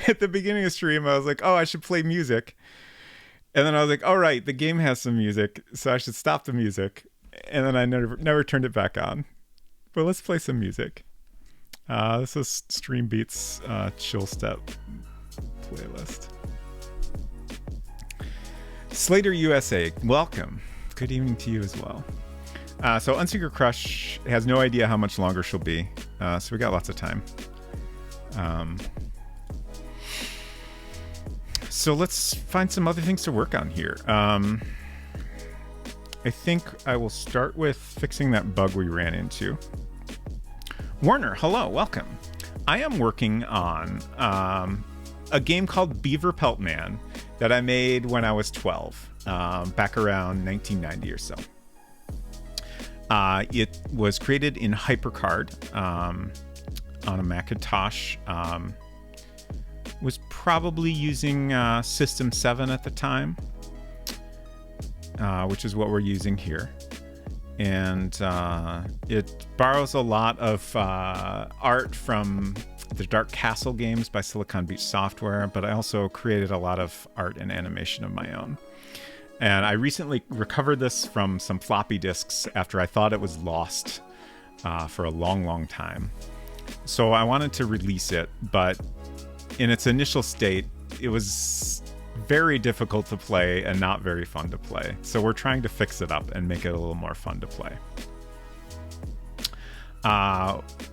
At the beginning of stream, I was like, oh, I should play music. And then I was like, all right, the game has some music, so I should stop the music. And then I never turned it back on. But let's play some music. This is Stream Beats Chill Step playlist. Slater USA, welcome. Good evening to you as well. So Unsecret Crush has no idea how much longer she'll be. So we got lots of time. So let's find some other things to work on here. I think I will start with fixing that bug we ran into. Warner, hello, welcome. I am working on a game called Beaver Pelt Man that I made when I was 12, back around 1990 or so. It was created in HyperCard on a Macintosh. Was probably using System 7 at the time, which is what we're using here. And it borrows a lot of art from the Dark Castle games by Silicon Beach Software, but I also created a lot of art and animation of my own. And I recently recovered this from some floppy disks after I thought it was lost for a long, long time. So I wanted to release it, but in its initial state, it was very difficult to play and not very fun to play. So we're trying to fix it up and make it a little more fun to play.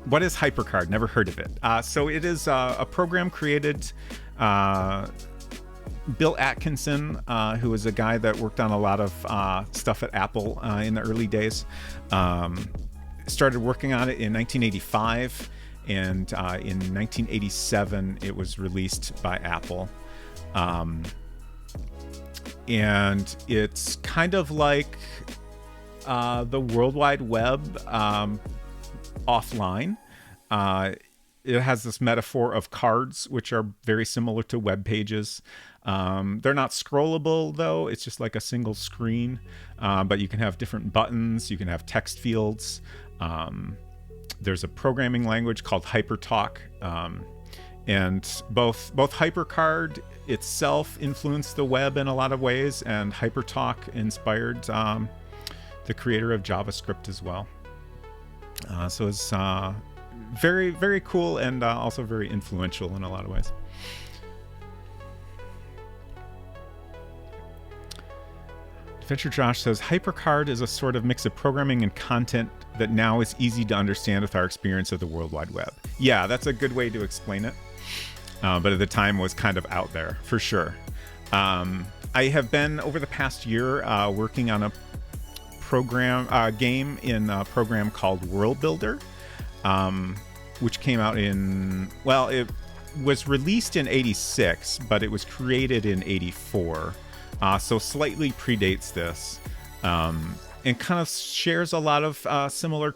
What is HyperCard? Never heard of it. So it is a program created. Bill Atkinson, who was a guy that worked on a lot of stuff at Apple in the early days, started working on it in 1985, and in 1987 it was released by Apple. And it's kind of like the World Wide Web offline. It has this metaphor of cards, which are very similar to web pages. They're not scrollable, though. It's just like a single screen. But you can have different buttons. You can have text fields. There's a programming language called HyperTalk. And both HyperCard itself influenced the web in a lot of ways, and HyperTalk inspired the creator of JavaScript as well. So it's very, very cool, and also very influential in a lot of ways. Adventure Josh says, HyperCard is a sort of mix of programming and content that now is easy to understand with our experience of the World Wide Web. Yeah, that's a good way to explain it. But at the time was kind of out there, for sure. I have been, over the past year, working on a game in a program called World Builder, which came out in, well, it was released in 86, but it was created in 84. So slightly predates this, and kind of shares a lot of similar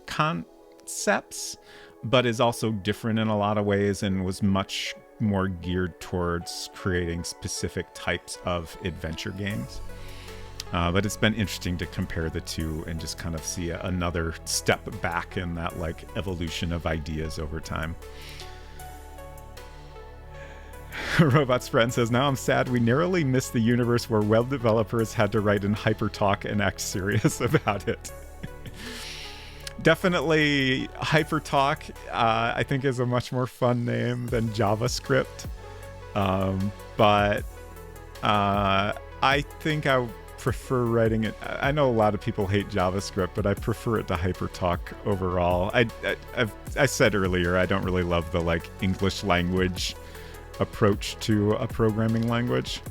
concepts, but is also different in a lot of ways, and was much more geared towards creating specific types of adventure games. But it's been interesting to compare the two and just kind of see another step back in that like evolution of ideas over time. Robot's friend says, now I'm sad we narrowly missed the universe where web developers had to write in HyperTalk and act serious about it. Definitely HyperTalk, I think, is a much more fun name than JavaScript. But I think I prefer writing it. I know a lot of people hate JavaScript, but I prefer it to HyperTalk overall. I said earlier, I don't really love the like English language approach to a programming language,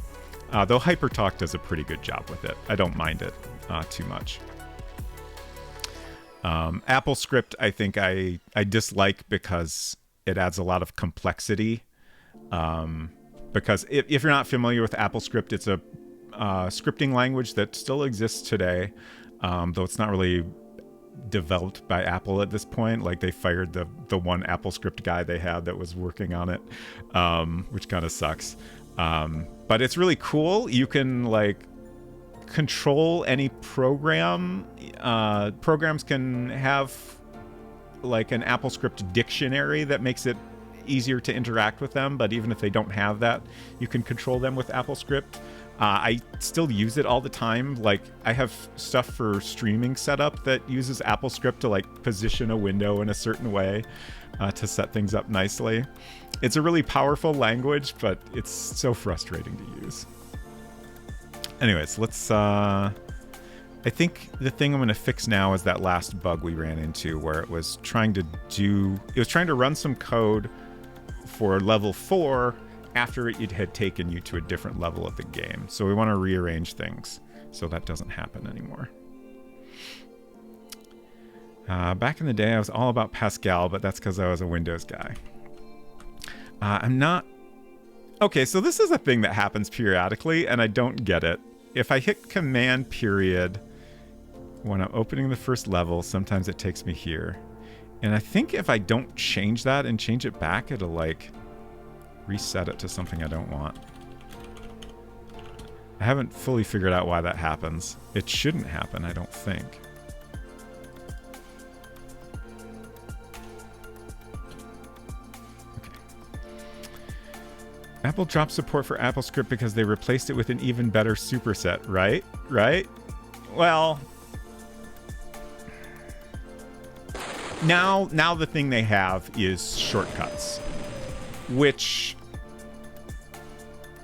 though HyperTalk does a pretty good job with it. I don't mind it too much. AppleScript, I think I dislike because it adds a lot of complexity. Because if you're not familiar with AppleScript, it's a scripting language that still exists today, though it's not really developed by Apple at this point. Like, they fired the one AppleScript guy they had that was working on it, which kind of sucks. But it's really cool. You can like control any program. Programs can have like an AppleScript dictionary that makes it easier to interact with them, but even if they don't have that, you can control them with AppleScript. I still use it all the time. Like, I have stuff for streaming set up that uses AppleScript to like position a window in a certain way to set things up nicely. It's a really powerful language, but it's so frustrating to use. Anyways, let's I think the thing I'm going to fix now is that last bug we ran into where it was trying to run some code for level 4 after it had taken you to a different level of the game. So we want to rearrange things. So that doesn't happen anymore. Back in the day, I was all about Pascal, but that's because I was a Windows guy. I'm not... Okay, so this is a thing that happens periodically, and I don't get it. If I hit Command period when I'm opening the first level, sometimes it takes me here. And I think if I don't change that and change it back, it'll, like, reset it to something I don't want. I haven't fully figured out why that happens. It shouldn't happen, I don't think. Apple dropped support for AppleScript because they replaced it with an even better superset, right? Right? Well, now the thing they have is shortcuts, which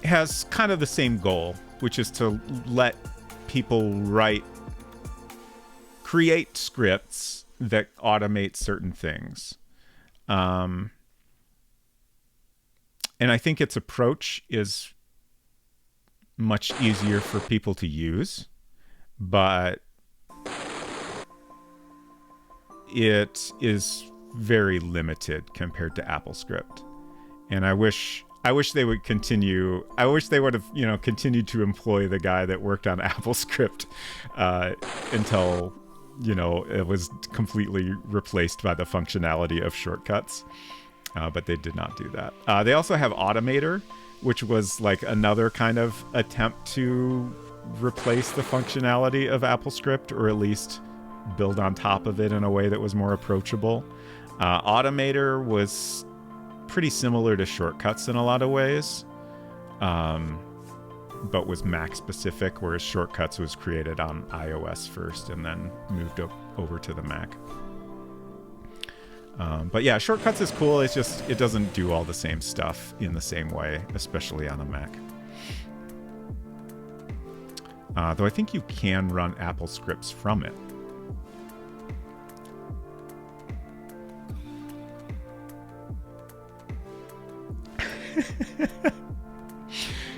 has kind of the same goal, which is to let people create scripts that automate certain things. And I think its approach is much easier for people to use, but it is very limited compared to AppleScript. And I wish they would continue. I wish they would have, continued to employ the guy that worked on AppleScript until, it was completely replaced by the functionality of shortcuts. But they did not do that. They also have Automator, which was like another kind of attempt to replace the functionality of AppleScript, or at least build on top of it in a way that was more approachable. Automator was pretty similar to shortcuts in a lot of ways, but was Mac specific, whereas shortcuts was created on iOS first and then moved over to the Mac. But yeah, shortcuts is cool. It's just, it doesn't do all the same stuff in the same way, especially on a Mac. Though I think you can run Apple scripts from it.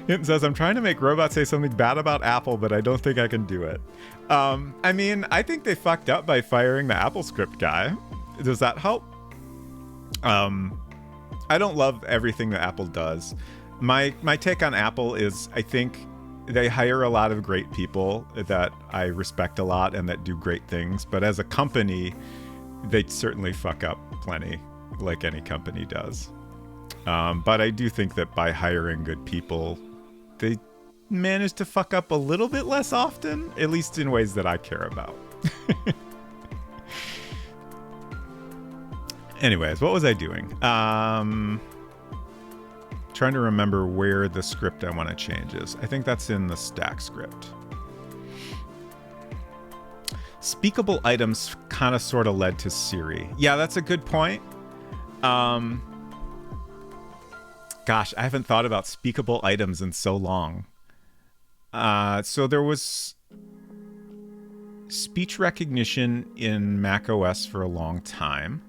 It says, I'm trying to make robots say something bad about Apple, but I don't think I can do it. I mean, I think they fucked up by firing the AppleScript guy. Does that help? I don't love everything that Apple does. My take on Apple is, I think they hire a lot of great people that I respect a lot and that do great things. But as a company, they certainly fuck up plenty, like any company does. But I do think that by hiring good people, they manage to fuck up a little bit less often, at least in ways that I care about. Anyways, what was I doing? Trying to remember where the script I want to change is. I think that's in the stack script. Speakable items kind of sort of led to Siri. Yeah, that's a good point. Gosh, I haven't thought about speakable items in so long. So there was speech recognition in macOS for a long time.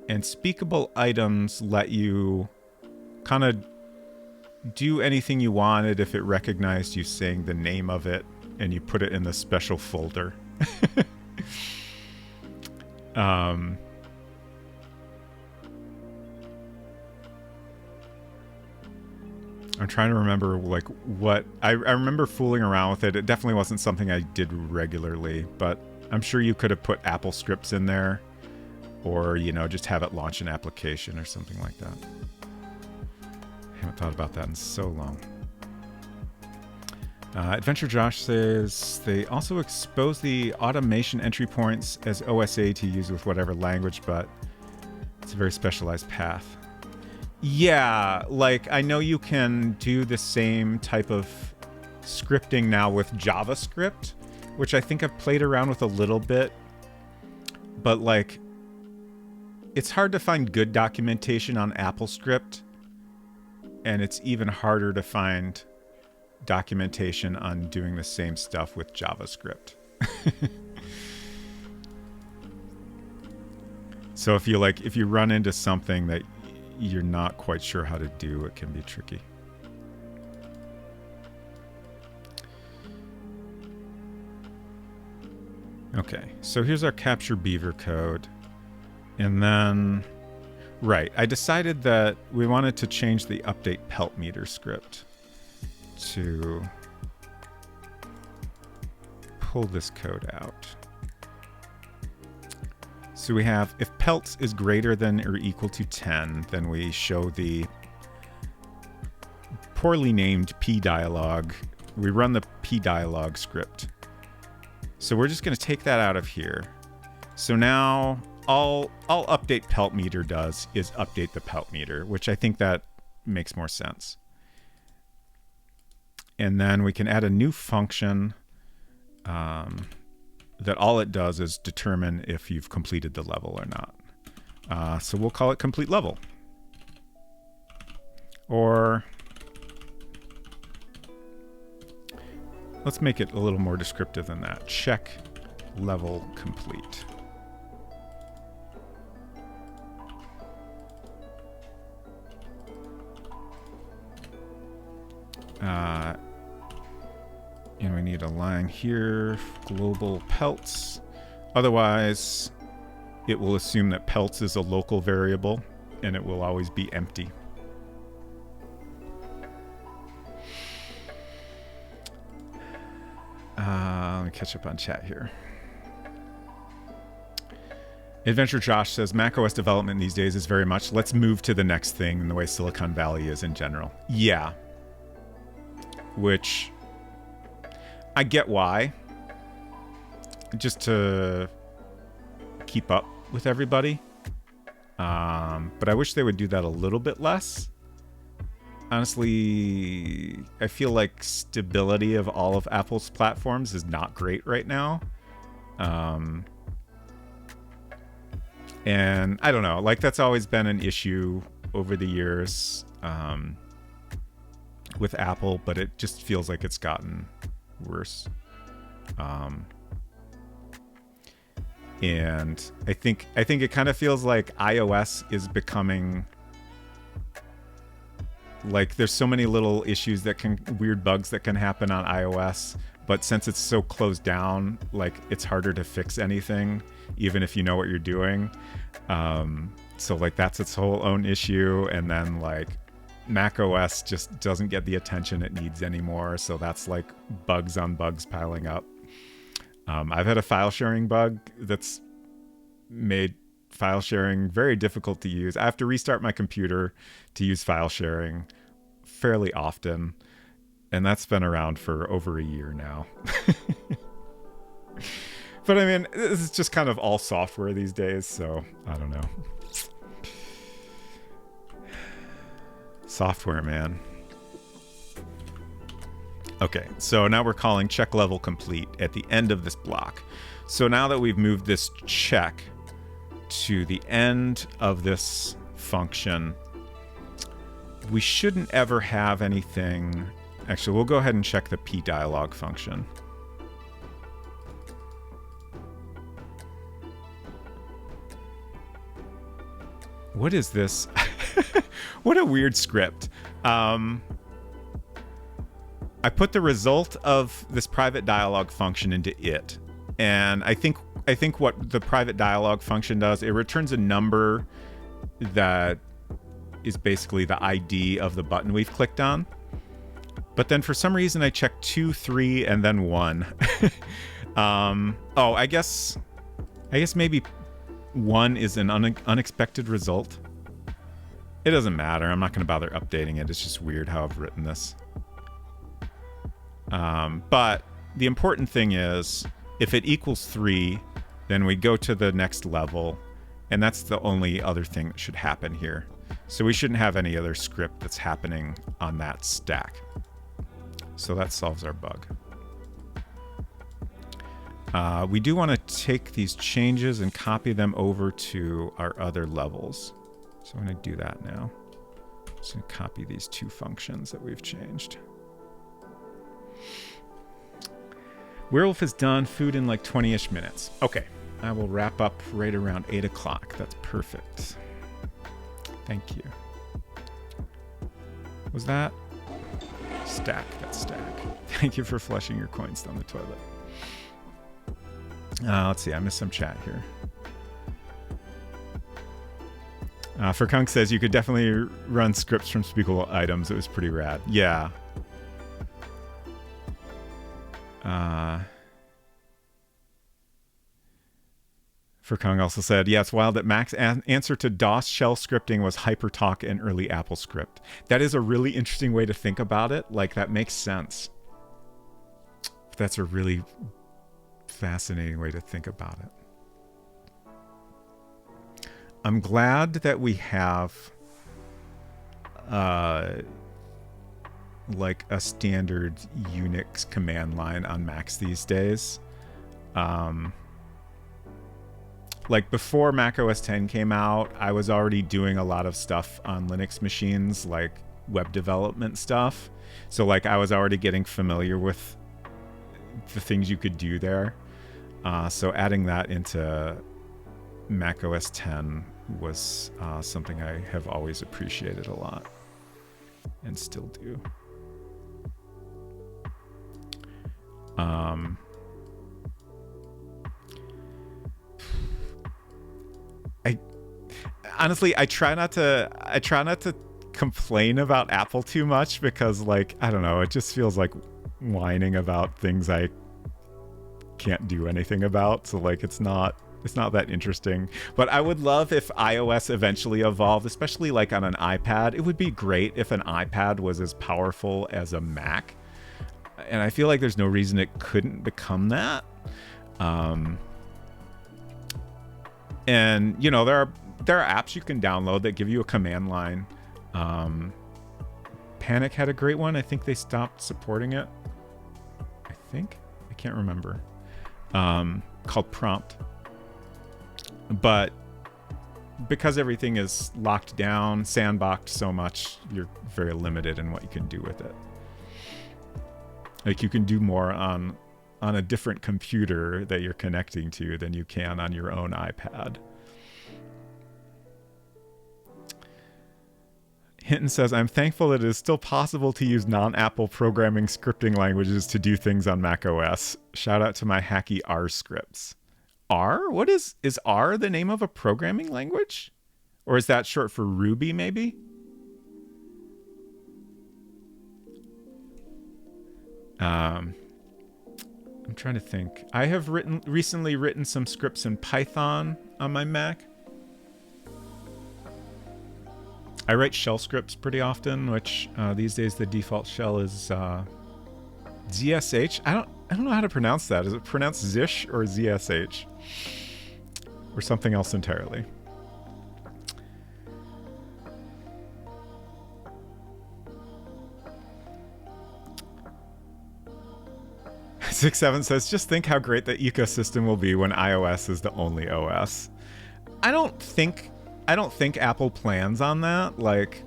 And speakable items let you kind of do anything you wanted if it recognized you saying the name of it and you put it in the special folder. I'm trying to remember like what I remember fooling around with it. It definitely wasn't something I did regularly, but I'm sure you could have put Apple scripts in there. Or, just have it launch an application or something like that. I haven't thought about that in so long. Adventure Josh says, they also expose the automation entry points as OSA to use with whatever language, but it's a very specialized path. Yeah, like, I know you can do the same type of scripting now with JavaScript, which I think I've played around with a little bit. But, like, it's hard to find good documentation on AppleScript, and it's even harder to find documentation on doing the same stuff with JavaScript. So if you run into something that you're not quite sure how to do, it can be tricky. Okay, so here's our capture beaver code. And then, right, I decided that we wanted to change the update pelt meter script to pull this code out. So we have, if pelts is greater than or equal to 10, then we show the poorly named p dialog. We run the p dialog script. So we're just going to take that out of here. So now all update pelt meter does is update the pelt meter, which I think that makes more sense. And then we can add a new function that all it does is determine if you've completed the level or not. So we'll call it complete level. Or let's make it a little more descriptive than that. Check level complete. And we need a line here, global pelts. Otherwise, it will assume that pelts is a local variable and it will always be empty. Let me catch up on chat here. Adventure Josh says macOS development these days is very much let's move to the next thing in the way Silicon Valley is in general. Yeah. Which I get why. Just to keep up with everybody. But I wish they would do that a little bit less. Honestly, I feel like stability of all of Apple's platforms is not great right now. And I don't know, like that's always been an issue over the years with Apple, but it just feels like it's gotten worse. And I think it kind of feels like iOS is becoming like there's so many little issues weird bugs that can happen on iOS, but since it's so closed down, like it's harder to fix anything, even if you know what you're doing. So like that's its whole own issue. And then like Mac OS just doesn't get the attention it needs anymore. So that's like bugs on bugs piling up. I've had a file sharing bug that's made file sharing very difficult to use. I have to restart my computer to use file sharing fairly often. And that's been around for over a year now. But I mean, this is just kind of all software these days. So I don't know. Software, man. Okay, so now we're calling check level complete at the end of this block. So now that we've moved this check to the end of this function, we shouldn't ever have anything. Actually, we'll go ahead and check the p dialog function. What is this? What a weird script. I put the result of this private dialog function into it. And I think what the private dialog function does, it returns a number that is basically the ID of the button we've clicked on. But then for some reason I checked 2, 3, and then 1. I guess maybe 1 is an unexpected result. It doesn't matter. I'm not going to bother updating it. It's just weird how I've written this. But the important thing is, if it equals 3, then we go to the next level, and that's the only other thing that should happen here. So we shouldn't have any other script that's happening on that stack. So that solves our bug. We do want to take these changes and copy them over to our other levels. So I'm going to do that now. So I'm going to copy these 2 functions that we've changed. Werewolf is done. Food in like 20-ish minutes. Okay. I will wrap up right around 8 o'clock. That's perfect. Thank you. Was that? Stack. That's stack. Thank you for flushing your coins down the toilet. Let's see. I missed some chat here. Furkunk says you could definitely run scripts from speakable items. It was pretty rad. Yeah. Furkong also said, yeah, it's wild that Mac's answer to DOS shell scripting was HyperTalk and early AppleScript. That is a really interesting way to think about it. Like, that makes sense. That's a really fascinating way to think about it. I'm glad that we have like a standard Unix command line on Macs these days. Like before Mac OS X came out, I was already doing a lot of stuff on Linux machines, like web development stuff. So like I was already getting familiar with the things you could do there. So adding that into Mac OS X was something I have always appreciated a lot and still do. I try not to complain about Apple too much because, like, I don't know, it just feels like whining about things I can't do anything about. So like it's not that interesting. But I would love if iOS eventually evolved, especially like on an iPad. It would be great if an iPad was as powerful as a Mac. And I feel like there's no reason it couldn't become that. And you know, there are apps you can download that give you a command line. Panic had a great one. I think they stopped supporting it. I can't remember. Called Prompt. But because everything is locked down, sandboxed so much, you're very limited in what you can do with it. Like you can do more on a different computer that you're connecting to than you can on your own iPad. Hinton says, I'm thankful that it is still possible to use non-Apple programming scripting languages to do things on Mac OS. Shout out to my hacky R scripts. R? What is R the name of a programming language? Or is that short for Ruby, maybe? I'm trying to think. I have recently written some scripts in Python on my Mac. I write shell scripts pretty often, which these days the default shell is ZSH. I don't know how to pronounce that. Is it pronounced Zish or ZSH? Or something else entirely? Six Seven says, just think how great the ecosystem will be when iOS is the only OS. I don't think Apple plans on that. Like,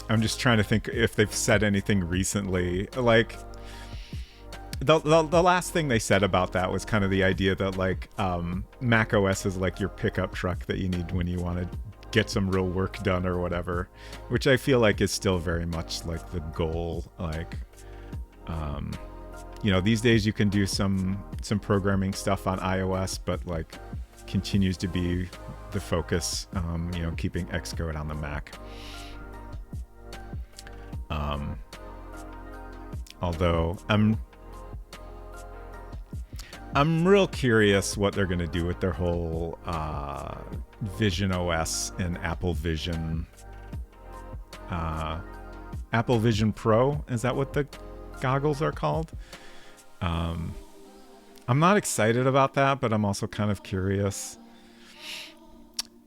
I'm just trying to think if they've said anything recently. Like, the last thing they said about that was kind of the idea that like Mac OS is like your pickup truck that you need when you want to get some real work done or whatever, which I feel like is still very much like the goal. Like, you know, these days you can do some programming stuff on iOS, but like continues to be the focus, you know, keeping Xcode on the Mac. Although I'm real curious what they're going to do with their whole Vision OS and Apple Vision Pro. Is that what the goggles are called? I'm not excited about that, but I'm also kind of curious.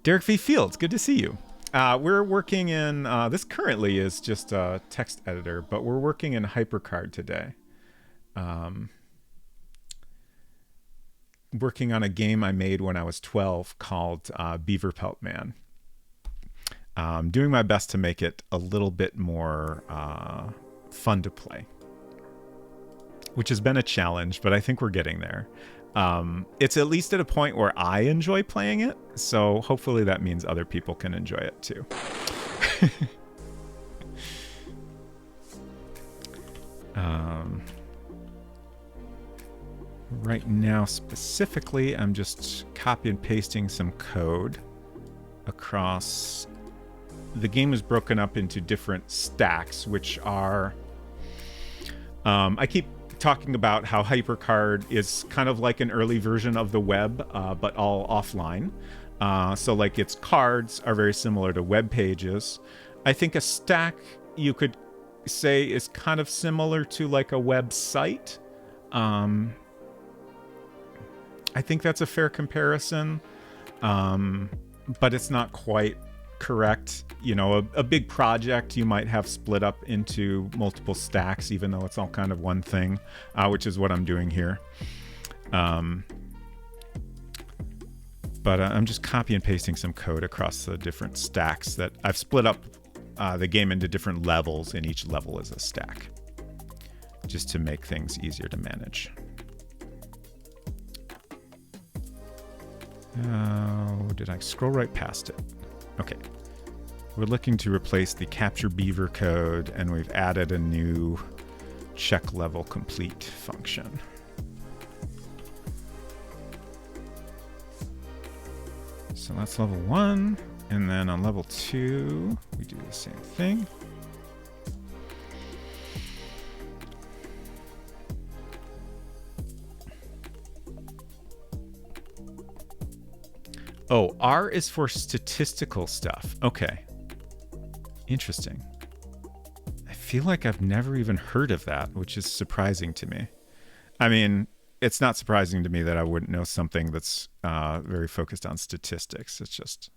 Derek V. Fields, good to see you. We're working in, this currently is just a text editor, but we're working in HyperCard today. Working on a game I made when I was 12 called Beaver Pelt Man. Doing my best to make it a little bit more fun to play, which has been a challenge, but I think we're getting there. It's at least at a point where I enjoy playing it, so hopefully that means other people can enjoy it too. Right now, specifically, I'm just copy and pasting some code across. The game is broken up into different stacks, which are. I keep talking about how HyperCard is kind of like an early version of the web, but all offline. So, like, its cards are very similar to web pages. I think a stack, you could say, is kind of similar to like a website. I think that's a fair comparison, but it's not quite correct. You know, a big project you might have split up into multiple stacks, even though it's all kind of one thing, which is what I'm doing here. But I'm just copy and pasting some code across the different stacks that I've split up the game into different levels, and each level is a stack, just to make things easier to manage. Did I scroll right past it? Okay. We're looking to replace the capture beaver code, and we've added a new check level complete function. So that's level 1, and then on level 2, we do the same thing. Oh, R is for statistical stuff. Okay. Interesting. I feel like I've never even heard of that, which is surprising to me. I mean, it's not surprising to me that I wouldn't know something that's very focused on statistics. It's just,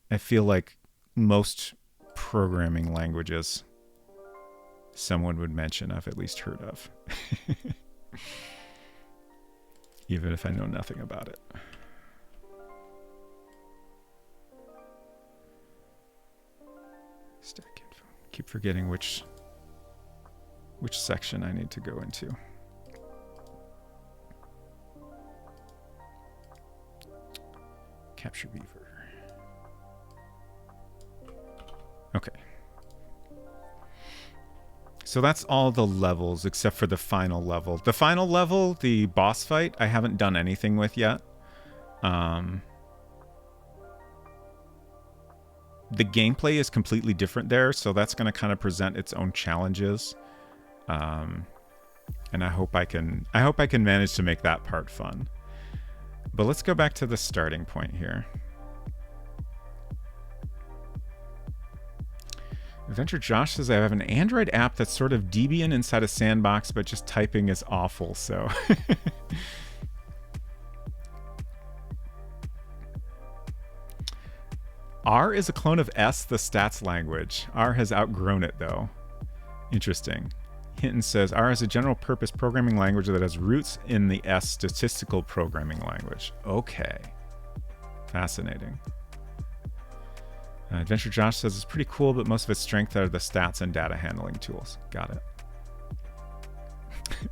I feel like most programming languages someone would mention I've at least heard of. Even if I know nothing about it. Stack info. Keep forgetting which section I need to go into. Capture beaver. Okay. So that's all the levels except for the final level. The final level, the boss fight, I haven't done anything with yet. The gameplay is completely different there, so that's going to kind of present its own challenges. And I hope I can manage to make that part fun. But let's go back to the starting point here. Adventure Josh says I have an Android app that's sort of Debian inside a sandbox, but just typing is awful, so... R is a clone of S, the stats language. R has outgrown it, though. Interesting. Hinton says R is a general purpose programming language that has roots in the S statistical programming language. Okay. Fascinating. Adventure Josh says it's pretty cool, but most of its strength are the stats and data handling tools. Got it.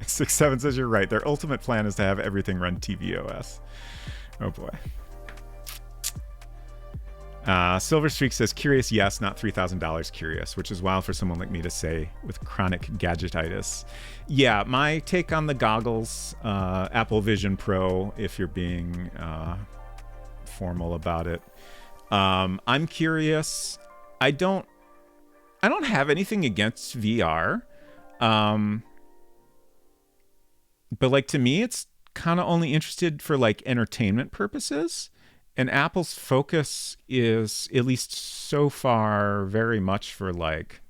6-7 says you're right. Their ultimate plan is to have everything run tvOS. Oh boy. Silver Streak says, curious, yes, not $3,000 curious, which is wild for someone like me to say with chronic gadgetitis. Yeah, my take on the goggles, Apple Vision Pro, if you're being formal about it. I'm curious. I don't have anything against VR. But like to me, it's kind of only interested for like entertainment purposes. And Apple's focus is, at least so far, very much for like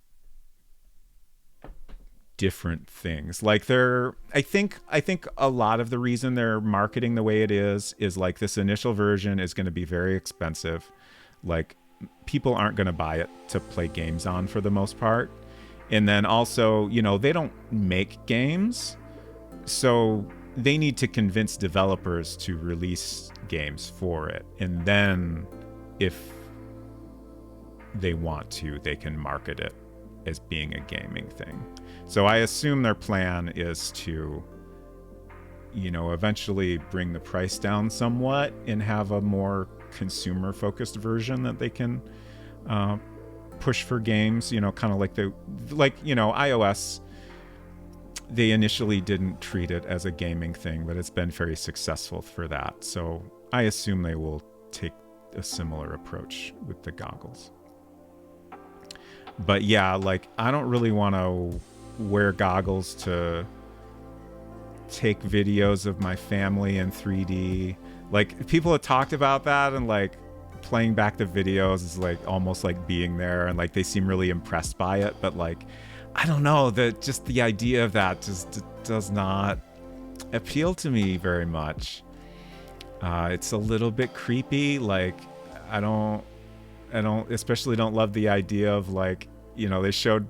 different things. Like I think a lot of the reason they're marketing the way it is like this initial version is going to be very expensive. Like people aren't going to buy it to play games on for the most part. And then also, you know, they don't make games. So they need to convince developers to release games for it, and then if they want to, they can market it as being a gaming thing. So I assume their plan is to, you know, eventually bring the price down somewhat and have a more consumer focused version that they can push for games, you know, kind of like iOS they initially didn't treat it as a gaming thing, but it's been very successful for that. So I assume they will take a similar approach with the goggles. But yeah, like I don't really want to wear goggles to take videos of my family in 3D. Like people have talked about that, and like playing back the videos is like almost like being there, and like they seem really impressed by it. But like, I don't know, that just the idea of that just does not appeal to me very much. It's a little bit creepy. Like I don't especially don't love the idea of like, you know, they showed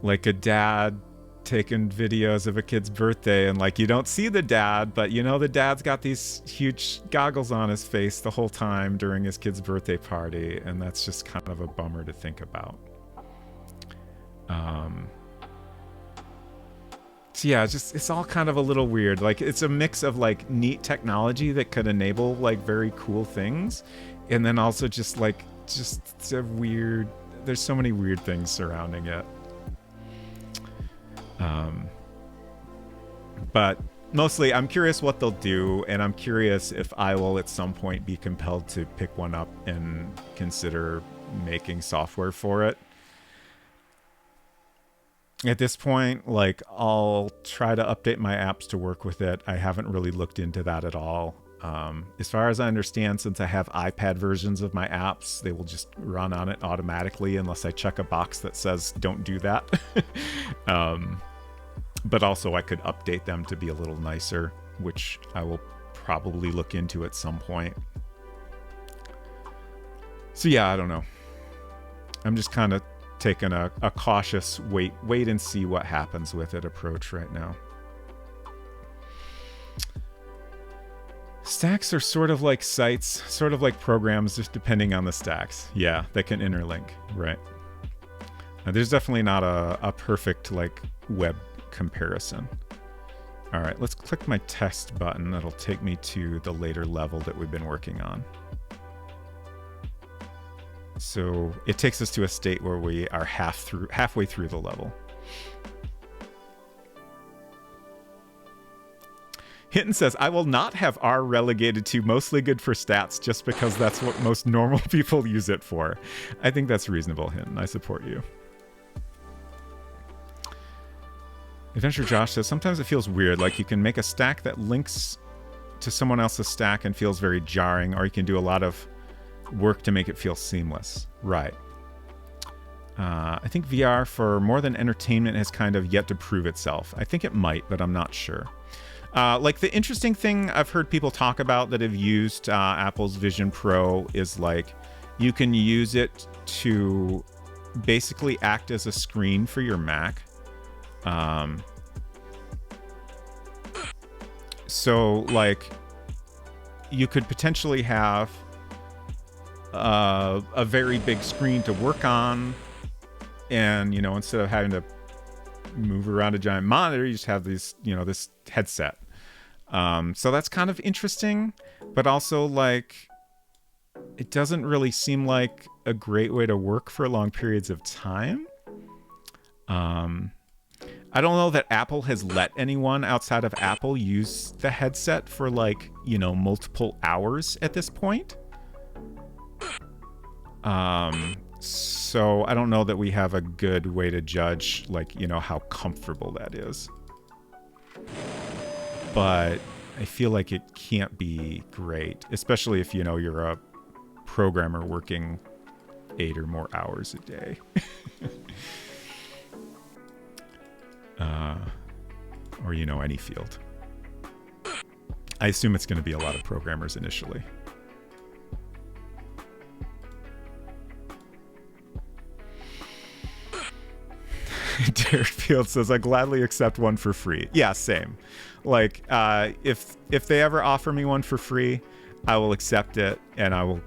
like a dad taking videos of a kid's birthday, and like you don't see the dad, but you know the dad's got these huge goggles on his face the whole time during his kid's birthday party, and that's just kind of a bummer to think about. So yeah, it's all kind of a little weird. Like it's a mix of like neat technology that could enable like very cool things, and then also just a weird, there's so many weird things surrounding it. But mostly I'm curious what they'll do, and I'm curious if I will at some point be compelled to pick one up and consider making software for it. At this point, like I'll try to update my apps to work with it. I haven't really looked into that at all. As far as I understand, since I have iPad versions of my apps, they will just run on it automatically unless I check a box that says don't do that. But also I could update them to be a little nicer, which I will probably look into at some point. So yeah, I don't know. I'm just kind of taking a cautious wait and see what happens with it approach right now. Stacks are sort of like sites, sort of like programs, just depending on the stacks. Yeah, they can interlink, right? Now, there's definitely not a perfect like web comparison. All right, let's click my test button. That'll take me to the later level that we've been working on. So it takes us to a state where we are halfway through the level. Hinton says, I will not have R relegated to mostly good for stats just because that's what most normal people use it for. I think that's reasonable, Hinton. I support you. Adventure Josh says, sometimes it feels weird. Like you can make a stack that links to someone else's stack and feels very jarring, or you can do a lot of work to make it feel seamless. Right. I think VR for more than entertainment has kind of yet to prove itself. I think it might, but I'm not sure. Like the interesting thing I've heard people talk about that have used Apple's Vision Pro is like you can use it to basically act as a screen for your Mac. So like you could potentially have a very big screen to work on, and you know, instead of having to move around a giant monitor, you just have these, you know, this headset. So that's kind of interesting, but also like it doesn't really seem like a great way to work for long periods of time. I don't know that Apple has let anyone outside of Apple use the headset for like, you know, multiple hours at this point. So I don't know that we have a good way to judge, like, you know, how comfortable that is. But I feel like it can't be great, especially if, you know, you're a programmer working 8 or more hours a day. Or, you know, any field. I assume it's going to be a lot of programmers initially. Derek Field says, I gladly accept one for free. Yeah, same. Like, if they ever offer me one for free, I will accept it, and I will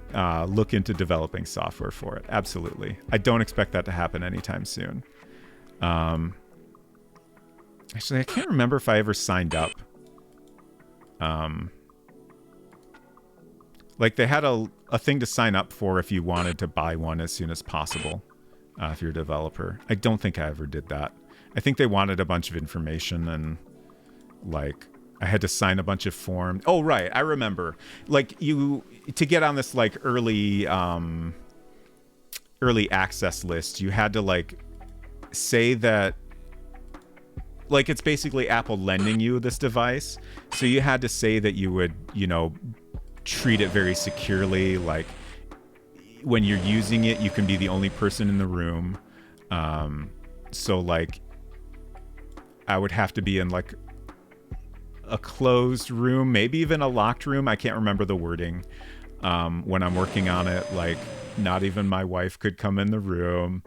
look into developing software for it. Absolutely. I don't expect that to happen anytime soon. Actually, I can't remember if I ever signed up. Like, they had a thing to sign up for if you wanted to buy one as soon as possible. If you're a developer. I don't think I ever did that. I think they wanted a bunch of information, and like I had to sign a bunch of forms. Oh, right. I remember. Like to get on this like early access list, you had to like say that, like, it's basically Apple lending you this device. So you had to say that you would, treat it very securely. Like when you're using it, you can be the only person in the room. So like I would have to be in like a closed room, maybe even a locked room. I can't remember the wording. When I'm working on it, like not even my wife could come in the room.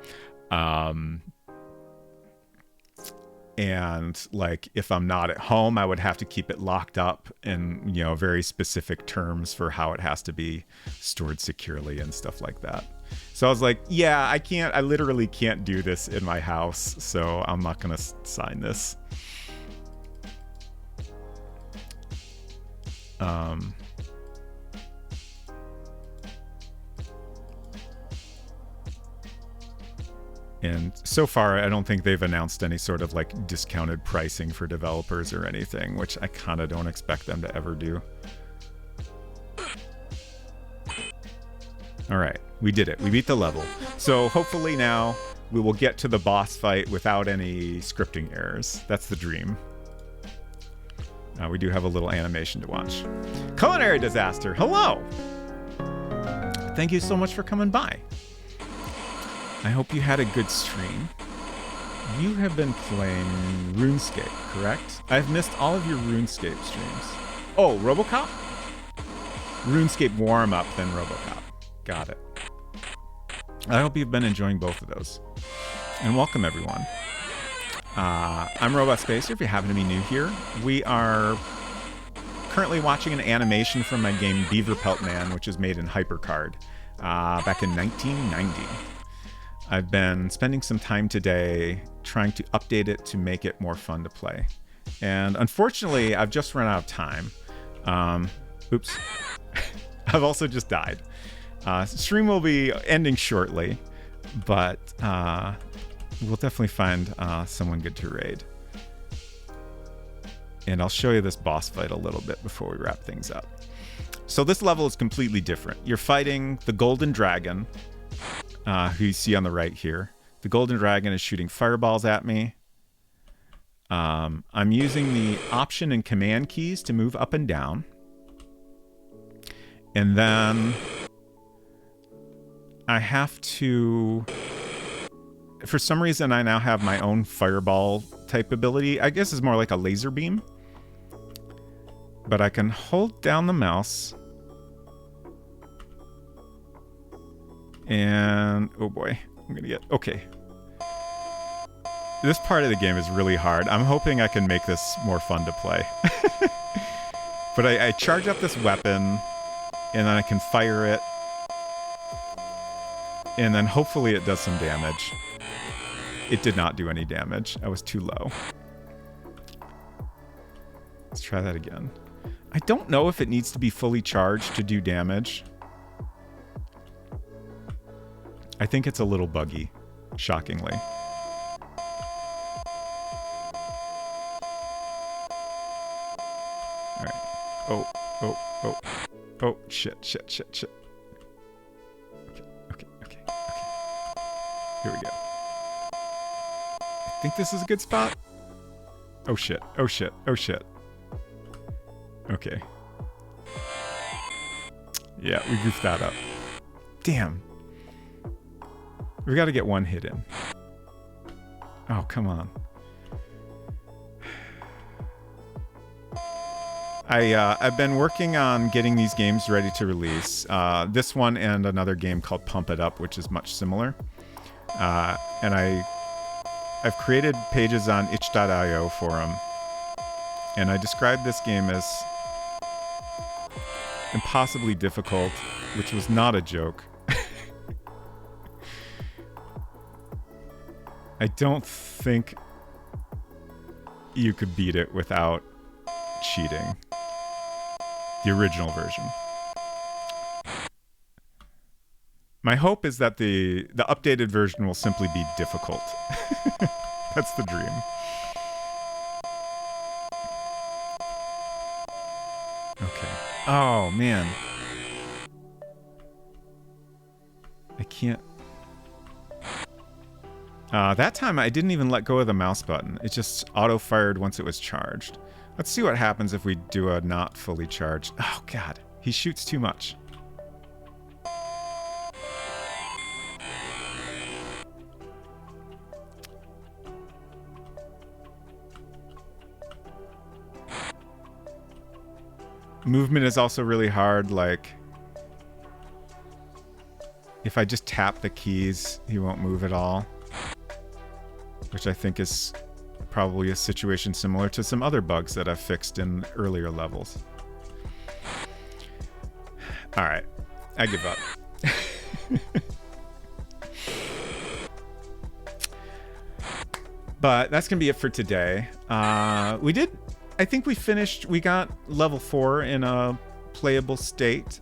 And like if I'm not at home, I would have to keep it locked up in, very specific terms for how it has to be stored securely and stuff like that. So I was like, yeah, I literally can't do this in my house, so I'm not going to sign this. And so far, I don't think they've announced any sort of like discounted pricing for developers or anything, which I kind of don't expect them to ever do. All right, we did it. We beat the level. So hopefully now we will get to the boss fight without any scripting errors. That's the dream. We do have a little animation to watch. Culinary Disaster, hello! Thank you so much for coming by. I hope you had a good stream. You have been playing RuneScape, correct? I've missed all of your RuneScape streams. Oh, RoboCop? RuneScape warm-up, then RoboCop. Got it. I hope you've been enjoying both of those. And welcome, everyone. I'm Robot Spacer, if you happen to be new here. We are currently watching an animation from my game Beaver Pelt Man, which is made in HyperCard back in 1990. I've been spending some time today trying to update it to make it more fun to play. And unfortunately, I've just run out of time. Oops. I've also just died. Stream will be ending shortly, but we'll definitely find someone good to raid. And I'll show you this boss fight a little bit before we wrap things up. So this level is completely different. You're fighting the Golden Dragon, who you see on the right here. The Golden Dragon is shooting fireballs at me. I'm using the Option and Command keys to move up and down. And then I have to... For some reason, I now have my own fireball type ability. I guess it's more like a laser beam. But I can hold down the mouse. And, oh boy, I'm gonna get, okay. This part of the game is really hard. I'm hoping I can make this more fun to play. But I charge up this weapon, and then I can fire it. And then hopefully it does some damage. It did not do any damage. I was too low. Let's try that again. I don't know if it needs to be fully charged to do damage. I think it's a little buggy, shockingly. Alright. Oh, shit. Okay. Here we go. I think this is a good spot. Oh shit. Okay. Yeah, we goofed that up. Damn. We gotta get one hit in. Oh, come on. I've been working on getting these games ready to release. This one and another game called Pump It Up, which is much similar. And I've created pages on itch.io for them. And I described this game as impossibly difficult, which was not a joke. I don't think you could beat it without cheating. The original version. My hope is that the updated version will simply be difficult. That's the dream. Okay. Oh, man. I can't... that time I didn't even let go of the mouse button. It just auto-fired once it was charged. Let's see what happens if we do a not fully charged... Oh, God. He shoots too much. Movement is also really hard, like... If I just tap the keys, he won't move at all. Which I think is probably a situation similar to some other bugs that I've fixed in earlier levels. Alright, I give up. But that's going to be it for today. I think we finished, we got level 4 in a playable state.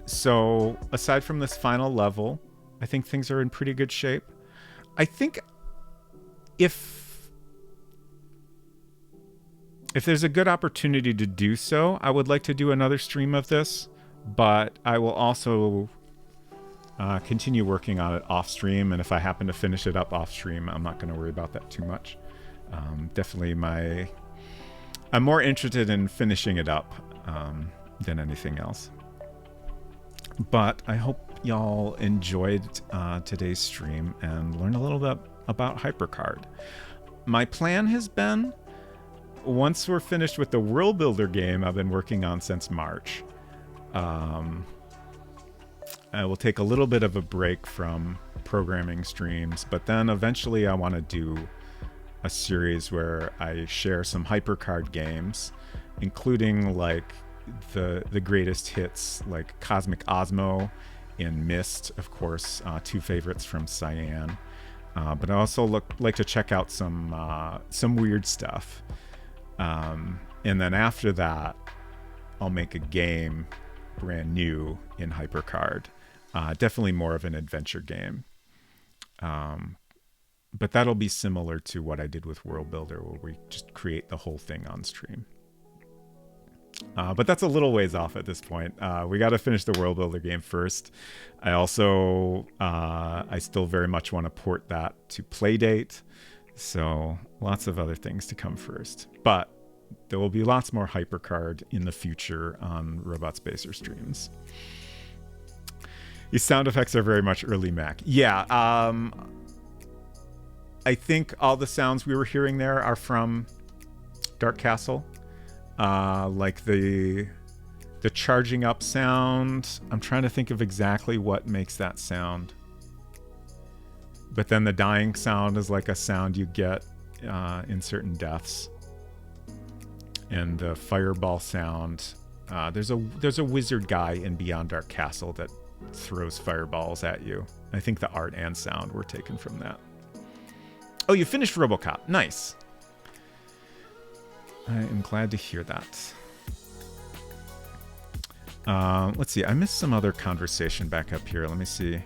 So aside from this final level, I think things are in pretty good shape. I think if there's a good opportunity to do so, I would like to do another stream of this, but I will also continue working on it off stream. And if I happen to finish it up off stream, I'm not going to worry about that too much. Definitely I'm more interested in finishing it up than anything else. But I hope y'all enjoyed today's stream and learned a little bit about HyperCard. My plan has been, once we're finished with the World Builder game I've been working on since March, I will take a little bit of a break from programming streams, but then eventually I want to do a series where I share some HyperCard games, including like the greatest hits like Cosmic Osmo and Myst, of course, two favorites from Cyan. But I also like to check out some weird stuff. And then after that, I'll make a game brand new in HyperCard. Definitely more of an adventure game. But that'll be similar to what I did with World Builder, where we just create the whole thing on stream. But that's a little ways off at this point. We got to finish the World Builder game first. I also, I still very much want to port that to Playdate. So lots of other things to come first. But there will be lots more HyperCard in the future on Robot Spacer streams. These sound effects are very much early Mac. Yeah, I think all the sounds we were hearing there are from Dark Castle. Like the charging up sound. I'm trying to think of exactly what makes that sound. But then the dying sound is like a sound you get in certain deaths. And the fireball sound. There's a wizard guy in Beyond Dark Castle that throws fireballs at you. I think the art and sound were taken from that. Oh, you finished RoboCop. Nice. I am glad to hear that. Let's see. I missed some other conversation back up here. Let me see.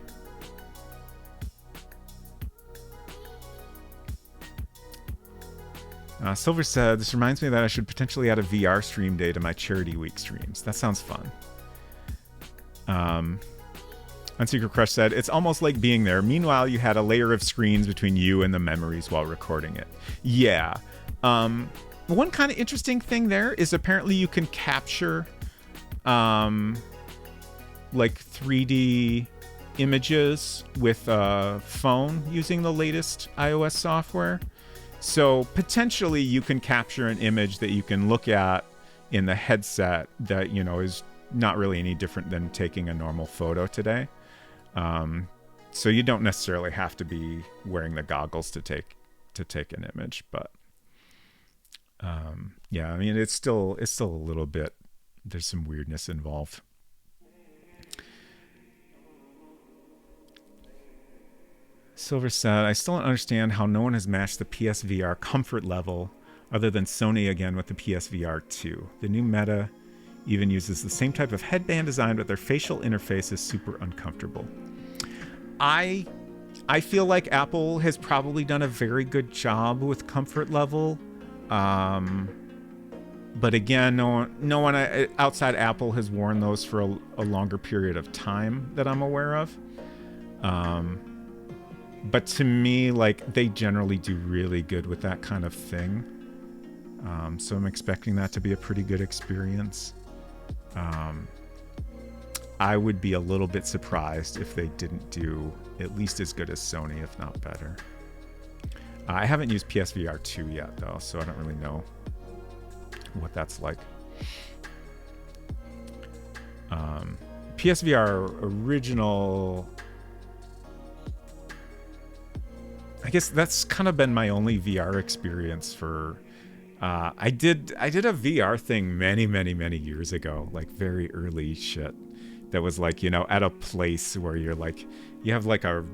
Silver said, this reminds me that I should potentially add a VR stream day to my Charity Week streams. That sounds fun. Unsecret Crush said, it's almost like being there. Meanwhile, you had a layer of screens between you and the memories while recording it. Yeah. One kind of interesting thing there is apparently you can capture like 3D images with a phone using the latest iOS software. So potentially you can capture an image that you can look at in the headset that, you know, is not really any different than taking a normal photo today. So you don't necessarily have to be wearing the goggles to take an image, but yeah, I mean, it's still a little bit, there's some weirdness involved. Silver said, I still don't understand how no one has matched the PSVR comfort level other than Sony again with the PSVR 2. The new Meta even uses the same type of headband design, but their facial interface is super uncomfortable. I I feel like Apple has probably done a very good job with comfort level. But again, no one outside Apple has worn those for a longer period of time that I'm aware of. But to me, like, they generally do really good with that kind of thing. So I'm expecting that to be a pretty good experience. I would be a little bit surprised if they didn't do at least as good as Sony, if not better. I haven't used PSVR 2 yet, though, so I don't really know what that's like. PSVR original, I guess that's kind of been my only VR experience for. I did a VR thing many years ago, like very early shit. That was like, you know, at a place where you're like, you have like a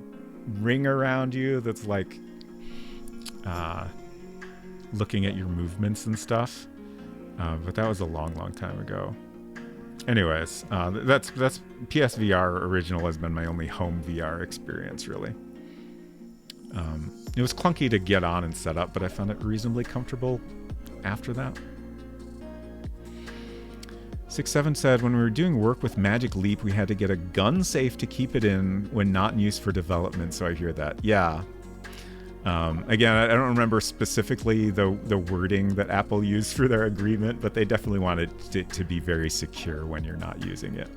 ring around you that's like looking at your movements and stuff. But that was a long time ago. Anyways, that's PSVR original has been my only home VR experience, really. It was clunky to get on and set up, but I found it reasonably comfortable after that. 67 said, when we were doing work with Magic Leap, we had to get a gun safe to keep it in when not in use for development, so I hear that. Yeah. Again, I don't remember specifically the wording that Apple used for their agreement, but they definitely wanted it to be very secure when you're not using it.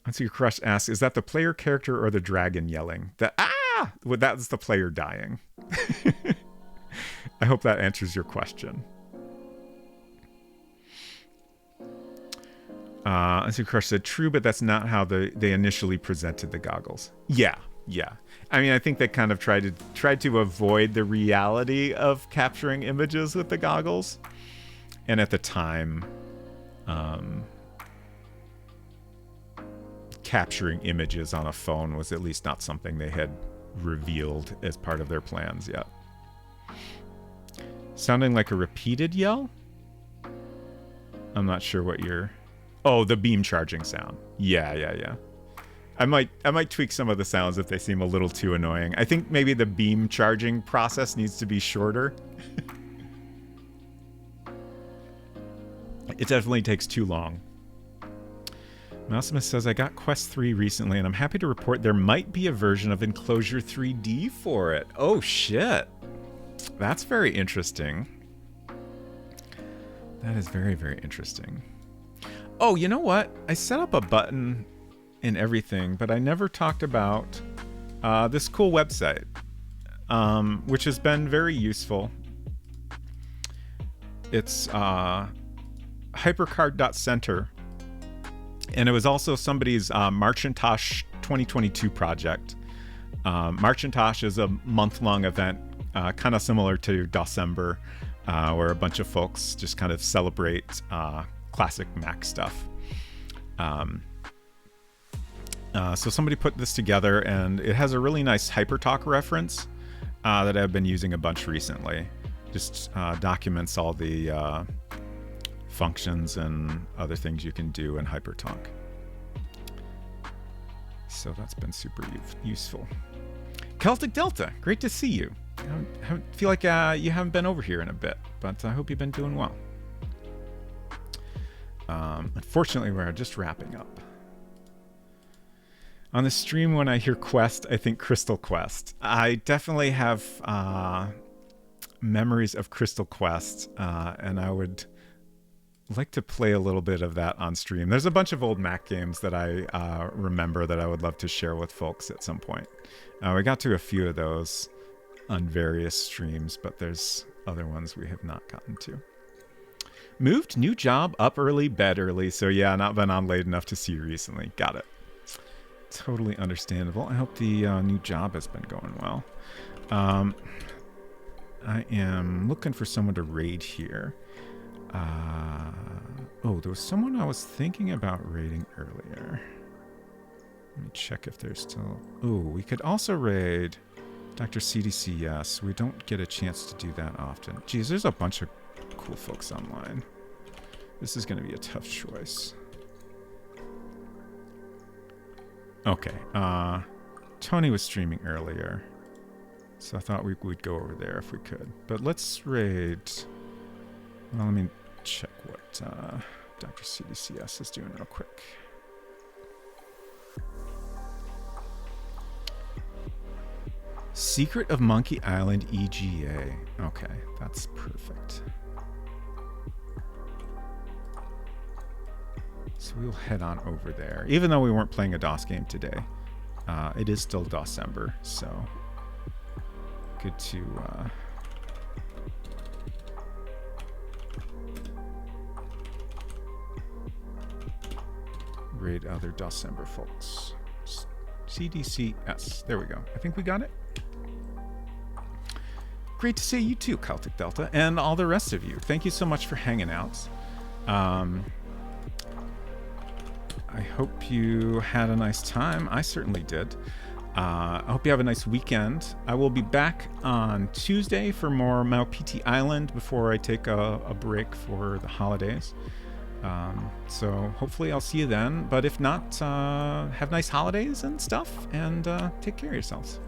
Once Your Crush asks, is that the player character or the dragon yelling? Well, that's the player dying. I hope that answers your question. Once Your Crush said, true, but that's not how they initially presented the goggles. Yeah. I mean, I think they kind of tried to avoid the reality of capturing images with the goggles. And at the time, capturing images on a phone was at least not something they had revealed as part of their plans yet. Sounding like a repeated yell? I'm not sure what you're... Oh, the beam charging sound. Yeah. I might tweak some of the sounds if they seem a little too annoying. I think maybe the beam charging process needs to be shorter. It definitely takes too long. Mousemith says, I got Quest 3 recently, and I'm happy to report there might be a version of Enclosure 3D for it. Oh, shit. That's very interesting. That is very interesting. Oh, you know what? I set up a button and everything, but I never talked about this cool website, which has been very useful. It's hypercard.center. And it was also somebody's Marchintosh 2022 project. Marchintosh is a month-long event, kind of similar to December, where a bunch of folks just kind of celebrate classic Mac stuff. So somebody put this together, and it has a really nice HyperTalk reference that I've been using a bunch recently. Just documents all the functions and other things you can do in HyperTalk. So that's been super useful. Celtic Delta, great to see you. I feel like you haven't been over here in a bit, but I hope you've been doing well. Unfortunately, we're just wrapping up. On the stream, when I hear Quest, I think Crystal Quest. I definitely have memories of Crystal Quest, and I would like to play a little bit of that on stream. There's a bunch of old Mac games that I remember that I would love to share with folks at some point. We got to a few of those on various streams, but there's other ones we have not gotten to. Moved, new job, up early, bed early. So yeah, not been on late enough to see you recently. Got it. Totally understandable. I hope the new job has been going well. I am looking for someone to raid here. Oh, there was someone I was thinking about raiding earlier. Let me check if there's still... Oh, we could also raid Dr. CDC, yes. We don't get a chance to do that often. Geez, there's a bunch of cool folks online. This is going to be a tough choice. Okay. Tony was streaming earlier, so I thought we would go over there if we could. But let's raid. Well, let me check what Dr. CDCS is doing real quick. Secret of Monkey Island EGA. Okay, that's perfect. So we'll head on over there. Even though we weren't playing a DOS game today, it is still December, so good to raid other December folks. CDCS. There we go. I think we got it. Great to see you too, Celtic Delta, and all the rest of you. Thank you so much for hanging out. I hope you had a nice time. I certainly did. I hope you have a nice weekend. I will be back on Tuesday for more Maupiti Island before I take a break for the holidays. So hopefully I'll see you then. But if not, have nice holidays and stuff, and take care of yourselves.